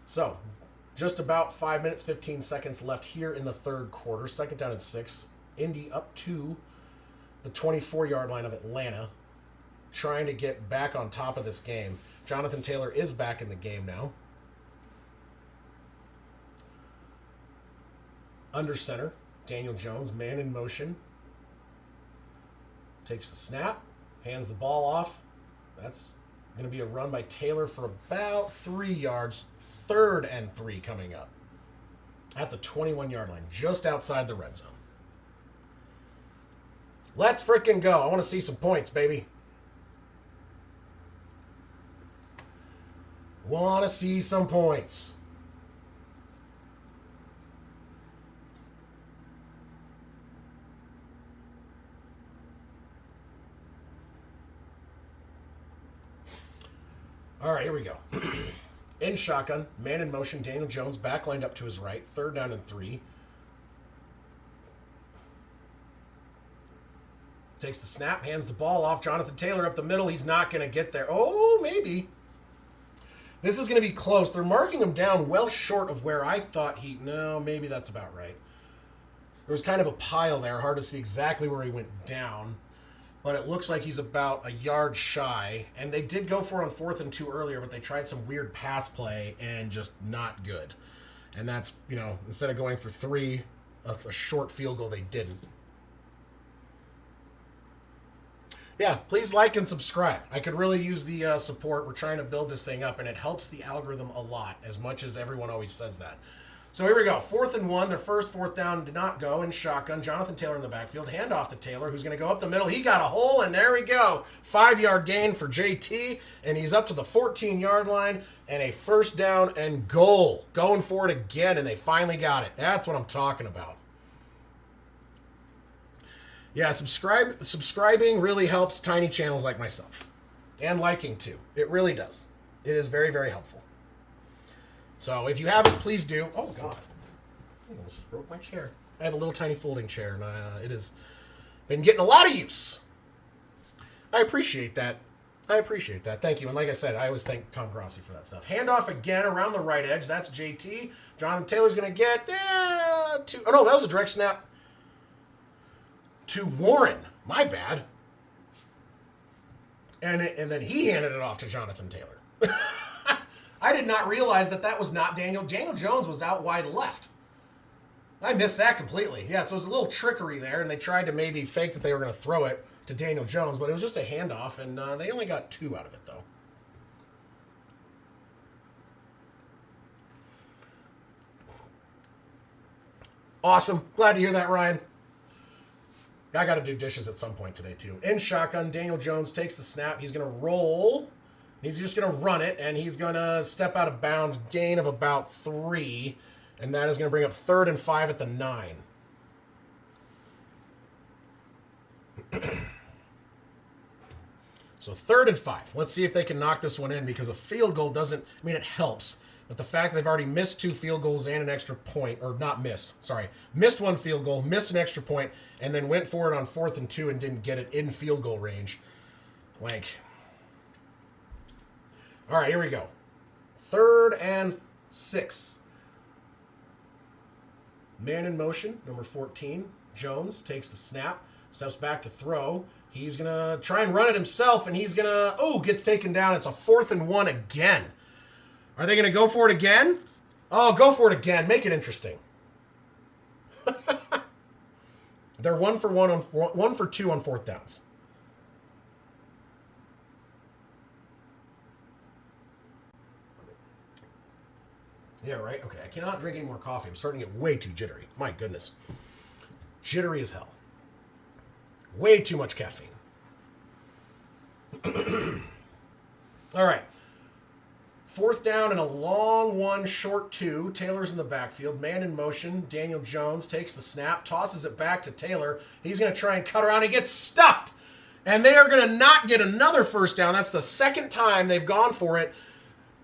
So, just about 5 minutes, 15 seconds left here in the third quarter. 2nd down and 6. Indy up to the 24-yard line of Atlanta, trying to get back on top of this game. Jonathan Taylor is back in the game now. Under center. Daniel Jones, man in motion. Takes the snap, hands the ball off. That's going to be a run by Taylor for about 3 yards. 3rd and 3 coming up. At the 21-yard line, just outside the red zone. Let's frickin' go. I want to see some points, baby. Want to see some points. All right, here we go. In shotgun, man in motion, Daniel Jones back lined up to his right, 3rd down and 3. Takes the snap, hands the ball off. Jonathan Taylor up the middle. He's not going to get there. Oh, maybe. This is going to be close. They're marking him down well short of where I thought he... No, maybe that's about right. There was kind of a pile there. Hard to see exactly where he went down. But it looks like he's about a yard shy. And they did go for it on 4th and 2 earlier, but they tried some weird pass play and just not good. And that's, you know, instead of going for 3, a short field goal, they didn't. Yeah, please like and subscribe. I could really use the support. We're trying to build this thing up, and it helps the algorithm a lot, as much as everyone always says that. So here we go. 4th and 1. Their first 4th down did not go in shotgun. Jonathan Taylor in the backfield. Handoff to Taylor, who's going to go up the middle. He got a hole, and there we go. 5-yard gain for JT, and he's up to the 14-yard line, and a 1st down and goal. Going for it again, and they finally got it. That's what I'm talking about. Yeah, subscribing really helps tiny channels like myself. And liking, too. It really does. It is very, very helpful. So if you haven't, please do. Oh, God. I almost just broke my chair. I have a little tiny folding chair, and it has been getting a lot of use. I appreciate that. Thank you. And like I said, I always thank Tom Grossi for that stuff. Handoff again around the right edge. That's JT. Jonathan Taylor's going to get 2. Oh, no, that was a direct snap to Warren. My bad. And then he handed it off to Jonathan Taylor. I did not realize that was not Daniel. Daniel Jones was out wide left. I missed that completely. Yeah, so it was a little trickery there, and they tried to maybe fake that they were going to throw it to Daniel Jones, but it was just a handoff, and they only got 2 out of it, though. Awesome. Glad to hear that, Ryan. I got to do dishes at some point today, too. In shotgun, Daniel Jones takes the snap. He's going to roll. He's just going to run it, and he's going to step out of bounds, gain of about 3, and that is going to bring up 3rd and 5 at the 9. So 3rd and 5. Let's see if they can knock this one in, because a field goal doesn't, I mean, it helps, but the fact that they've already missed 2 field goals and an extra point, or not missed, sorry, missed 1 field goal, missed an extra point, and then went for it on 4th and 2 and didn't get it in field goal range. Like... All right, here we go. 3rd and 6. Man in motion, number 14. Jones takes the snap, steps back to throw. He's going to try and run it himself, and he's going to, gets taken down. It's a 4th and 1 again. Are they going to go for it again? Oh, go for it again. Make it interesting. They're 1 for 2 on 4th downs. Yeah, right? Okay, I cannot drink any more coffee. I'm starting to get way too jittery. My goodness. Jittery as hell. Way too much caffeine. All right. 4th down and a long 1, short 2. Taylor's in the backfield. Man in motion. Daniel Jones takes the snap, tosses it back to Taylor. He's going to try and cut around. He gets stuffed. And they are going to not get another 1st down. That's the 2nd time they've gone for it.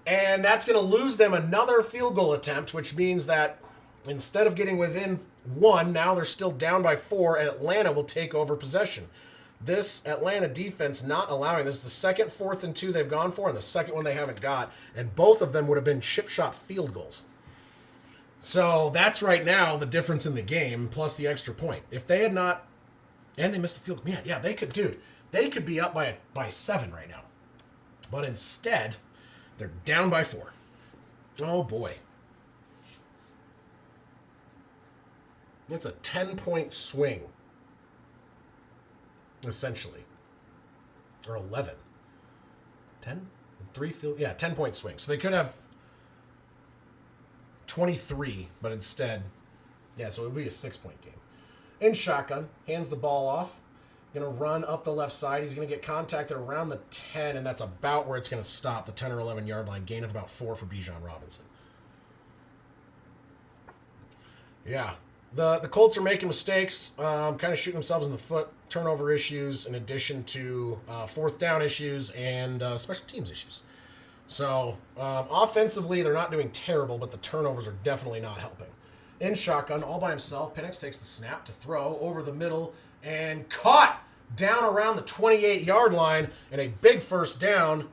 And that's going to lose them another field goal attempt, which means that instead of getting within 1, now they're still down by 4, and Atlanta will take over possession. This Atlanta defense not allowing this. The 2nd 4th and 2 they've gone for, and the 2nd one they haven't got. And both of them would have been chip shot field goals. So that's right now the difference in the game, plus the extra point. If they had not, and they missed the field goal. Yeah, they could, dude. They could be up by 7 right now. But instead... they're down by 4. Oh, boy. It's a 10-point swing, essentially. Or 11. 10? 10-point swing. So they could have 23, but instead, so it would be a 6-point game. In shotgun, hands the ball off. Going to run up the left side. He's going to get contacted around the 10, and that's about where it's going to stop, the 10 or 11 yard line. Gain of about 4 for Bijan Robinson. Yeah. The Colts are making mistakes, kind of shooting themselves in the foot, turnover issues, in addition to fourth down issues and special teams issues. So offensively, they're not doing terrible, but the turnovers are definitely not helping. In shotgun, all by himself, Penix takes the snap to throw over the middle and caught down around the 28-yard line and a big first down.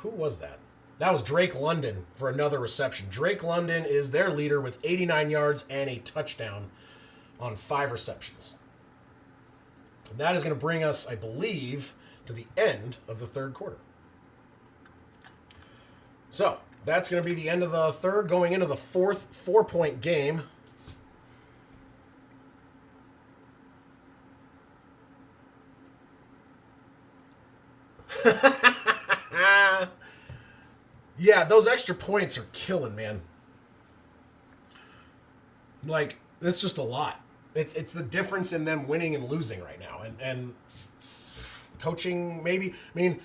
Who was that? That was Drake London for another reception. Drake London is their leader with 89 yards and a touchdown on 5 receptions. And that is going to bring us, I believe, to the end of the third quarter. So, that's going to be the end of the third, going into the fourth 4-point game. Yeah, those extra points are killing, man. Like, it's just a lot. It's the difference in them winning and losing right now. And coaching, maybe. I mean,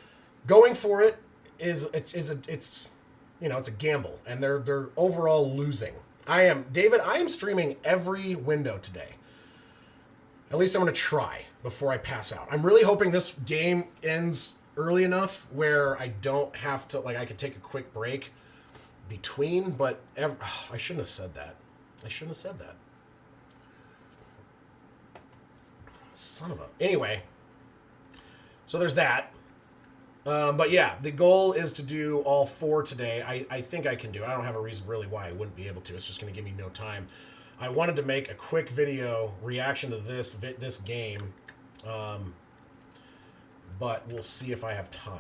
going for it it's a gamble, and they're overall losing. I am streaming every window today. At least I'm going to try before I pass out. I'm really hoping this game ends early enough where I don't have to, I could take a quick break between, but I shouldn't have said that. Son of a... Anyway, so there's that. But yeah, the goal is to do all 4 today. I think I can do it. I don't have a reason really why I wouldn't be able to. It's just going to give me no time. I wanted to make a quick video reaction to this game, but we'll see if I have time.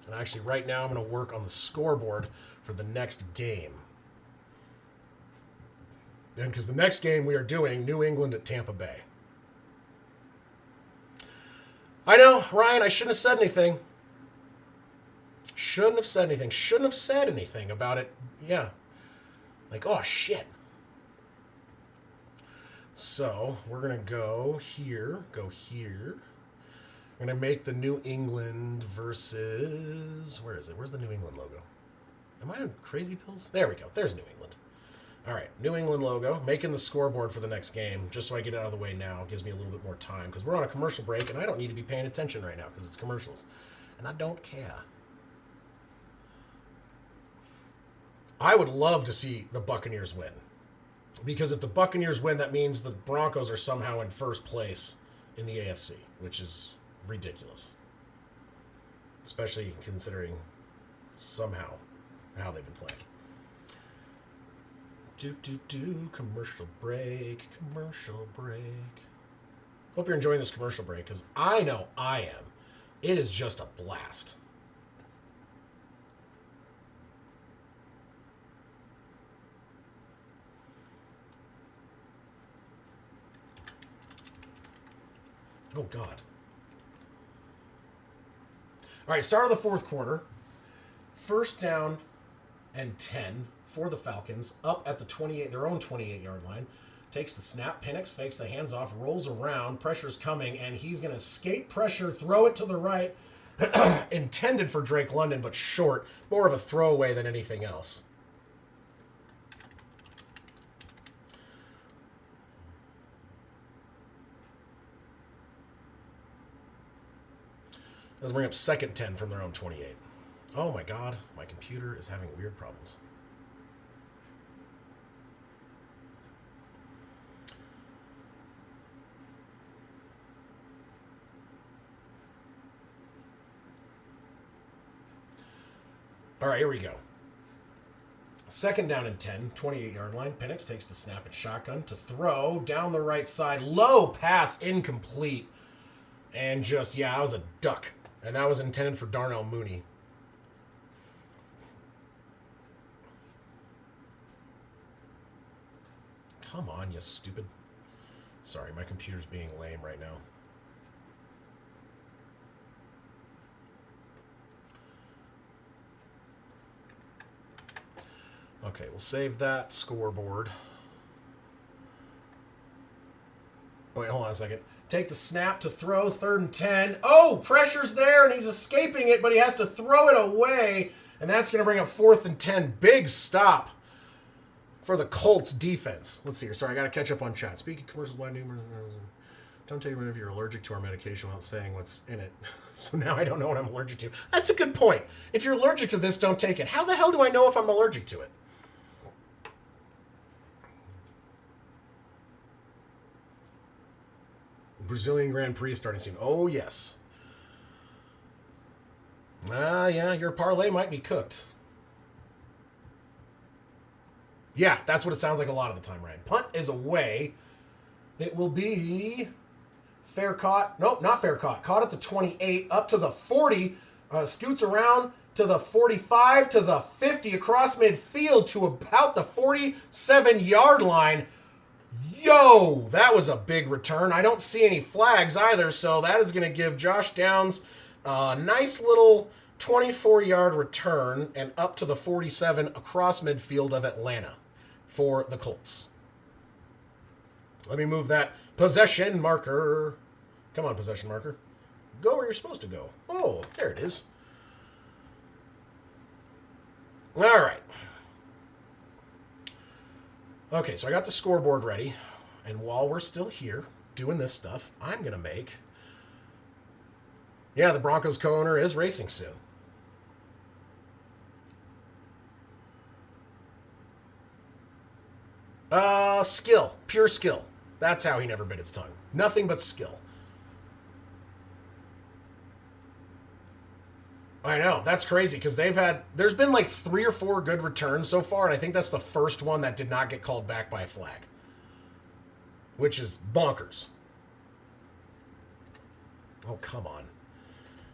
And actually, right now, I'm going to work on the scoreboard for the next game. And because the next game we are doing New England at Tampa Bay. I know, Ryan, I shouldn't have said anything. Shouldn't have said anything about it. Yeah. Oh, shit. So, we're going to go here. I'm going to make the New England versus... Where is it? Where's the New England logo? Am I on crazy pills? There we go. There's New England. All right, New England logo. Making the scoreboard for the next game, just so I get it out of the way now. It gives me a little bit more time, because we're on a commercial break, and I don't need to be paying attention right now, because it's commercials. And I don't care. I would love to see the Buccaneers win. Because if the Buccaneers win, that means the Broncos are somehow in first place in the AFC, which is ridiculous. Especially considering somehow how they've been playing. Commercial break. Hope you're enjoying this commercial break, because I know I am. It is just a blast. Oh, God. All right, start of the fourth quarter. First down and 10 for the Falcons, up at their own 28-yard line. Takes the snap, Penix fakes the hands off, rolls around, pressure's coming, and he's going to escape pressure, throw it to the right. Intended for Drake London, but short. More of a throwaway than anything else. Let's bring up second 10 from their own 28. Oh my God, my computer is having weird problems. All right, here we go. Second down and 10, 28-yard line. Penix takes the snap at shotgun to throw down the right side. Low pass, incomplete. And that was a duck. And that was intended for Darnell Mooney. Come on, you stupid. Sorry, my computer's being lame right now. Okay, we'll save that scoreboard. Wait, hold on a second. Take the snap to throw, 3rd and 10. Oh, pressure's there, and he's escaping it, but he has to throw it away, and that's going to bring up 4th and 10. Big stop for the Colts defense. Let's see here. Sorry, I got to catch up on chat. Speaking of commercials, why numerous... Don't tell you if you're allergic to our medication without saying what's in it. So now I don't know what I'm allergic to. That's a good point. If you're allergic to this, don't take it. How the hell do I know if I'm allergic to it? Brazilian Grand Prix starting soon. Oh, yes. Yeah, your parlay might be cooked. Yeah, that's what it sounds like a lot of the time, Ryan. Punt is away. It will be fair caught. Nope, not fair caught. Caught at the 28, up to the 40. Scoots around to the 45, to the 50, across midfield to about the 47-yard line. Yo, that was a big return. I don't see any flags either, so that is going to give Josh Downs a nice little 24-yard return and up to the 47 across midfield of Atlanta for the Colts. Let me move that possession marker. Come on, possession marker. Go where you're supposed to go. Oh, there it is. All right. Okay, so I got the scoreboard ready. And while we're still here doing this stuff, I'm going to make... Yeah, the Broncos co-owner is racing soon. Skill. Pure skill. That's how he never bit his tongue. Nothing but skill. I know. That's crazy because there's been like 3 or 4 good returns so far, and I think that's the first one that did not get called back by a flag. Which is bonkers. Oh, come on.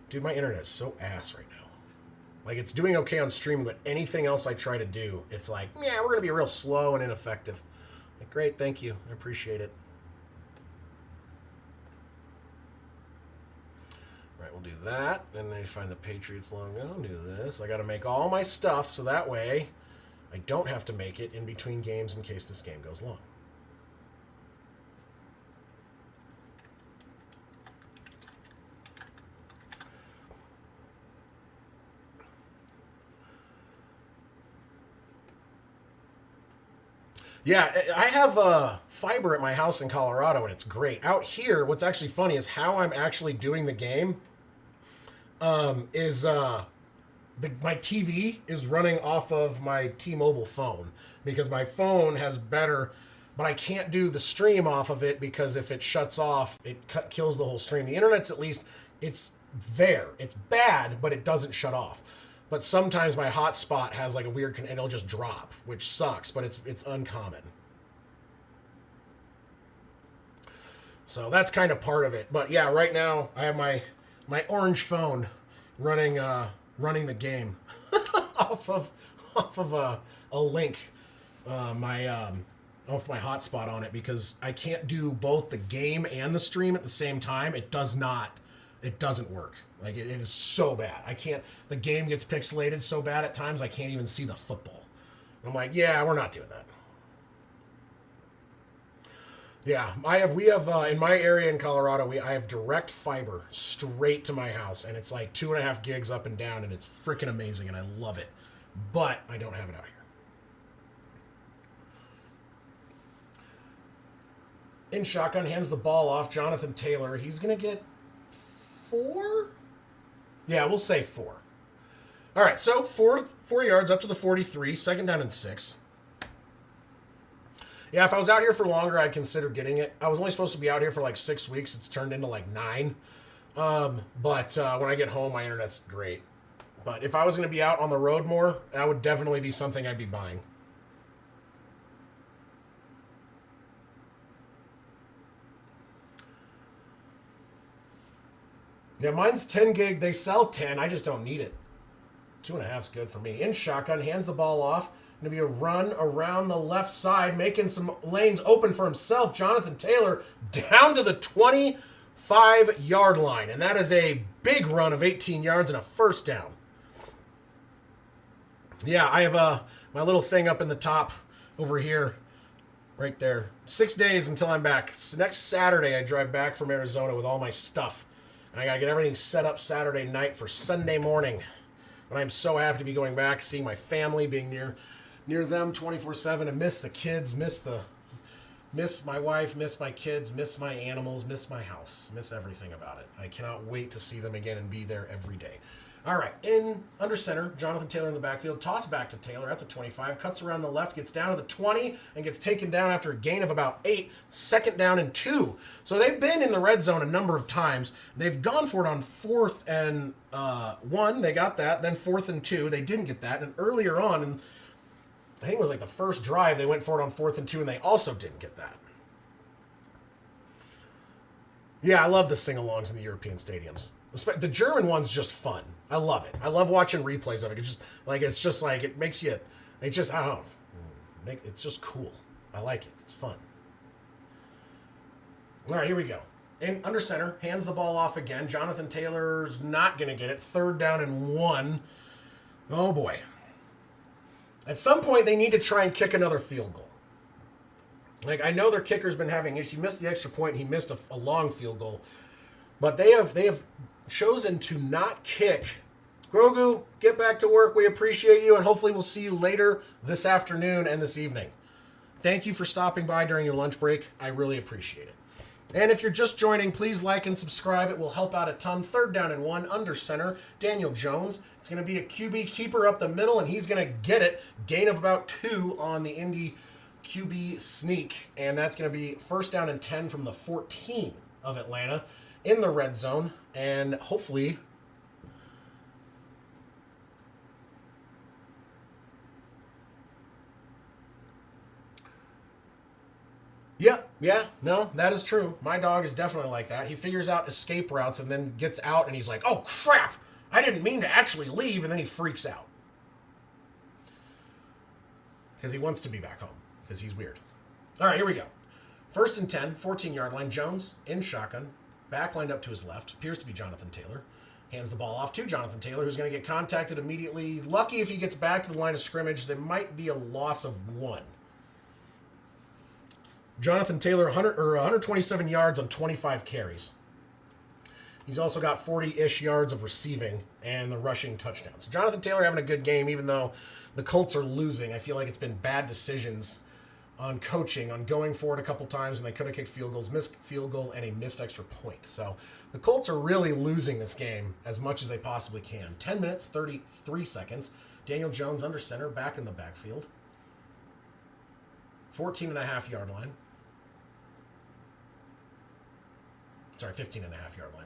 Dude, my internet's so ass right now. Like, it's doing okay on streaming, but anything else I try to do, it's like, yeah, we're going to be real slow and ineffective. Like, great, thank you. I appreciate it. All right, we'll do that. And then find the Patriots logo. Do this. I got to make all my stuff so that way I don't have to make it in between games in case this game goes long. Yeah, I have fiber at my house in Colorado, and it's great. Out here, what's actually funny is how I'm actually doing the game my TV is running off of my T-Mobile phone because my phone has better, but I can't do the stream off of it because if it shuts off, it kills the whole stream. The internet's at least, it's there. It's bad, but it doesn't shut off. But sometimes my hotspot has like a weird, and it'll just drop, which sucks, but it's uncommon. So that's kind of part of it. But yeah, right now I have my orange phone running the game off of a link, off my hotspot on it because I can't do both the game and the stream at the same time. It doesn't work. Like, it is so bad. I can't... The game gets pixelated so bad at times, I can't even see the football. I'm like, yeah, we're not doing that. Yeah, we have in my area in Colorado, I have direct fiber straight to my house, and it's like 2.5 gigs up and down, and it's freaking amazing, and I love it. But I don't have it out here. In shotgun, hands the ball off. Jonathan Taylor, he's going to get 4? Yeah, we'll say 4. All right, so 4 yards up to the 43, 2nd down and 6. Yeah, if I was out here for longer, I'd consider getting it. I was only supposed to be out here for like 6 weeks. It's turned into like 9. But when I get home, my internet's great. But if I was going to be out on the road more, that would definitely be something I'd be buying. Yeah, mine's 10 gig. They sell 10. I just don't need it. 2.5 is good for me. In shotgun, hands the ball off. Going to be a run around the left side, making some lanes open for himself. Jonathan Taylor down to the 25-yard line. And that is a big run of 18 yards and a first down. Yeah, I have my little thing up in the top over here, right there. 6 days until I'm back. So next Saturday, I drive back from Arizona with all my stuff. And I got to get everything set up Saturday night for Sunday morning. But I'm so happy to be going back, seeing my family, being near them 24/7, and miss the kids, miss my wife, miss my kids, miss my animals, miss my house, miss everything about it. I cannot wait to see them again and be there every day. All right, in under center, Jonathan Taylor in the backfield, toss back to Taylor at the 25, cuts around the left, gets down to the 20, and gets taken down after a gain of about 8, 2nd down and 2. So they've been in the red zone a number of times. They've gone for it on 4th and 1, they got that, then 4th and 2, they didn't get that, and earlier on, and I think it was like the first drive, they went for it on 4th and 2, and they also didn't get that. Yeah, I love the sing-alongs in the European stadiums. The German one's just fun. I love it. I love watching replays of it. It makes you, I don't know. It's just cool. I like it. It's fun. All right, here we go. In under center, hands the ball off again. Jonathan Taylor's not going to get it. 3rd down and 1. Oh, boy. At some point, they need to try and kick another field goal. I know their kicker's been having issues. He missed the extra point. He missed a long field goal. But they have chosen to not kick. Grogu, get back to work. We appreciate you, and hopefully we'll see you later this afternoon and this evening. Thank you for stopping by during your lunch break. I really appreciate it. And if you're just joining, please like and subscribe. It will help out a ton. 3rd down and 1, under center, Daniel Jones. It's going to be a QB keeper up the middle, and he's going to get it. Gain of about 2 on the Indy QB sneak, and that's going to be 1st down and 10 from the 14 of Atlanta in the red zone, and hopefully no, that is true. My dog is definitely like that. He figures out escape routes and then gets out, and he's like, oh, crap, I didn't mean to actually leave, and then he freaks out. Because he wants to be back home, because he's weird. All right, here we go. 1st and 10, 14-yard line. Jones in shotgun. Back lined up to his left. Appears to be Jonathan Taylor. Hands the ball off to Jonathan Taylor, who's going to get contacted immediately. Lucky if he gets back to the line of scrimmage. There might be a loss of 1. Jonathan Taylor, 127 yards on 25 carries. He's also got 40-ish yards of receiving and the rushing touchdown. So Jonathan Taylor having a good game, even though the Colts are losing. I feel like it's been bad decisions on coaching, on going for it a couple times, and they could have kicked field goals, missed field goal, and a missed extra point. So the Colts are really losing this game as much as they possibly can. 10 minutes, 33 seconds. Daniel Jones under center, back in the backfield. 14.5-yard line. Sorry, 15.5-yard line.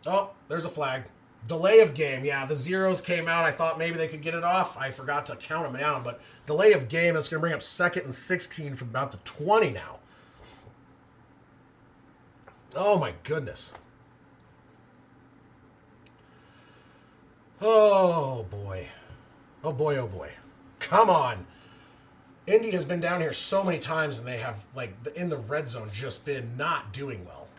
Oh, there's a flag. Delay of game. Yeah, the zeros came out. I thought maybe they could get it off. I forgot to count them down, but delay of game. That's going to bring up 2nd and 16 from about the 20 now. Oh, my goodness. Oh, boy. Oh, boy, oh, boy. Come on. Indy has been down here so many times, and they have, in the red zone, just been not doing well.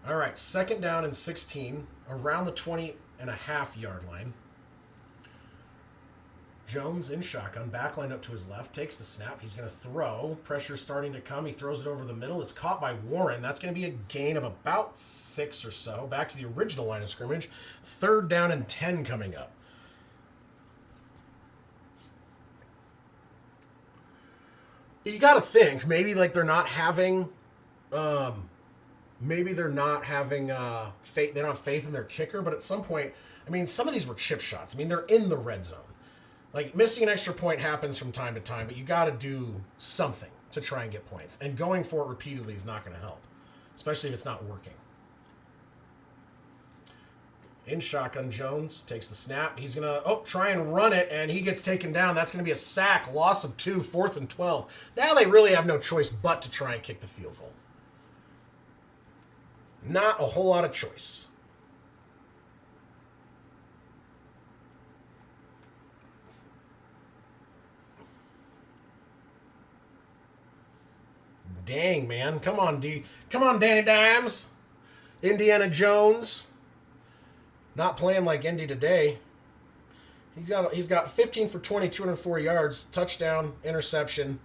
All right, 2nd down and 16, around the 20.5-yard line. Jones in shotgun, back lined up to his left, takes the snap. He's going to throw. Pressure starting to come. He throws it over the middle. It's caught by Warren. That's going to be a gain of about 6 or so. Back to the original line of scrimmage. 3rd down and 10 coming up. You got to think, maybe they're not having... Maybe they're not having faith. They don't have faith in their kicker, but at some point, some of these were chip shots. They're in the red zone. Missing an extra point happens from time to time, but you got to do something to try and get points. And going for it repeatedly is not going to help, especially if it's not working. In shotgun, Jones takes the snap. He's going to try and run it, and he gets taken down. That's going to be a sack, loss of 2, 4th and 12. Now they really have no choice but to try and kick the field goal. Not a whole lot of choice. Dang, man. Come on, D. Come on, Danny Dimes. Indiana Jones. Not playing like Indy today. He's got 15 for 20, 204 yards, touchdown, interception.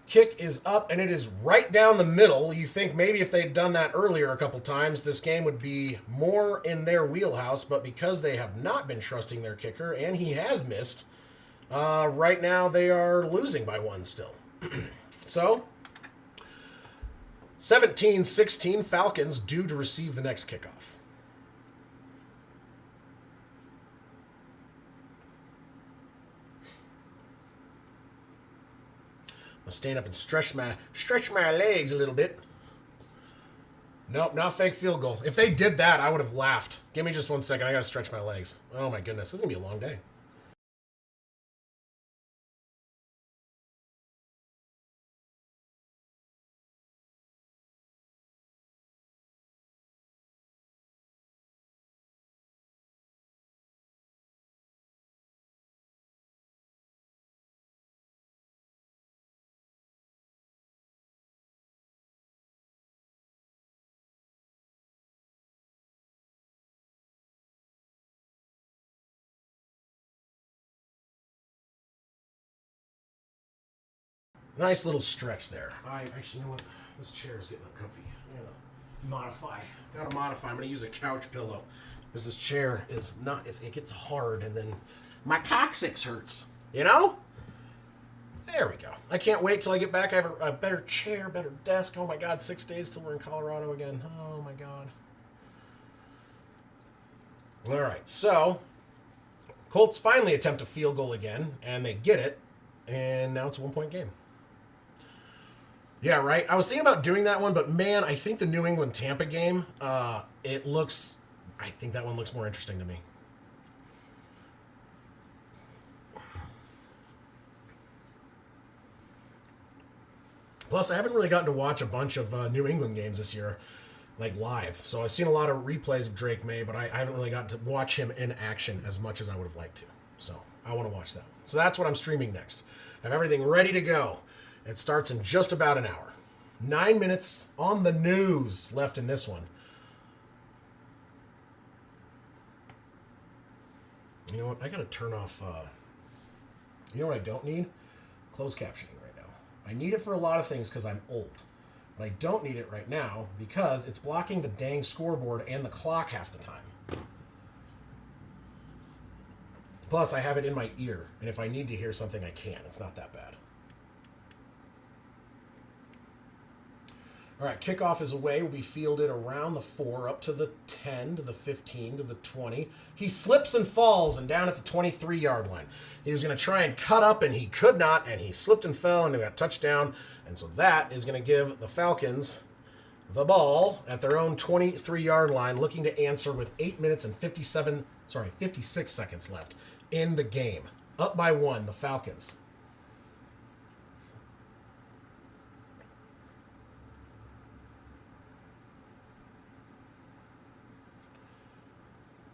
Kick is up, and it is right down the middle. You think maybe if they'd done that earlier a couple times, this game would be more in their wheelhouse, but because they have not been trusting their kicker, and he has missed, right now they are losing by one still. So, 17-16, Falcons due to receive the next kickoff. I'll stand up and stretch my legs a little bit. Nope, not fake field goal. If they did that, I would have laughed. Give me just 1 second. I got to stretch my legs. Oh, my goodness. This is going to be a long day. Nice little stretch there. Actually, you know what? This chair is getting uncomfy. Gotta modify. I'm gonna use a couch pillow because this chair is not. It gets hard, and then my coccyx hurts. You know. There we go. I can't wait till I get back. I have a better chair, better desk. Oh my God, 6 days till we're in Colorado again. Oh my God. All right, so Colts finally attempt a field goal again, and they get it, and now it's a 1 point game. Yeah, right. I was thinking about doing that one, but man, I think the New England Tampa game, I think that one looks more interesting to me. Plus, I haven't really gotten to watch a bunch of New England games this year, like live. So I've seen a lot of replays of Drake May, but I haven't really gotten to watch him in action as much as I would have liked to. So I want to watch that one. So that's what I'm streaming next. I have everything ready to go. It starts in just about an hour. 9 minutes on the news left in this one. You know what? I got to turn off... you know what I don't need? Closed captioning right now. I need it for a lot of things because I'm old. But I don't need it right now because it's blocking the dang scoreboard and the clock half the time. Plus, I have it in my ear. And if I need to hear something, I can. It's not that bad. All right, kickoff is away. Will be fielded around the 4, up to the 10, to the 15, to the 20. He slips and falls and down at the 23-yard line. He was going to try and cut up, and he could not, and he slipped and fell, and he got touchdown. And so that is going to give the Falcons the ball at their own 23-yard line, looking to answer with 8 minutes and 56 seconds left in the game. Up by 1, the Falcons.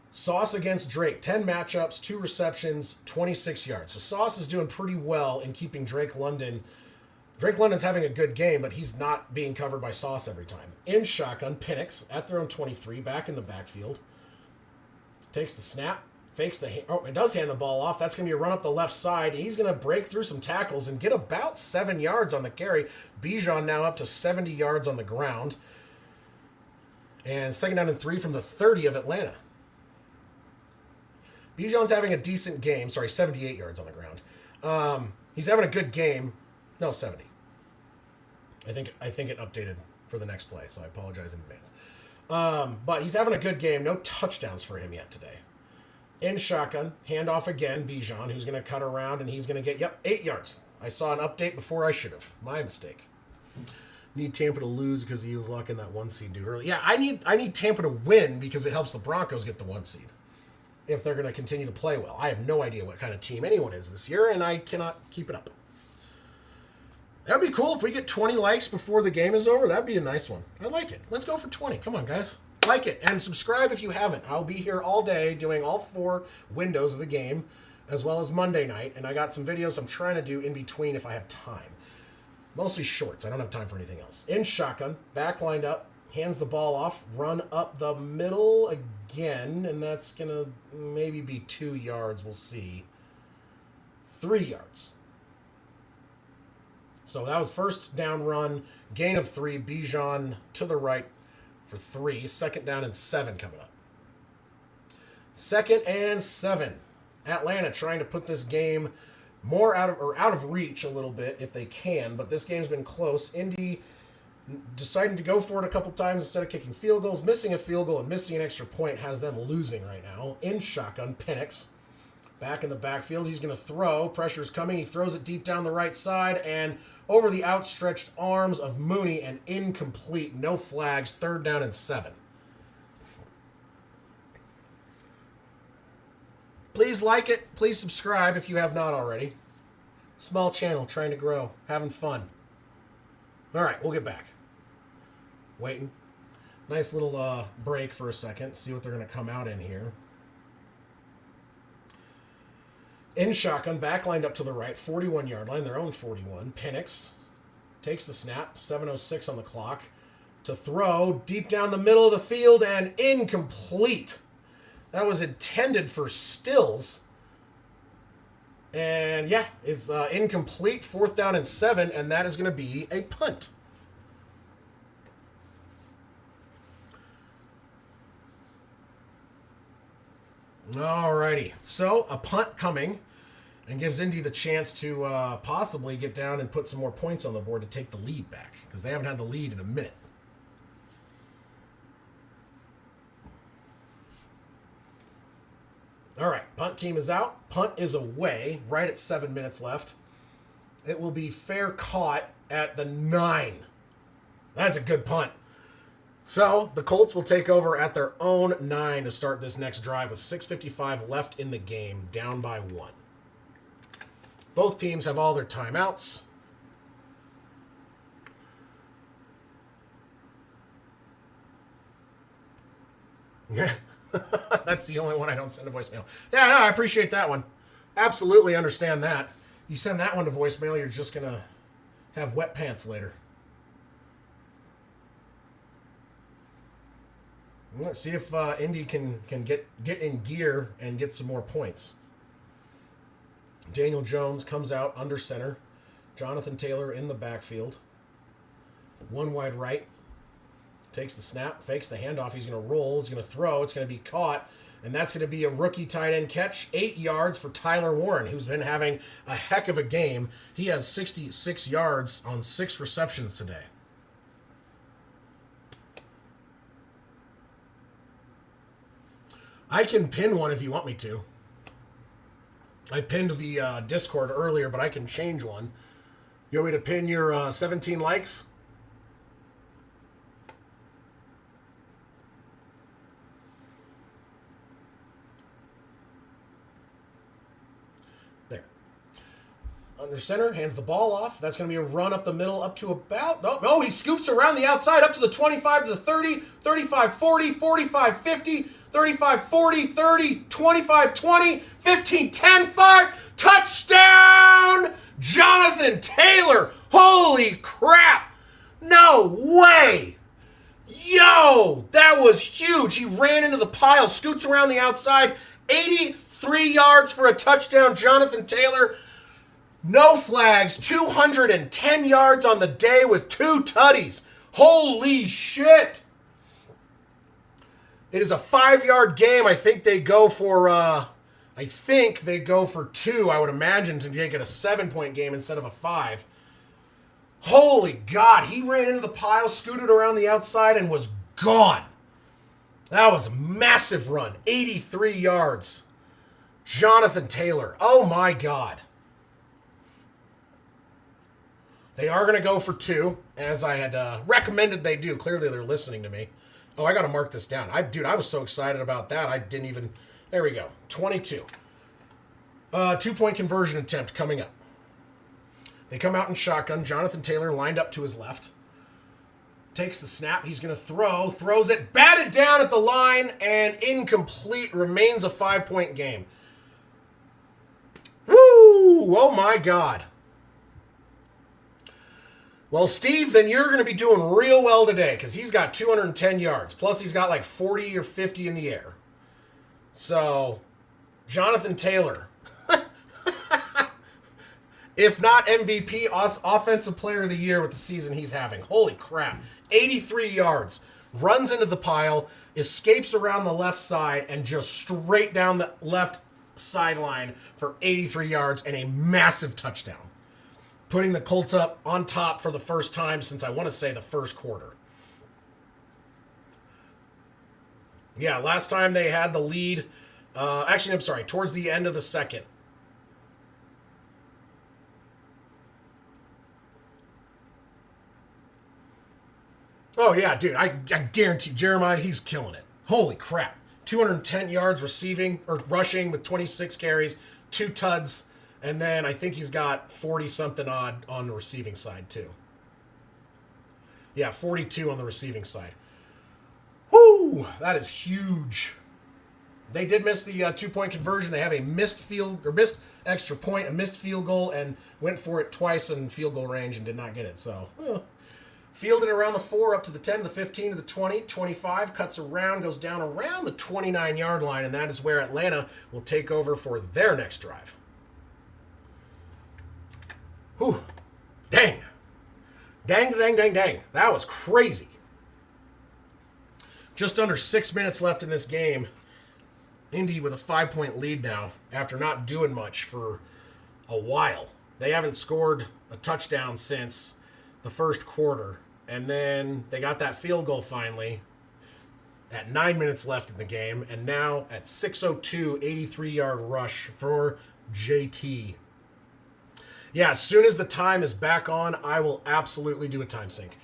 Sauce against Drake, 10 matchups, 2 receptions, 26 yards. So Sauce is doing pretty well in keeping Drake London. Drake London's having a good game, but he's not being covered by Sauce every time. In shotgun, Penix at their own 23, back in the backfield. Takes the snap, fakes the... it does hand the ball off. That's going to be a run up the left side. He's going to break through some tackles and get about 7 yards on the carry. Bijan now up to 70 yards on the ground. And 2nd down and 3 from the 30 of Atlanta. Bijan's having a decent game. 78 yards on the ground. He's having a good game. No, 70. I think it updated for the next play, so I apologize in advance. But he's having a good game. No touchdowns for him yet today. In shotgun, handoff again, Bijan, who's going to cut around, and he's going to get, 8 yards. I saw an update before I should have. My mistake. Need Tampa to lose because he was locking that 1 seed dude early. Yeah, I need Tampa to win because it helps the Broncos get the 1 seed. If they're going to continue to play well. I have no idea what kind of team anyone is this year, and I cannot keep it up. That'd be cool if we get 20 likes before the game is over. That'd be a nice one. I like it. Let's go for 20. Come on, guys. Like it. And subscribe if you haven't. I'll be here all day doing all 4 windows of the game, as well as Monday night. And I got some videos I'm trying to do in between if I have time. Mostly shorts. I don't have time for anything else. In shotgun, back lined up, hands the ball off, run up the middle again, and that's going to maybe be 2 yards. We'll see. 3 yards. So that was first down run, gain of 3, Bijan to the right for 3. Second down and 7 coming up. 2nd and 7. Atlanta trying to put this game more out of reach a little bit if they can, but this game's been close. Indy deciding to go for it a couple times instead of kicking field goals. Missing a field goal and missing an extra point has them losing right now. In shotgun, Penix. Back in the backfield, he's going to throw. Pressure's coming. He throws it deep down the right side and over the outstretched arms of Mooney and incomplete. No flags. 3rd down and 7. Please like it. Please subscribe if you have not already. Small channel, trying to grow. Having fun. All right, we'll get back. Waiting. Nice little break for a second. See what they're going to come out in here. In shotgun, back lined up to the right, 41-yard line, their own 41. Penix takes the snap, 7:06 on the clock. To throw, deep down the middle of the field, and incomplete. That was intended for Stills. And yeah, it's incomplete, 4th down and 7, and that is going to be a punt. Alrighty, so a punt coming and gives Indy the chance to possibly get down and put some more points on the board to take the lead back, because they haven't had the lead in a minute. All right, punt team is out. Punt is away right at 7 minutes left. It will be fair caught at the 9. That's a good punt. So the Colts will take over at their own 9 to start this next drive with 6:55 left in the game, down by 1. Both teams have all their timeouts. That's the only one I don't send a voicemail. Yeah, no, I appreciate that one. Absolutely understand that. You send that one to voicemail, you're just going to have wet pants later. Let's see if Indy can get in gear and get some more points. Daniel Jones comes out under center. Jonathan Taylor in the backfield. 1 wide right. Takes the snap, fakes the handoff. He's going to roll. He's going to throw. It's going to be caught. And that's going to be a rookie tight end catch. 8 yards for Tyler Warren, who's been having a heck of a game. He has 66 yards on 6 receptions today. I can pin one if you want me to. I pinned the Discord earlier, but I can change one. You want me to pin your 17 likes? There. Under center, hands the ball off. That's going to be a run up the middle up to about... No, he scoops around the outside up to the 25 to the 30, 35, 40, 45, 50... 35, 40, 30, 25, 20, 15, 10, 5. Touchdown! Jonathan Taylor. Holy crap. No way. Yo, that was huge. He ran into the pile, scoots around the outside. 83 yards for a touchdown, Jonathan Taylor. No flags, 210 yards on the day with 2 tutties. Holy shit. It is a 5-yard game. I think they go for 2. I would imagine to make it a 7-point game instead of a 5. Holy God. He ran into the pile, scooted around the outside, and was gone. That was a massive run. 83 yards. Jonathan Taylor. Oh, my God. They are going to go for 2, as I had recommended they do. Clearly, they're listening to me. Oh, I got to mark this down. I was so excited about that. I didn't even... There we go. 22. 2-point conversion attempt coming up. They come out in shotgun. Jonathan Taylor lined up to his left. Takes the snap. He's going to throw. Throws it. Batted down at the line. And incomplete. Remains a 5-point game. Woo! Oh, my God. Well, Steve, then you're going to be doing real well today because he's got 210 yards. Plus, he's got like 40 or 50 in the air. So, Jonathan Taylor, if not MVP, Offensive Player of the Year with the season he's having. Holy crap. 83 yards. Runs into the pile, escapes around the left side, and just straight down the left sideline for 83 yards and a massive touchdown. Putting the Colts up on top for the first time since I want to say the first quarter. Yeah, last time they had the lead. Actually, I'm sorry, towards the end of the second. Oh, yeah, dude, I guarantee Jeremiah, he's killing it. Holy crap. 210 yards receiving or rushing with 26 carries, 2 tuds. And then I think he's got 40-something odd on the receiving side, too. Yeah, 42 on the receiving side. Whoo! That is huge. They did miss the 2-point conversion. They have a missed extra point, a missed field goal, and went for it twice in field goal range and did not get it. So, fielded around the 4, up to the 10, to the 15, to the 20, 25, cuts around, goes down around the 29-yard line, and that is where Atlanta will take over for their next drive. Whew. Dang. Dang. That was crazy. Just under 6 minutes left in this game. Indy with a 5-point lead now after not doing much for a while. They haven't scored a touchdown since the first quarter. And then they got that field goal finally at 9 minutes left in the game. And now at 6:02, 83-yard rush for JT. Yeah, as soon as the time is back on, I will absolutely do a time sync.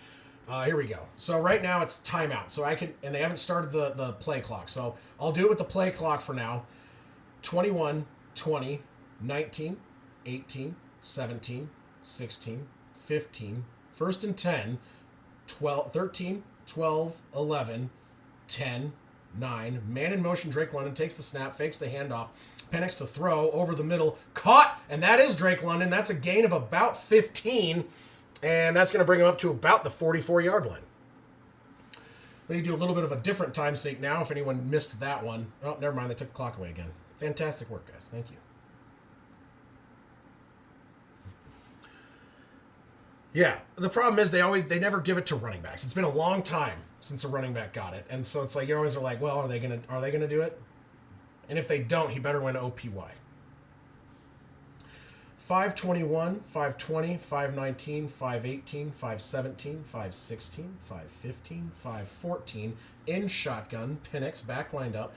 Here we go. So right now it's timeout. So I can, and they haven't started the play clock. So I'll do it with the play clock for now. 21, 20, 19, 18, 17, 16, 15, first and 10, 12, 13, 12, 11, 10, 9. Man in motion, Drake London takes the snap, fakes the handoff. Penix to throw over the middle. Caught, and that is Drake London. That's a gain of about 15, and that's going to bring him up to about the 44-yard line. We need to do a little bit of a different time sync now if anyone missed that one. Oh, never mind. They took the clock away again. Fantastic work, guys. Thank you. Yeah, the problem is they never give it to running backs. It's been a long time since a running back got it, and so it's like you always are like, well, are they gonna do it? And if they don't, he better win OPY. 521, 520, 519, 518, 517, 516, 515, 514. In shotgun, Penix back lined up.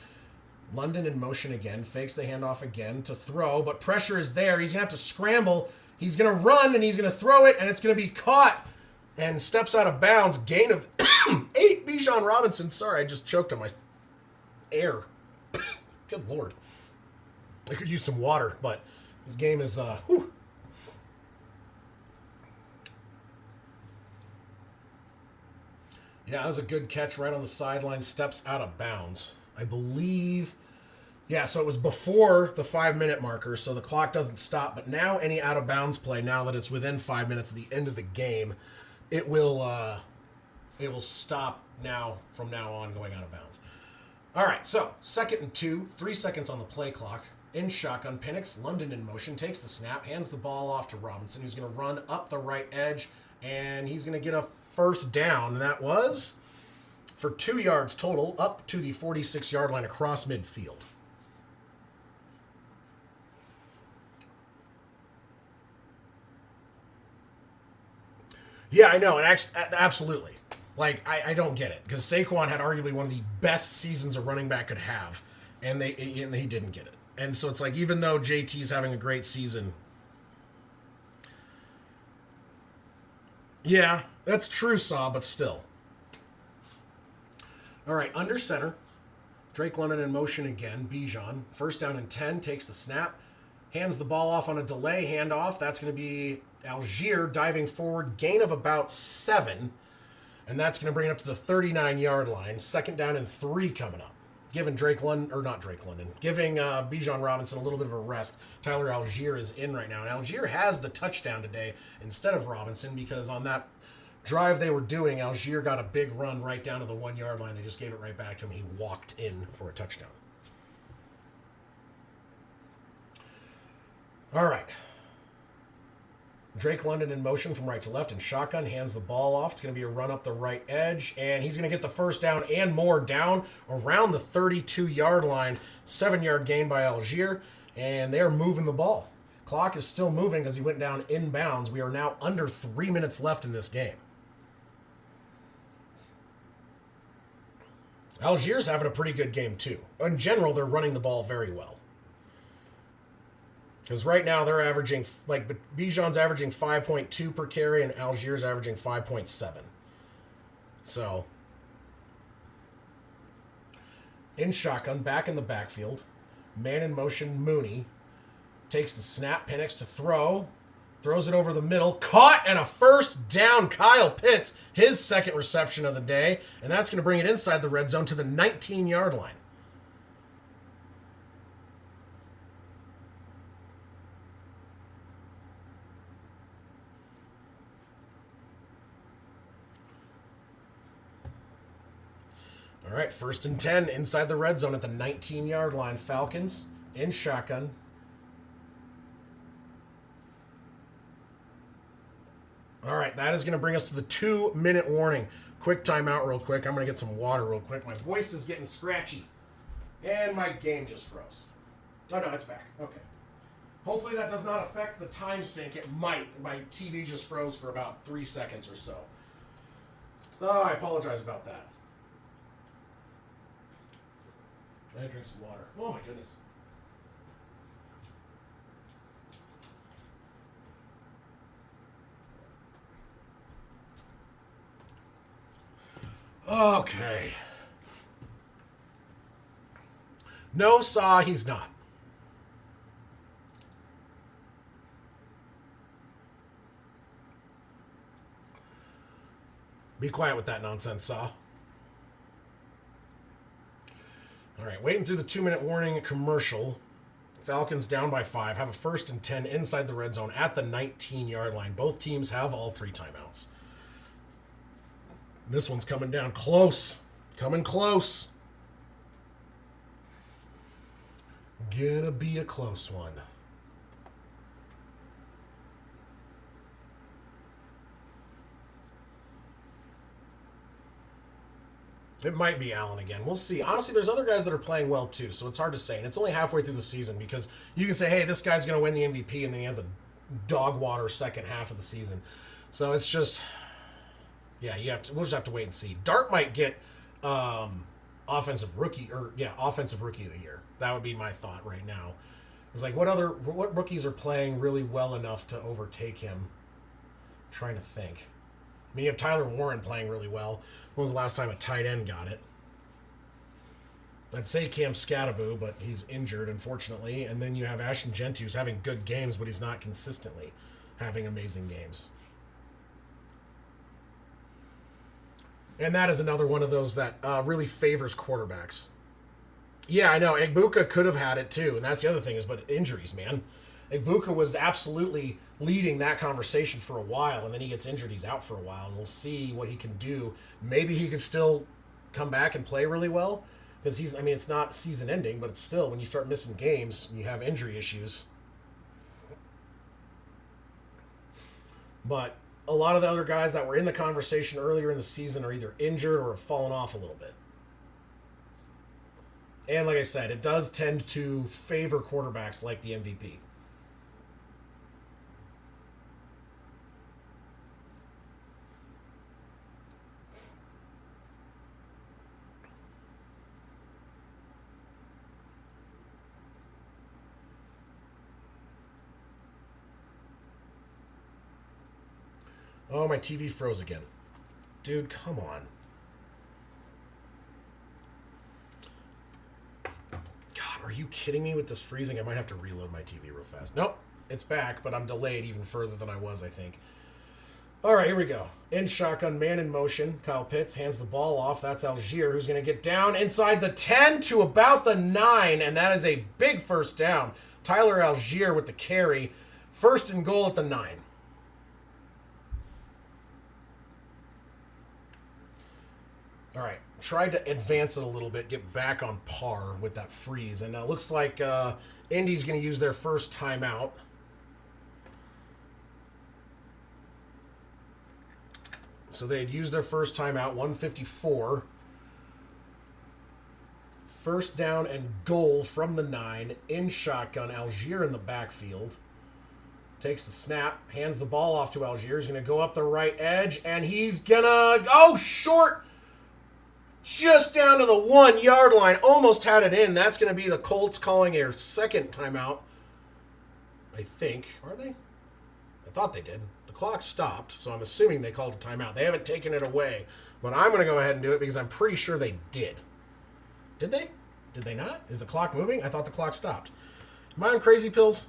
London in motion again, fakes the handoff again to throw, but pressure is there. He's going to have to scramble. He's going to run, and he's going to throw it, and it's going to be caught and steps out of bounds. Gain of 8. Bijan Robinson. Sorry, I just choked on my air. Good Lord. I could use some water, but this game is, whew. Yeah, that was a good catch right on the sideline. Steps out of bounds. I believe, yeah, so it was before the 5-minute marker, so the clock doesn't stop. But now any out-of-bounds play, now that it's within 5 minutes of the end of the game, it will stop now from now on going out of bounds. All right, so 2nd and 2, 3 seconds on the play clock. In shotgun, Penix, London in motion, takes the snap, hands the ball off to Robinson, who's going to run up the right edge, and he's going to get a first down. And that was for 2 yards total, up to the 46-yard line across midfield. Yeah, I know, and absolutely. Like, I don't get it, because Saquon had arguably one of the best seasons a running back could have, and he didn't get it. And so it's like, even though JT's having a great season, yeah, that's true, Saw, but still. All right, under center, Drake London in motion again, Bijan. First down and 10, takes the snap, hands the ball off on a delay handoff. That's going to be Algier diving forward, gain of about 7. And that's going to bring it up to the 39-yard line. Second down and 3 coming up. Giving giving Bijan Robinson a little bit of a rest. Tyler Algier is in right now. And Algier has the touchdown today instead of Robinson because on that drive they were doing, Algier got a big run right down to the 1-yard line. They just gave it right back to him. He walked in for a touchdown. All right. Drake London in motion from right to left and shotgun, hands the ball off. It's going to be a run up the right edge, and he's going to get the first down and more down around the 32-yard line. 7-yard gain by Algier, and they're moving the ball. Clock is still moving because he went down inbounds. We are now under 3 minutes left in this game. Algier's having a pretty good game, too. In general, they're running the ball very well. Because right now they're averaging, Bijan's averaging 5.2 per carry and Algier's averaging 5.7. So, in shotgun, back in the backfield, man in motion, Mooney takes the snap, Penix to throw, throws it over the middle, caught and a first down. Kyle Pitts, his second reception of the day, and that's going to bring it inside the red zone to the 19-yard line. All right, 1st and 10 inside the red zone at the 19-yard line. Falcons in shotgun. All right, that is going to bring us to the 2-minute warning. Quick timeout real quick. I'm going to get some water real quick. My voice is getting scratchy. And my game just froze. Oh, no, it's back. Okay. Hopefully that does not affect the time sync. It might. My TV just froze for about 3 seconds or so. Oh, I apologize about that. I had to drink some water. Oh my goodness. Okay. No, Saw, he's not. Be quiet with that nonsense, Saw. All right, waiting through the 2-minute warning commercial. Falcons down by 5, have a 1st and 10 inside the red zone at the 19-yard line. Both teams have all 3 timeouts. This one's coming down close. Coming close. Gonna be a close one. It might be Allen again. We'll see. Honestly, there's other guys that are playing well too, so it's hard to say. And it's only halfway through the season because you can say, hey, this guy's going to win the MVP, and then he has a dog water second half of the season. So it's just, yeah, we'll just have to wait and see. Dart might get offensive rookie of the year. That would be my thought right now. It's like, what rookies are playing really well enough to overtake him? I'm trying to think. I mean, you have Tyler Warren playing really well. When was the last time a tight end got it? I'd say Cam Scattaboo, but he's injured, unfortunately. And then you have Ashton Gentry, who's having good games, but he's not consistently having amazing games. And that is another one of those that really favors quarterbacks. Yeah, I know. Egbuka could have had it too, and that's the other thing but injuries, man. Egbuka was absolutely leading that conversation for a while, and then he gets injured. He's out for a while, and we'll see what he can do. Maybe he can still come back and play really well, because it's not season ending, but it's still, when you start missing games, you have injury issues. But a lot of the other guys that were in the conversation earlier in the season are either injured or have fallen off a little bit. And like I said, it does tend to favor quarterbacks like the MVP. Oh, my TV froze again. Dude, come on. God, are you kidding me with this freezing? I might have to reload my TV real fast. Nope. It's back, but I'm delayed even further than I was, I think. All right, here we go. In shotgun, man in motion. Kyle Pitts hands the ball off. That's Algier, who's going to get down inside the 10 to about the 9, and that is a big first down. Tyler Algier with the carry. First and goal at the 9. All right, tried to advance it a little bit, get back on par with that freeze, and it looks like Indy's going to use their first timeout. So they'd use their first timeout, 154. First down and goal from the 9, in shotgun. Algier in the backfield. Takes the snap, hands the ball off to Algier. He's going to go up the right edge, and he's going to... Oh, short! Just down to the 1-yard line. Almost had it in. That's going to be the Colts calling a second timeout. I think. Are they? I thought they did. The clock stopped, so I'm assuming they called a timeout. They haven't taken it away, but I'm going to go ahead and do it because I'm pretty sure they did. Did they? Did they not? Is the clock moving? I thought the clock stopped. Am I on crazy pills?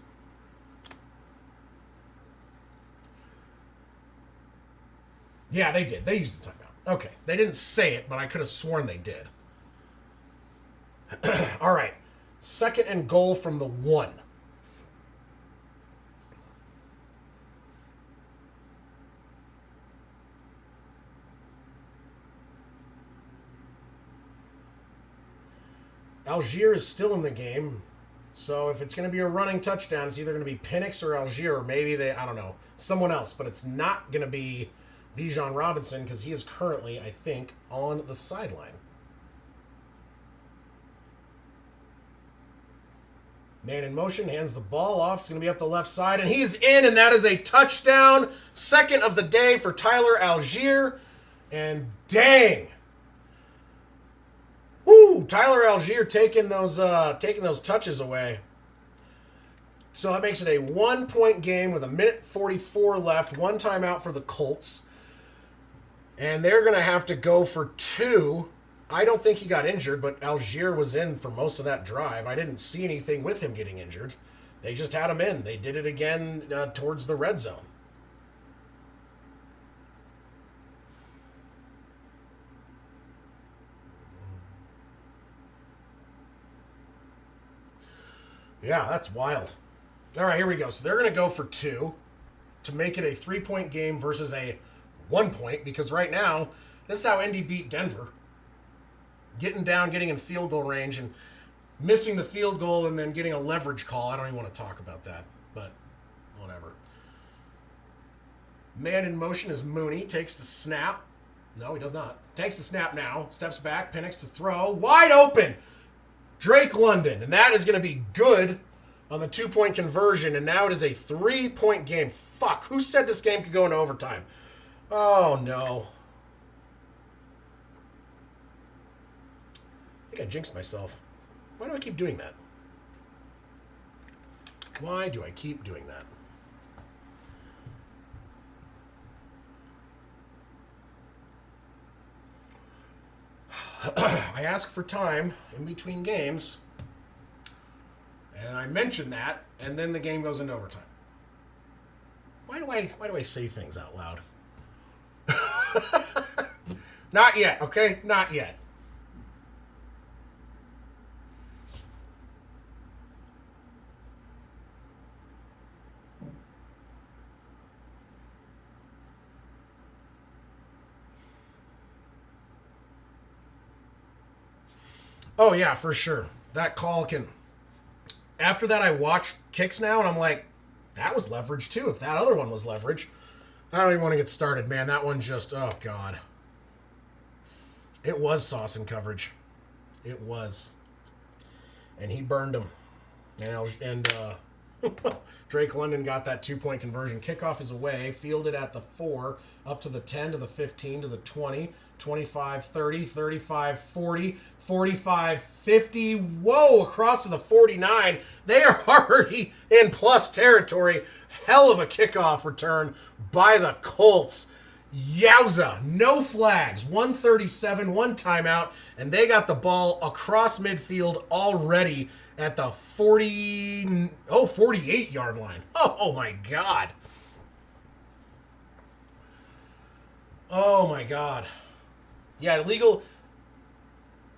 Yeah, they did. They used the timeout. Okay. They didn't say it, but I could have sworn they did. All right. Second and goal from the 1. Algier is still in the game, so if it's going to be a running touchdown, it's either going to be Penix or Algier, or maybe I don't know, someone else. But it's not going to be Bijan Robinson because he is currently, I think, on the sideline. Man in motion, hands the ball off. It's going to be up the left side, and he's in, and that is a touchdown. Second of the day for Tyler Algier, and dang. Woo! Tyler Algier taking those touches away. So that makes it a 1-point game with 1:44 left. One timeout for the Colts. And they're going to have to go for 2. I don't think he got injured, but Algier was in for most of that drive. I didn't see anything with him getting injured. They just had him in. They did it again towards the red zone. Yeah, that's wild. All right, here we go. So they're going to go for 2 to make it a 3-point game versus a 1-point, because right now, this is how Indy beat Denver. Getting down, getting in field goal range, and missing the field goal and then getting a leverage call. I don't even want to talk about that, but whatever. Man in motion is Mooney. Takes the snap. No, he does not. Takes the snap now. Steps back. Penix to throw. Wide open. Drake London, and that is going to be good on the 2-point conversion, and now it is a 3-point game. Fuck, who said this game could go into overtime? Oh, no. I think I jinxed myself. Why do I keep doing that? Why do I keep doing that? I ask for time in between games, and I mention that, and then the game goes into overtime. Why do I say things out loud? Not yet, okay? Not yet. Oh, yeah, for sure. That call can... After that, I watch kicks now, and I'm like, that was leverage, too, if that other one was leverage. I don't even want to get started, man. That one just... Oh, God. It was sauce and coverage. It was. And he burned him. And Drake London got that 2-point conversion. Kickoff is away. Fielded at the 4, up to the 10, to the 15, to the 20, 25, 30, 35, 40, 45, 50. Whoa, across to the 49. They are already in plus territory. Hell of a kickoff return by the Colts. Yowza. No flags. 137, one timeout, and they got the ball across midfield already at the 48-yard line. Oh my God. Oh my God. Yeah, illegal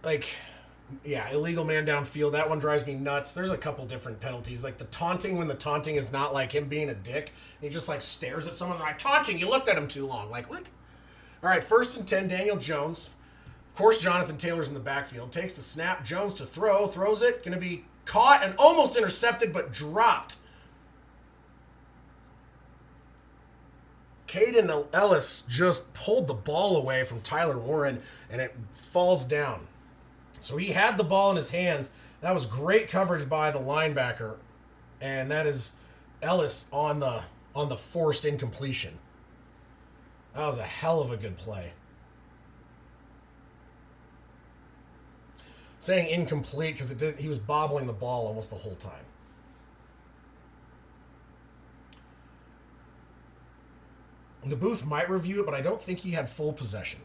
man downfield. That one drives me nuts. There's a couple different penalties. Like the taunting, when the taunting is not like him being a dick. He just like stares at someone like, taunting, you looked at him too long. Like, what? All right, 1st and 10, Daniel Jones. Of course, Jonathan Taylor's in the backfield. Takes the snap. Jones to throw. Throws it. Going to be caught and almost intercepted, but dropped. Caden Ellis just pulled the ball away from Tyler Warren, and it falls down. So he had the ball in his hands. That was great coverage by the linebacker, and that is Ellis on the forced incompletion. That was a hell of a good play. Saying incomplete because he was bobbling the ball almost the whole time. The booth might review it, but I don't think he had full possession.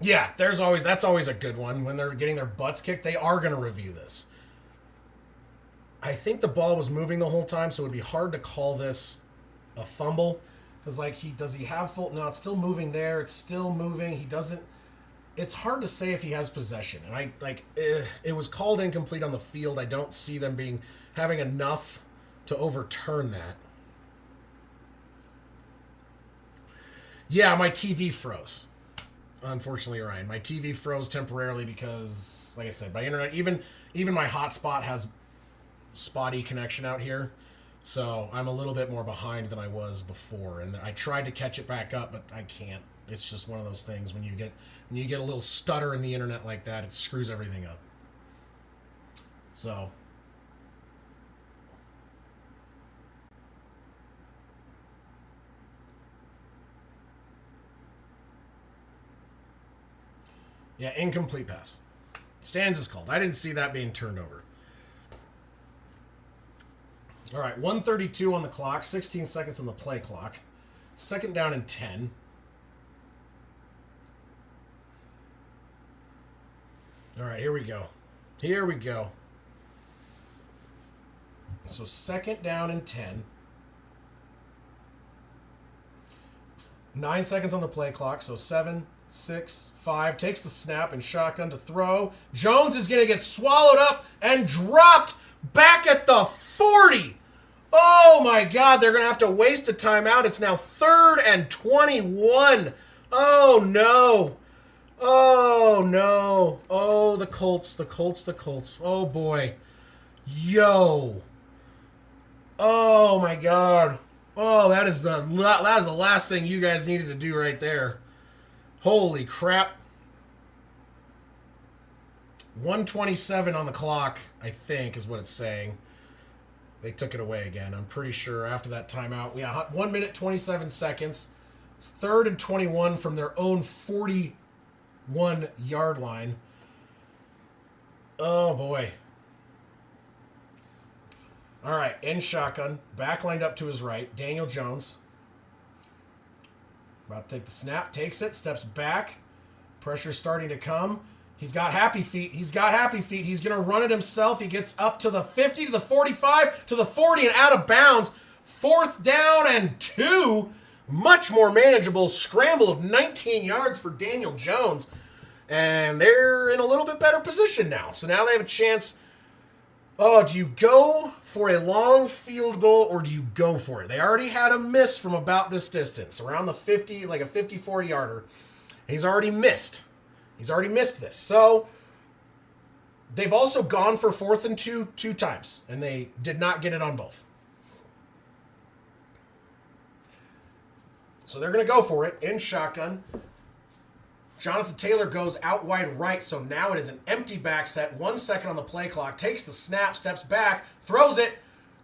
Yeah, that's always a good one. When they're getting their butts kicked, they are going to review this. I think the ball was moving the whole time, so it would be hard to call this a fumble. Because, does he have full... No, it's still moving there. It's still moving. He doesn't... It's hard to say if he has possession. And it was called incomplete on the field. I don't see them having enough to overturn that. Yeah, my TV froze. Unfortunately, Ryan, my TV froze temporarily because, like I said, my internet, even my hotspot has spotty connection out here, so I'm a little bit more behind than I was before. And I tried to catch it back up, but I can't. It's just one of those things when you get a little stutter in the internet like that, it screws everything up. So. Yeah, incomplete pass. Stands is called. I didn't see that being turned over. All right, 1:32 on the clock, 16 seconds on the play clock. 2nd down and 10. All right, here we go. So 2nd down and 10. 9 seconds on the play clock, so 7, 6, 5. Takes the snap and shotgun to throw. Jones is going to get swallowed up and dropped back at the 40. Oh, my God. They're going to have to waste a timeout. It's now 3rd and 21. Oh, no. Oh, no. Oh, the Colts. Oh, boy. Yo. Oh, my God. Oh, that is the last thing you guys needed to do right there. Holy crap. 1:27 on the clock, I think, is what it's saying. They took it away again, I'm pretty sure, after that timeout. Yeah, 1 minute, 27 seconds. It's 3rd and 21 from their own 41-yard line. Oh, boy. All right, in shotgun. Back lined up to his right. Daniel Jones. About to take the snap. Takes it. Steps back. Pressure starting to come. He's got happy feet. He's going to run it himself. He gets up to the 50, to the 45, to the 40, and out of bounds. 4th down and 2. Much more manageable scramble of 19 yards for Daniel Jones. And they're in a little bit better position now. So now they have a chance. Oh, do you go for a long field goal or do you go for it? They already had a miss from about this distance, around the 50, like a 54-yarder. He's already missed. This. So they've also gone for 4th and 2 times, and they did not get it on both. So they're going to go for it in shotgun. Jonathan Taylor goes out wide right, so now it is an empty back set. 1 second on the play clock. Takes the snap, steps back, throws it.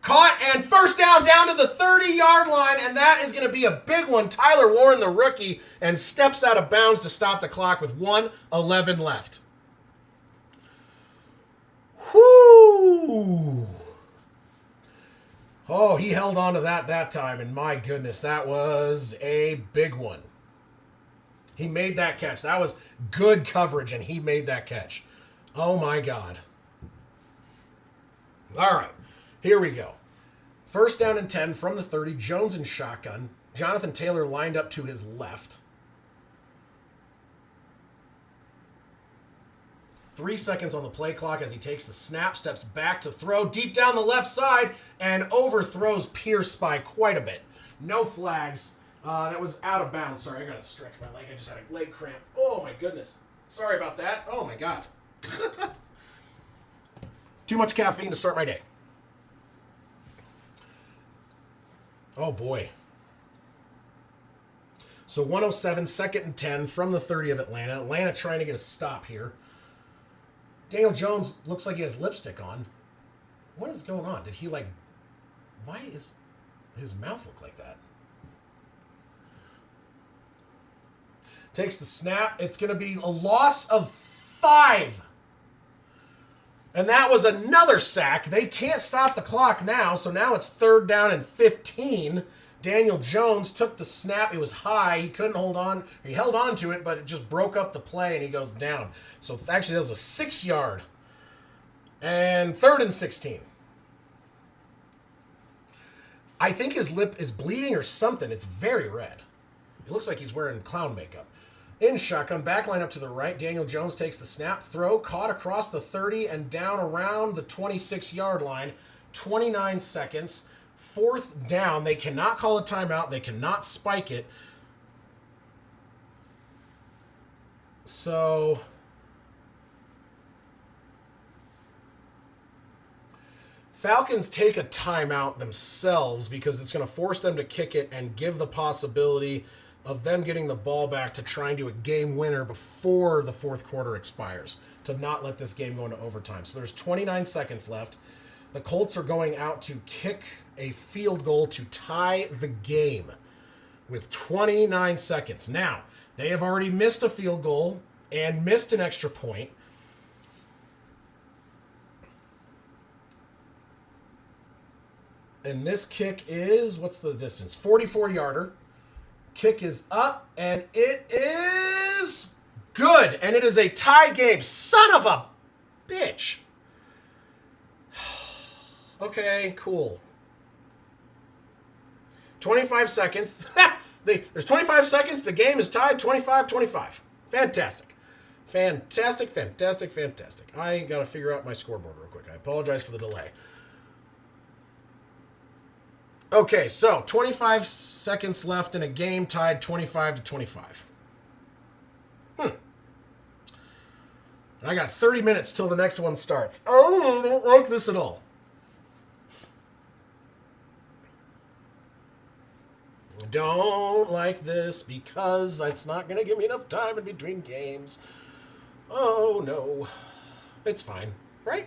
Caught, and 1st down to the 30-yard line, and that is going to be a big one. Tyler Warren, the rookie, and steps out of bounds to stop the clock with 1:11 left. Whoo! Oh, Oh, he held on to that time, and my goodness, that was a big one. He made that catch. That was good coverage, and he made that catch. Oh, my God. All right, here we go. First down and 10 from the 30. Jones in shotgun. Jonathan Taylor lined up to his left. 3 seconds on the play clock as he takes the snap, steps back to throw deep down the left side, and overthrows Pierce by quite a bit. No flags. That was out of bounds. Sorry, I got to stretch my leg. I just had a leg cramp. Oh, my goodness. Sorry about that. Oh, my God. Too much caffeine to start my day. Oh, boy. So 107, second and 10 from the 30 of Atlanta. Atlanta trying to get a stop here. Daniel Jones looks like he has lipstick on. What is going on? Did he why is his mouth look like that? Takes the snap. It's going to be a loss of 5. And that was another sack. They can't stop the clock now, so now it's 3rd down and 15. Daniel Jones took the snap. It was high. He couldn't hold on. He held on to it, but it just broke up the play, and he goes down. So actually, that was a 6-yard. And 3rd and 16. I think his lip is bleeding or something. It's very red. It looks like he's wearing clown makeup. In shotgun, back line up to the right. Daniel Jones takes the snap, throw, caught across the 30 and down around the 26-yard line. 29 seconds. 4th down. They cannot call a timeout. They cannot spike it. So Falcons take a timeout themselves because it's going to force them to kick it and give the possibility of them getting the ball back to try and do a game winner before the 4th quarter expires, to not let this game go into overtime. So there's 29 seconds left. The Colts are going out to kick a field goal to tie the game with 29 seconds. Now, they have already missed a field goal and missed an extra point. And this kick is, what's the distance? 44-yarder. Kick is up, and it is good. And it is a tie game. Son of a bitch. Okay, cool. 25 seconds. There's 25 seconds. The game is tied 25-25. Fantastic. Fantastic, fantastic, fantastic. I got to figure out my scoreboard real quick. I apologize for the delay. Okay, so 25 seconds left in a game tied 25-25. And I got 30 minutes till the next one starts. Oh, I don't like this at all. Don't like this because it's not going to give me enough time in between games. Oh, no. It's fine, right?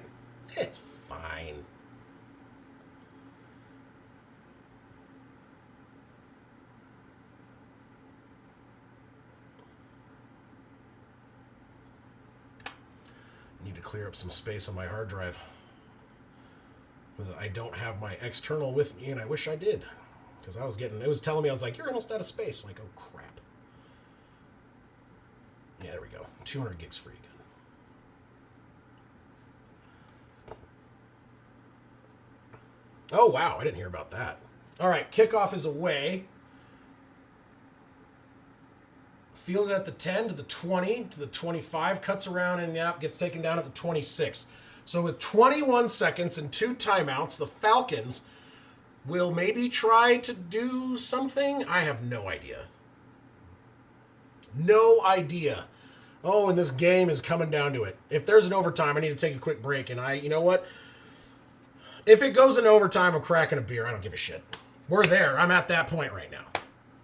It's fine. I need to clear up some space on my hard drive. Because I don't have my external with me, and I wish I did. Because it was telling me, I was like, you're almost out of space. I'm like, oh, crap. Yeah, there we go. 200 gigs free again. Oh, wow. I didn't hear about that. All right, kickoff is away. Fielded at the 10 to the 20 to the 25. Cuts around and, gets taken down at the 26. So with 21 seconds and 2 timeouts, the Falcons will maybe try to do something. I have no idea. No idea. Oh, and this game is coming down to it. If there's an overtime, I need to take a quick break. And you know what? If it goes in overtime, I'm cracking a beer. I don't give a shit. We're there. I'm at that point right now.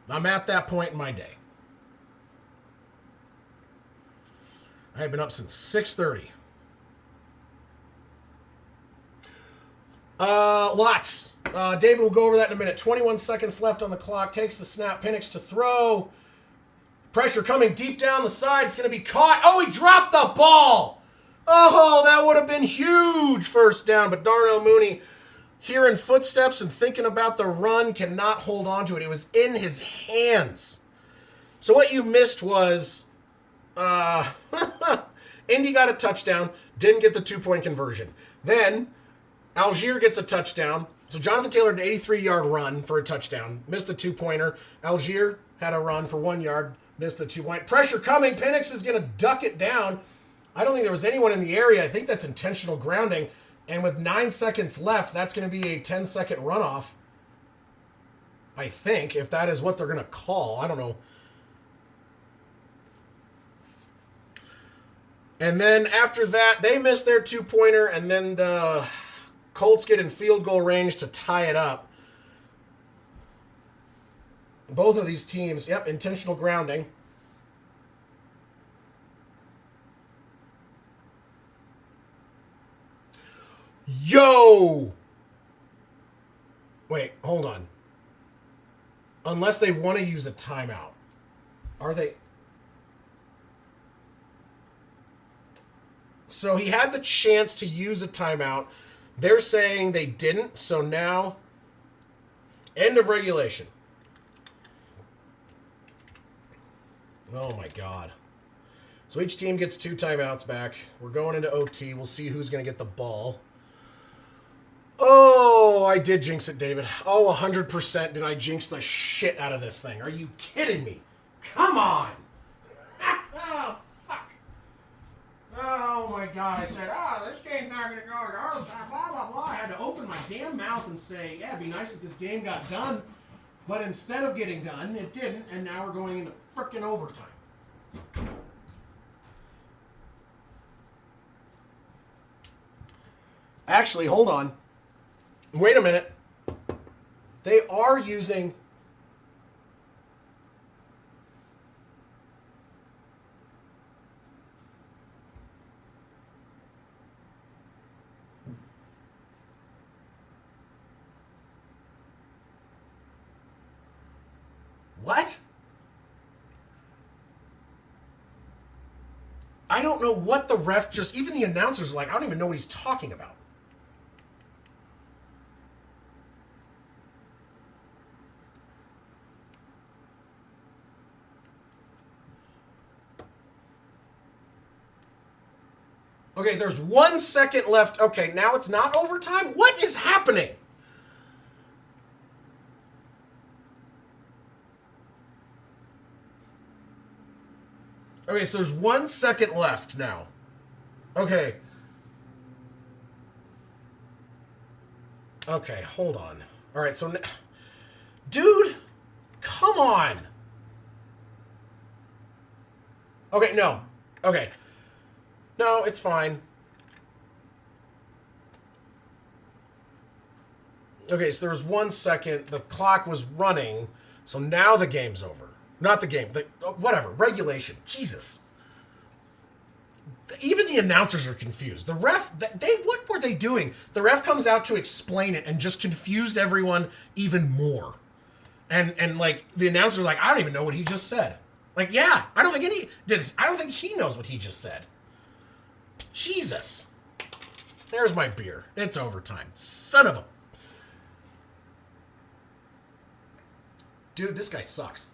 I'm at that point in my day. I've been up since 6:30. Lots. David will go over that in a minute. 21 seconds left on the clock. Takes the snap. Penix to throw. Pressure coming deep down the side. It's going to be caught. Oh, he dropped the ball. Oh, that would have been huge first down. But Darnell Mooney, hearing footsteps and thinking about the run, cannot hold on to it. It was in his hands. So what you missed was Indy got a touchdown, didn't get the 2-point conversion. Then Algier gets a touchdown. So Jonathan Taylor had an 83-yard run for a touchdown, missed the 2-pointer. Algier had a run for 1 yard, missed the 2-point. Pressure coming. Penix is going to duck it down. I don't think there was anyone in the area. I think that's intentional grounding. And with 9 seconds left, that's going to be a 10-second runoff. I think, if that is what they're going to call. I don't know. And then after that, they missed their 2-pointer, and then the Colts get in field goal range to tie it up. Both of these teams, yep, intentional grounding. Yo! Wait, hold on. Unless they want to use a timeout. Are they... So he had the chance to use a timeout. They're saying they didn't, so now... End of regulation. Oh my God. So each team gets 2 timeouts back. We're going into OT. We'll see who's going to get the ball. Oh, I did jinx it, David. Oh, 100% did I jinx the shit out of this thing. Are you kidding me? Come on. Oh, fuck. Oh, my God. I said, this game's not going to go in overtime, blah, blah, blah. I had to open my damn mouth and say, yeah, it'd be nice if this game got done. But instead of getting done, it didn't, and now we're going into frickin' overtime. Actually, hold on. Wait a minute. They are using... What? I don't know what the ref just... Even the announcers are like, I don't even know what he's talking about. Okay, there's 1 second left. Okay, now it's not overtime? What is happening? Okay, so there's 1 second left now. Okay. Okay, hold on. All right, so... Dude, come on. Okay, no. Okay. No, it's fine. Okay, so there was 1 second. The clock was running, so now the game's over. Not the game. Whatever. Regulation. Jesus. Even the announcers are confused. The ref, what were they doing? The ref comes out to explain it and just confused everyone even more. And like, the announcers are like, I don't even know what he just said. Like, yeah, I don't think he knows what he just said. Jesus. There's my beer. It's overtime. Son of a... Dude, this guy sucks.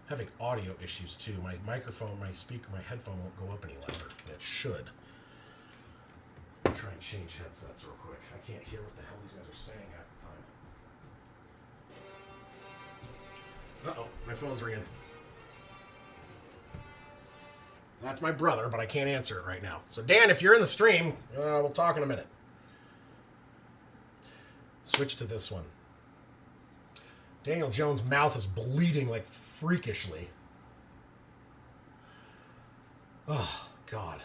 Having audio issues too. My microphone, my speaker, my headphone won't go up any louder. And it should. I'll try and change headsets real quick. I can't hear what the hell these guys are saying half the time. Uh-oh, my phone's ringing. That's my brother, but I can't answer it right now. So, Dan, if you're in the stream, we'll talk in a minute. Switch to this one. Daniel Jones' mouth is bleeding like freakishly. Oh, God.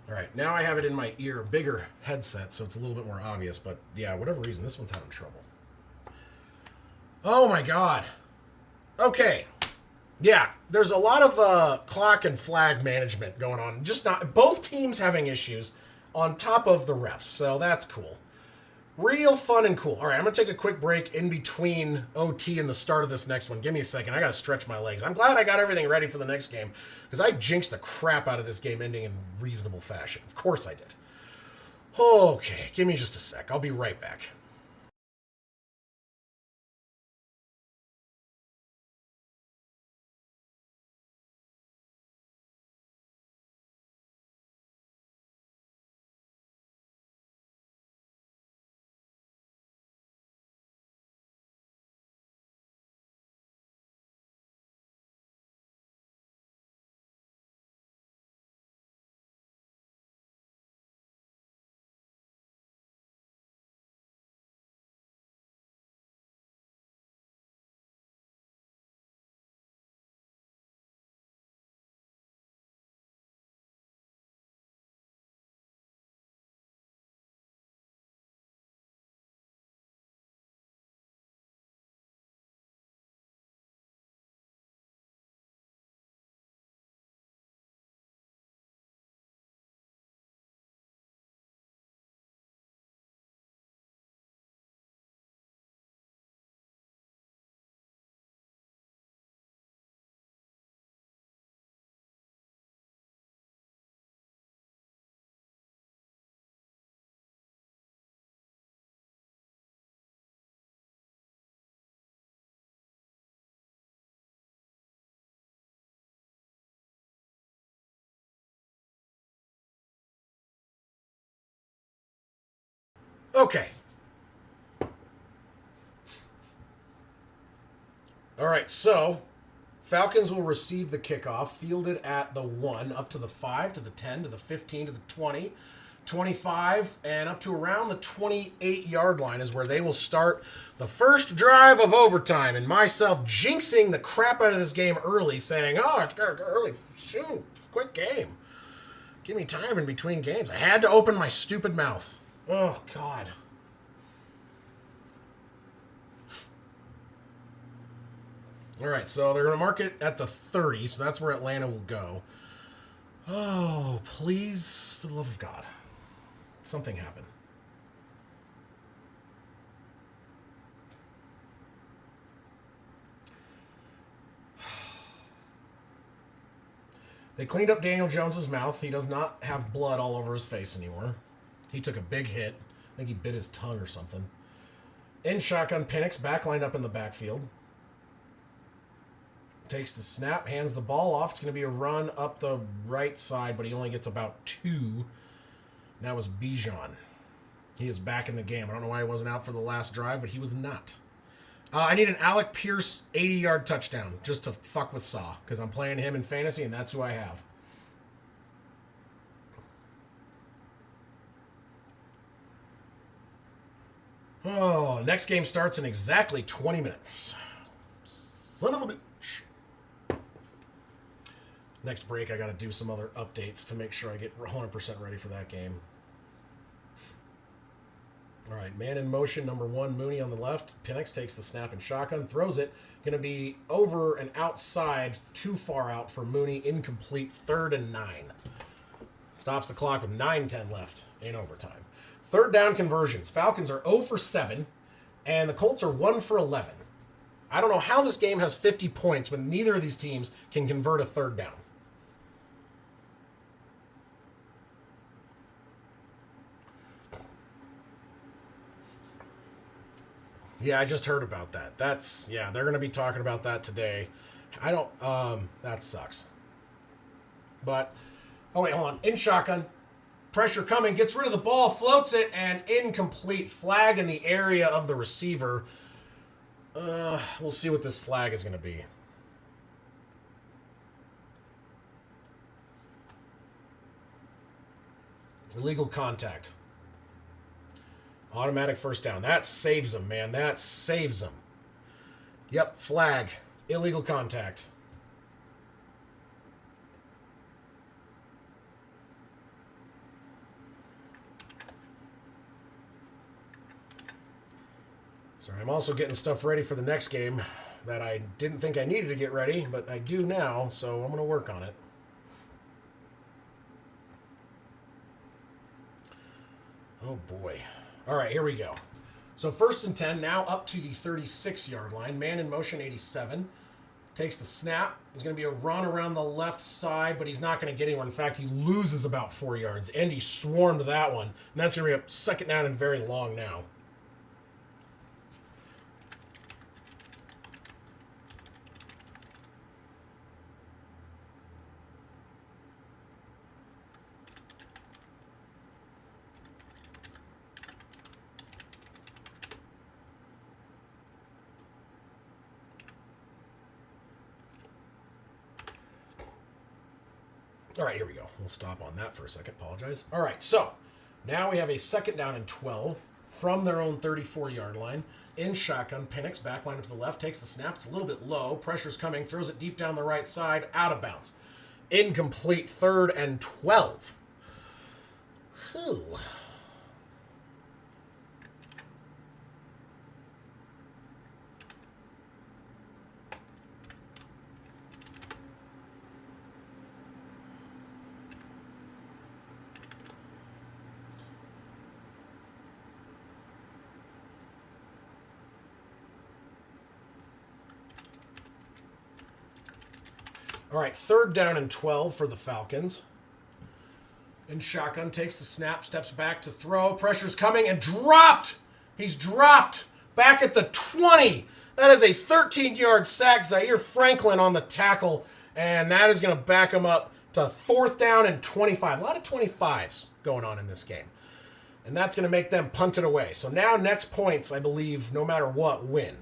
All right, now I have it in my ear, bigger headset, so it's a little bit more obvious. But, yeah, whatever reason, this one's having trouble. Oh, my God. Okay. Yeah, there's a lot of clock and flag management going on. Just not both teams having issues on top of the refs, so that's cool. Real fun and cool. All right, I'm going to take a quick break in between OT and the start of this next one. Give me a second. I got to stretch my legs. I'm glad I got everything ready for the next game because I jinxed the crap out of this game ending in reasonable fashion. Of course I did. Okay, give me just a sec. I'll be right back. Okay. All right, so Falcons will receive the kickoff, fielded at the 1, up to the 5, to the 10, to the 15, to the 20, 25, and up to around the 28-yard line is where they will start the first drive of overtime. And myself jinxing the crap out of this game early, saying, oh, it's got to go early. Soon. Quick game. Give me time in between games. I had to open my stupid mouth. Oh, God. All right, so they're going to mark it at the 30, so that's where Atlanta will go. Oh, please, for the love of God, something happen. They cleaned up Daniel Jones's mouth. He does not have blood all over his face anymore. He took a big hit. I think he bit his tongue or something. In shotgun, Penix back lined up in the backfield. Takes the snap, hands the ball off. It's going to be a run up the right side, but he only gets about 2. That was Bijan. He is back in the game. I don't know why he wasn't out for the last drive, but he was not. I need an Alec Pierce 80-yard touchdown just to fuck with Saw because I'm playing him in fantasy, and that's who I have. Oh, next game starts in exactly 20 minutes. Son of a bitch. Next break, I got to do some other updates to make sure I get 100% ready for that game. All right, man in motion, number 1, Mooney on the left. Penix takes the snap and shotgun, throws it. Going to be over and outside, too far out for Mooney. Incomplete, 3rd and 9. Stops the clock with 9:10 left in overtime. 3rd down conversions. Falcons are 0 for 7, and the Colts are 1 for 11. I don't know how this game has 50 points when neither of these teams can convert a 3rd down. Yeah, I just heard about that. They're going to be talking about that today. That sucks. But, oh wait, hold on. In shotgun, pressure coming, gets rid of the ball, floats it, and incomplete. Flag in the area of the receiver. We'll see what this flag is going to be. Illegal contact. Automatic first down. That saves him, man. That saves him. Yep, flag. Illegal contact. Sorry, I'm also getting stuff ready for the next game that I didn't think I needed to get ready, but I do now, so I'm going to work on it. Oh, boy. All right, here we go. So 1st and 10, now up to the 36-yard line. Man in motion, 87. Takes the snap. There's going to be a run around the left side, but he's not going to get anywhere. In fact, he loses about 4 yards. Indy swarmed that one. And that's going to be a 2nd down and very long now. All right, here we go. We'll stop on that for a second. Apologize. All right, so now we have a 2nd down and 12 from their own 34-yard line. In shotgun, Penix, back line to the left, takes the snap. It's a little bit low. Pressure's coming, throws it deep down the right side, out of bounds. Incomplete, 3rd and 12. Whew. All right, 3rd down and 12 for the Falcons. In shotgun, takes the snap, steps back to throw. Pressure's coming and dropped. He's dropped back at the 20. That is a 13-yard sack. Zaire Franklin on the tackle, and that is going to back him up to 4th down and 25. A lot of 25s going on in this game. And that's going to make them punt it away. So now next points, I believe, no matter what, win.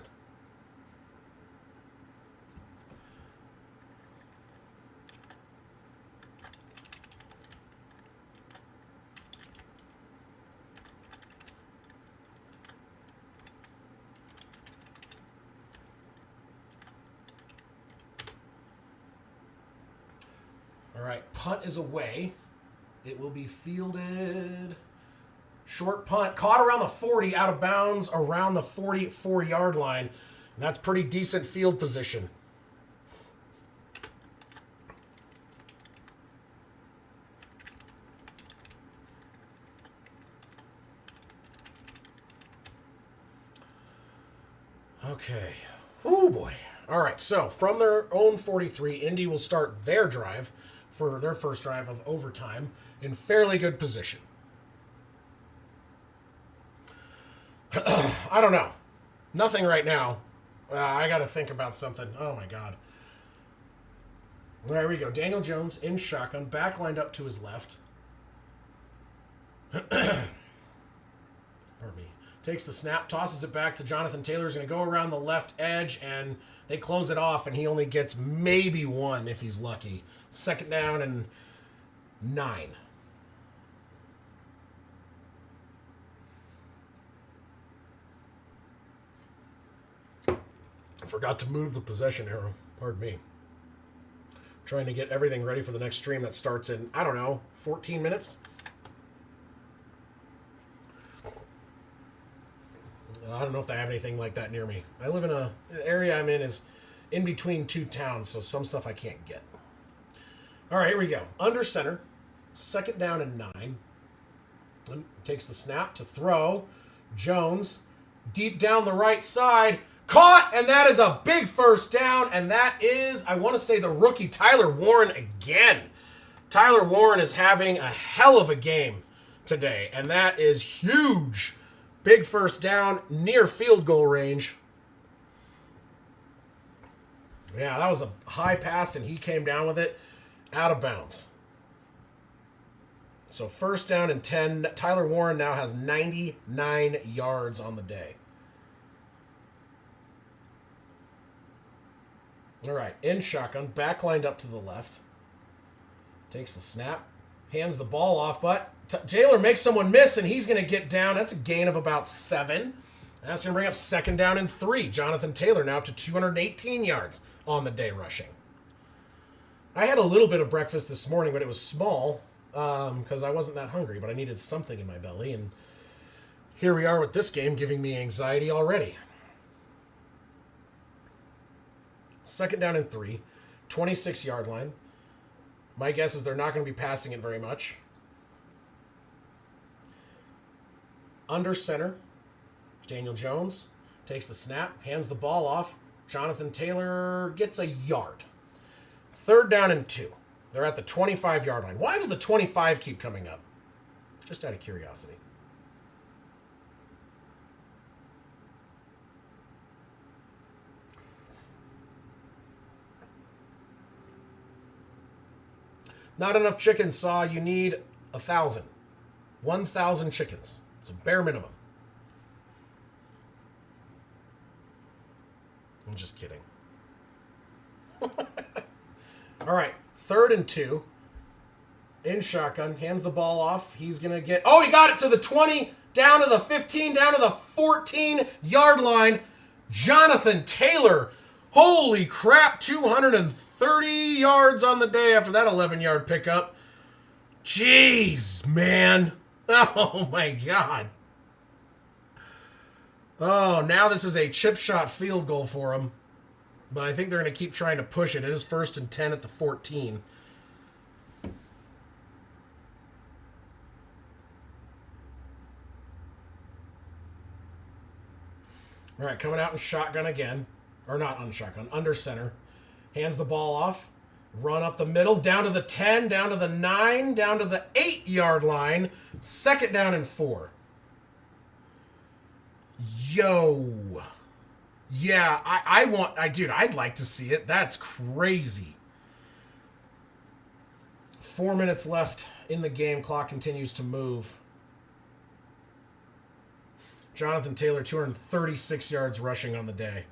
All right, punt is away. It will be fielded. Short punt, caught around the 40, out of bounds around the 44-yard line. And that's pretty decent field position. Okay. Oh boy. All right, so from their own 43, Indy will start their drive for their first drive of overtime in fairly good position. I don't know. Nothing right now. I got to think about something. Oh, my God. There we go. Daniel Jones in shotgun, back lined up to his left. Pardon me. Takes the snap, tosses it back to Jonathan Taylor. He's going to go around the left edge, and they close it off, and he only gets maybe 1 if he's lucky. 2nd down and 9. I forgot to move the possession arrow. Pardon me. Trying to get everything ready for the next stream that starts in, I don't know, 14 minutes? I don't know if they have anything like that near me. I live in the area I'm in is in between 2 towns, so some stuff I can't get. All right, here we go. Under center, 2nd down and 9. Takes the snap to throw. Jones, deep down the right side, caught, and that is a big 1st down, and that is, I want to say, the rookie Tyler Warren again. Tyler Warren is having a hell of a game today, and that is huge. Big 1st down, near field goal range. Yeah, that was a high pass, and he came down with it out of bounds. So 1st down and 10. Tyler Warren now has 99 yards on the day. All right, in shotgun, back lined up to the left. Takes the snap, hands the ball off, but Jailer makes someone miss, and he's going to get down. That's a gain of about 7. That's going to bring up 2nd down and 3. Jonathan Taylor now up to 218 yards on the day rushing. I had a little bit of breakfast this morning, but it was small because I wasn't that hungry, but I needed something in my belly, and here we are with this game giving me anxiety already. 2nd down and 3, 26-yard line. My guess is they're not going to be passing it very much. Under center, Daniel Jones takes the snap, hands the ball off. Jonathan Taylor gets a yard. 3rd down and 2. They're at the 25-yard line. Why does the 25 keep coming up? Just out of curiosity. Not enough chickens, Saw. You need 1,000. 1,000 chickens. It's a bare minimum. I'm just kidding. All right. 3rd and 2. In shotgun. Hands the ball off. He's going to get... Oh, he got it to the 20, down to the 15, down to the 14-yard line. Jonathan Taylor. Holy crap. 230 yards on the day after that 11-yard pickup. Jeez, man. Oh, my God. Oh, now this is a chip shot field goal for him. But I think they're going to keep trying to push it. It is 1st and 10 at the 14. All right, coming out in shotgun again. Or not on shotgun, under center. Hands the ball off. Run up the middle, down to the 10, down to the 9, down to the 8-yard line. 2nd down and 4. Yo. Yeah, I'd like to see it. That's crazy. 4 minutes left in the game. Clock continues to move. Jonathan Taylor, 236 yards rushing on the day.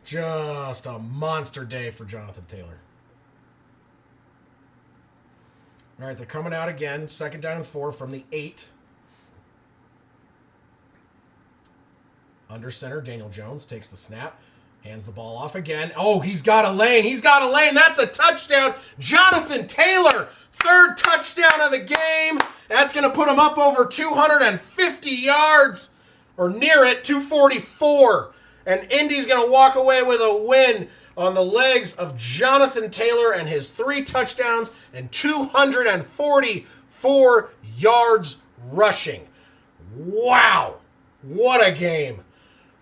Just a monster day for Jonathan Taylor. All right, they're coming out again. 2nd down and 4 from the 8. Under center, Daniel Jones takes the snap. Hands the ball off again. Oh, he's got a lane. He's got a lane. That's a touchdown. Jonathan Taylor, 3rd touchdown of the game. That's going to put him up over 250 yards. Or near it, 244. And Indy's going to walk away with a win on the legs of Jonathan Taylor and his 3 touchdowns and 244 yards rushing. Wow. What a game.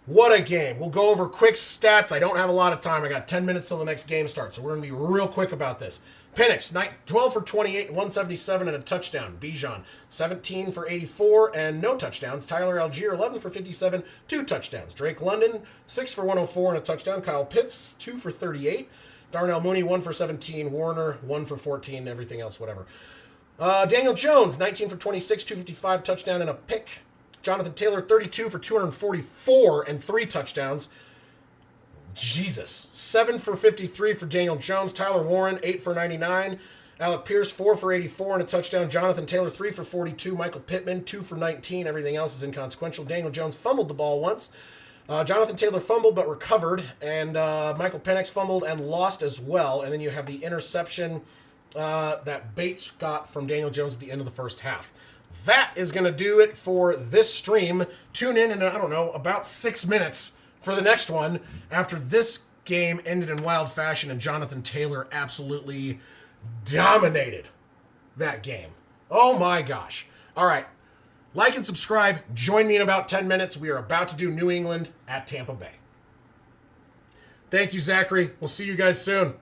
What a game. We'll go over quick stats. I don't have a lot of time. I got 10 minutes till the next game starts, so we're going to be real quick about this. Penix, 12 for 28, 177 and a touchdown. Bijan, 17 for 84 and no touchdowns. Tyler Algier, 11 for 57, 2 touchdowns. Drake London, 6 for 104 and a touchdown. Kyle Pitts, 2 for 38. Darnell Mooney, 1 for 17. Warner, 1 for 14. Everything else, whatever. Daniel Jones, 19 for 26, 255, touchdown and a pick. Jonathan Taylor, 32 for 244 and 3 touchdowns. Jesus. 7 for 53 for Daniel Jones. Tyler Warren, 8 for 99. Alec Pierce, 4 for 84 and a touchdown. Jonathan Taylor, 3 for 42. Michael Pittman, 2 for 19. Everything else is inconsequential. Daniel Jones fumbled the ball once. Jonathan Taylor fumbled but recovered. And Michael Penix fumbled and lost as well. And then you have the interception that Bates got from Daniel Jones at the end of the first half. That is going to do it for this stream. Tune in I don't know, about 6 minutes for the next one after this game ended in wild fashion and Jonathan Taylor absolutely dominated that game. Oh my gosh. All right. Like and subscribe. Join me in about 10 minutes. We are about to do New England at Tampa Bay. Thank you, Zachary. We'll see you guys soon.